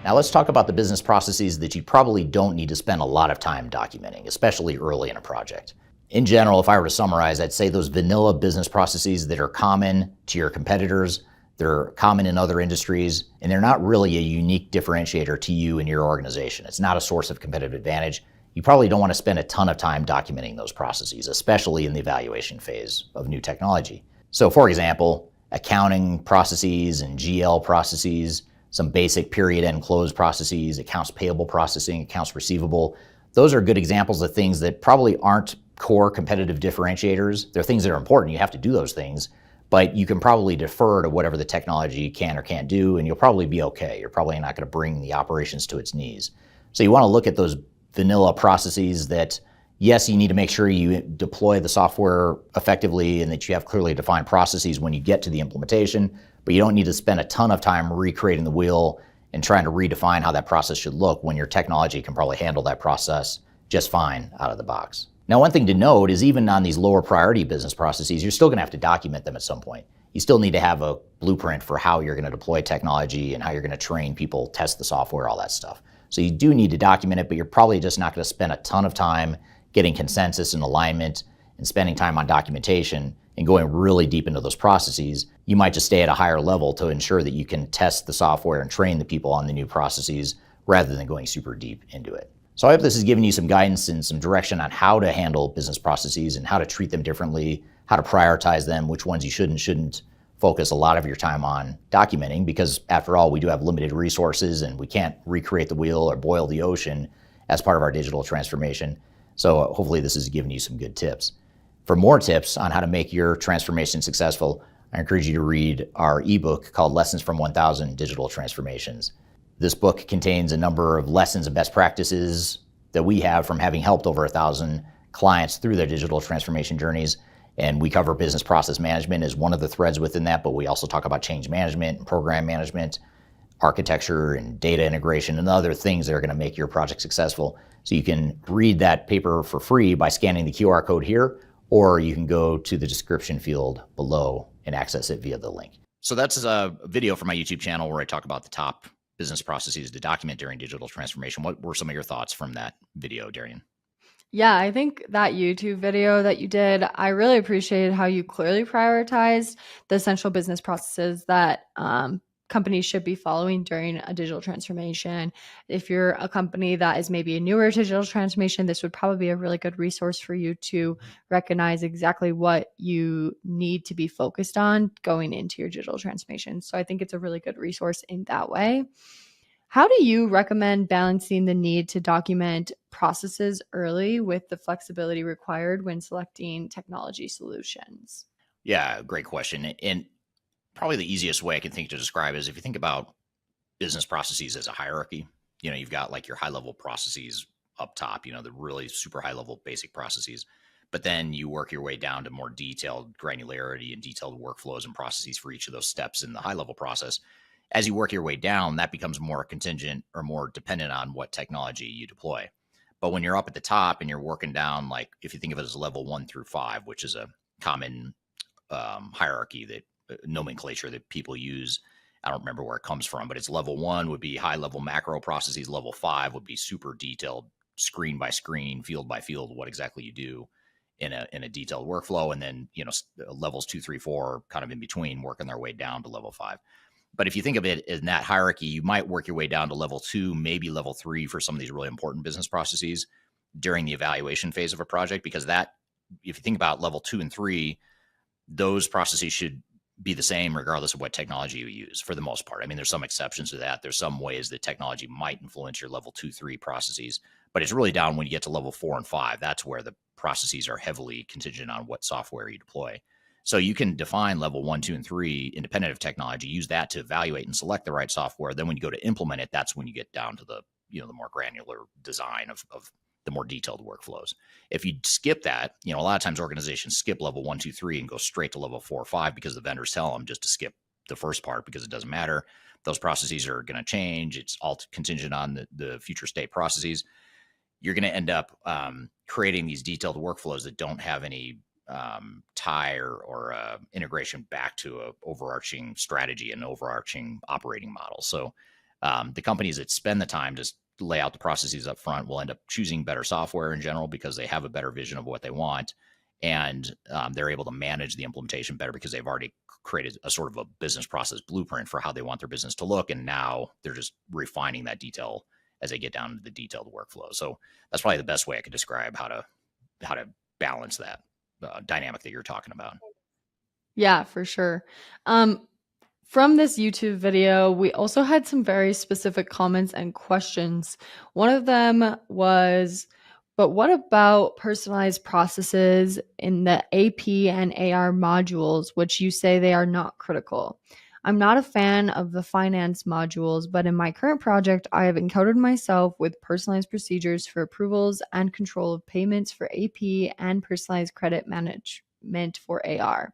[SPEAKER 1] Now let's talk about the business processes that you probably don't need to spend a lot of time documenting, especially early in a project. In general, if I were to summarize, I'd say those vanilla business processes that are common to your competitors, they're common in other industries, and they're not really a unique differentiator to you and your organization. It's not a source of competitive advantage. You probably don't want to spend a ton of time documenting those processes, especially in the evaluation phase of new technology. So for example, accounting processes and GL processes, some basic period end close processes, accounts payable processing, accounts receivable. Those are good examples of things that probably aren't core competitive differentiators. They're things that are important. You have to do those things, but you can probably defer to whatever the technology can or can't do, and you'll probably be okay. You're probably not going to bring the operations to its knees. So you want to look at those vanilla processes that, yes, you need to make sure you deploy the software effectively and that you have clearly defined processes when you get to the implementation, but you don't need to spend a ton of time recreating the wheel and trying to redefine how that process should look when your technology can probably handle that process just fine out of the box. Now, one thing to note is even on these lower priority business processes, you're still going to have to document them at some point. You still need to have a blueprint for how you're going to deploy technology and how you're going to train people, test the software, all that stuff. So you do need to document it, but you're probably just not going to spend a ton of time getting consensus and alignment and spending time on documentation and going really deep into those processes. You might just stay at a higher level to ensure that you can test the software and train the people on the new processes rather than going super deep into it. So I hope this has given you some guidance and some direction on how to handle business processes and how to treat them differently, how to prioritize them, which ones you should and shouldn't focus a lot of your time on documenting, because after all, we do have limited resources and we can't recreate the wheel or boil the ocean as part of our digital transformation. So hopefully this has given you some good tips. For more tips on how to make your transformation successful, I encourage you to read our ebook called Lessons from 1000 Digital Transformations. This book contains a number of lessons and best practices that we have from having helped over 1,000 clients through their digital transformation journeys. And we cover business process management as one of the threads within that, but we also talk about change management and program management, architecture and data integration and other things that are going to make your project successful. So you can read that paper for free by scanning the QR code here, or you can go to the description field below and access it via the link. So that's a video from my YouTube channel where I talk about the top business processes to document during digital transformation. What were some of your thoughts from that video, Darian?
[SPEAKER 4] Yeah, I think that YouTube video that you did, I really appreciated how you clearly prioritized the essential business processes that companies should be following during a digital transformation. If you're a company that is maybe a newer digital transformation, this would probably be a really good resource for you to recognize exactly what you need to be focused on going into your digital transformation. So I think it's a really good resource in that way. How do you recommend balancing the need to document processes early with the flexibility required when selecting technology solutions?
[SPEAKER 1] Yeah, great question. And probably the easiest way I can think to describe is if you think about business processes as a hierarchy, you've got like your high level processes up top, the really super high level basic processes, but then you work your way down to more detailed granularity and detailed workflows and processes for each of those steps in the high level process. As you work your way down, that becomes more contingent or more dependent on what technology you deploy. But when you're up at the top and you're working down, like if you think of it as level 1 through 5, which is a common hierarchy that nomenclature that people use. I don't remember where it comes from, but it's level 1 would be high level macro processes. Level 5 would be super detailed, screen by screen, field by field, what exactly you do in a detailed workflow. And then, levels 2, 3, 4 kind of in between, working their way down to level 5. But if you think of it in that hierarchy, you might work your way down to level 2, maybe level 3 for some of these really important business processes during the evaluation phase of a project, because that, if you think about level 2 and 3, those processes should be the same regardless of what technology you use for the most part. I mean, there's some exceptions to that. There's some ways that technology might influence your level 2, 3 processes, but it's really down when you get to level 4 and 5. That's where the processes are heavily contingent on what software you deploy. So you can define level 1, 2, and 3 independent of technology, use that to evaluate and select the right software. Then when you go to implement it, that's when you get down to the, the more granular design of the more detailed workflows. If you skip that, a lot of times organizations skip level 1, 2, 3 and go straight to level 4 or 5 because the vendors tell them just to skip the first part because it doesn't matter. Those processes are going to change. It's all contingent on the future state processes. You're going to end up creating these detailed workflows that don't have any tie or integration back to a overarching strategy and overarching operating model. So the companies that spend the time to lay out the processes up front will end up choosing better software in general because they have a better vision of what they want, and they're able to manage the implementation better because they've already created a sort of a business process blueprint for how they want their business to look, and now they're just refining that detail as they get down to the detailed workflow. So that's probably the best way I could describe how to balance that dynamic that you're talking about.
[SPEAKER 4] Yeah, for sure. From this YouTube video, we also had some very specific comments and questions. One of them was, but what about personalized processes in the AP and AR modules, which you say they are not critical? I'm not a fan of the finance modules, but in my current project, I have encountered myself with personalized procedures for approvals and control of payments for AP and personalized credit management for AR.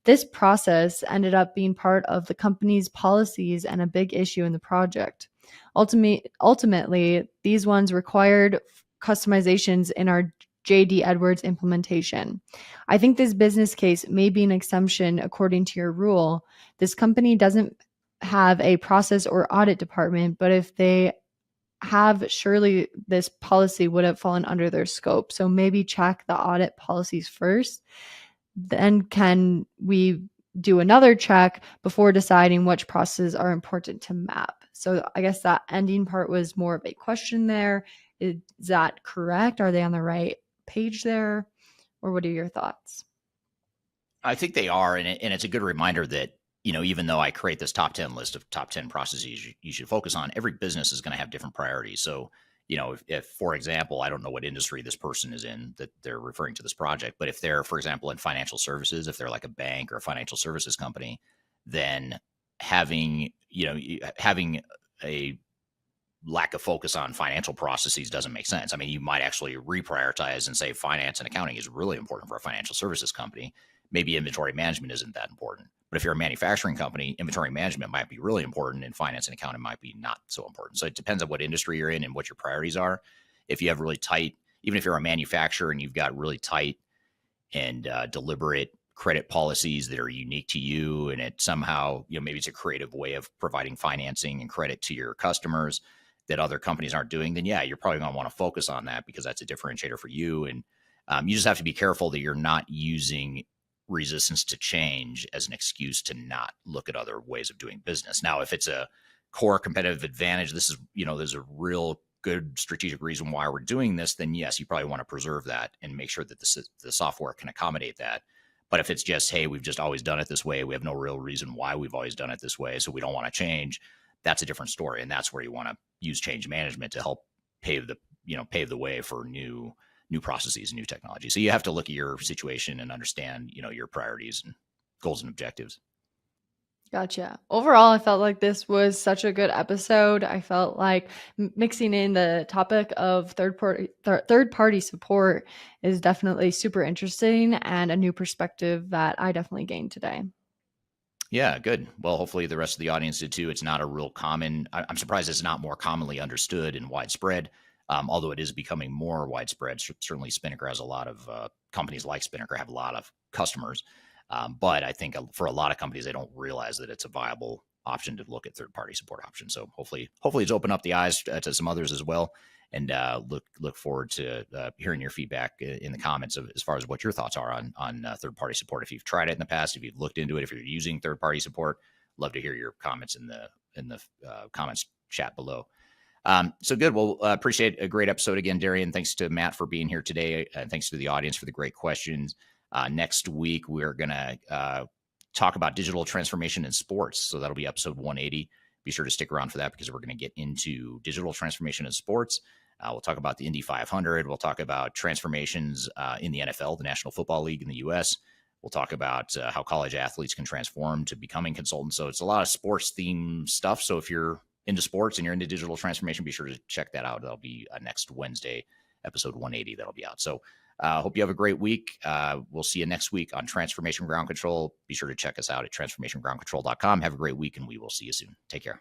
[SPEAKER 4] This process ended up being part of the company's policies and a big issue in the project. Ultimately, these ones required customizations in our JD Edwards implementation. I think this business case may be an exemption according to your rule. This company doesn't have a process or audit department, but if they have, surely this policy would have fallen under their scope. So maybe check the audit policies first. Then can we do another check before deciding which processes are important to map? So I guess that ending part was more of a question there. Is that correct? Are they on the right page there? Or what are your thoughts?
[SPEAKER 1] I think they are. And it's a good reminder that, even though I create this top 10 list of top 10 processes you should focus on, every business is going to have different priorities. So, if, for example, I don't know what industry this person is in that they're referring to this project, but if they're, for example, in financial services, if they're like a bank or a financial services company, then having a lack of focus on financial processes doesn't make sense. I mean, you might actually reprioritize and say finance and accounting is really important for a financial services company. Maybe inventory management isn't that important. But if you're a manufacturing company, inventory management might be really important and finance and accounting might be not so important. So it depends on what industry you're in and what your priorities are. If you have really tight, even if you're a manufacturer and you've got really tight and deliberate credit policies that are unique to you, and it somehow, maybe it's a creative way of providing financing and credit to your customers that other companies aren't doing, then yeah, you're probably going to want to focus on that because that's a differentiator for you. And you just have to be careful that you're not using resistance to change as an excuse to not look at other ways of doing business. Now, if it's a core competitive advantage, this is, there's a real good strategic reason why we're doing this, then yes, you probably want to preserve that and make sure that the software can accommodate that. But if it's just, hey, we've just always done it this way, we have no real reason why we've always done it this way, so we don't want to change, that's a different story. And that's where you want to use change management to help pave the way for new processes and new technology. So you have to look at your situation and understand, your priorities and goals and objectives.
[SPEAKER 4] Gotcha. Overall, I felt like this was such a good episode. I felt like mixing in the topic of third party support is definitely super interesting and a new perspective that I definitely gained today.
[SPEAKER 1] Yeah, good. Well, hopefully the rest of the audience did too. It's not a real common, I'm surprised it's not more commonly understood and widespread, although it is becoming more widespread. Certainly Spinnaker has a lot of companies like Spinnaker have a lot of customers. But I think for a lot of companies, they don't realize that it's a viable option to look at third-party support options. So hopefully it's opened up the eyes to some others as well. And look forward to hearing your feedback in the comments as far as what your thoughts are on third-party support. If you've tried it in the past, if you've looked into it, if you're using third-party support, love to hear your comments in the comments chat below. So good. Well, appreciate a great episode again, Darian. Thanks to Matt for being here today, and thanks to the audience for the great questions. Next week, we're going to talk about digital transformation in sports. So that'll be episode 180. Be sure to stick around for that because we're going to get into digital transformation in sports. We'll talk about the Indy 500. We'll talk about transformations in the NFL, the National Football League in the U.S. We'll talk about how college athletes can transform to becoming consultants. So it's a lot of sports themed stuff. So if you're into sports and you're into digital transformation, be sure to check that out. That'll be next Wednesday, episode 180. That'll be out. So hope you have a great week. We'll see you next week on Transformation Ground Control. Be sure to check us out at transformationgroundcontrol.com. Have a great week, and we will see you soon. Take care.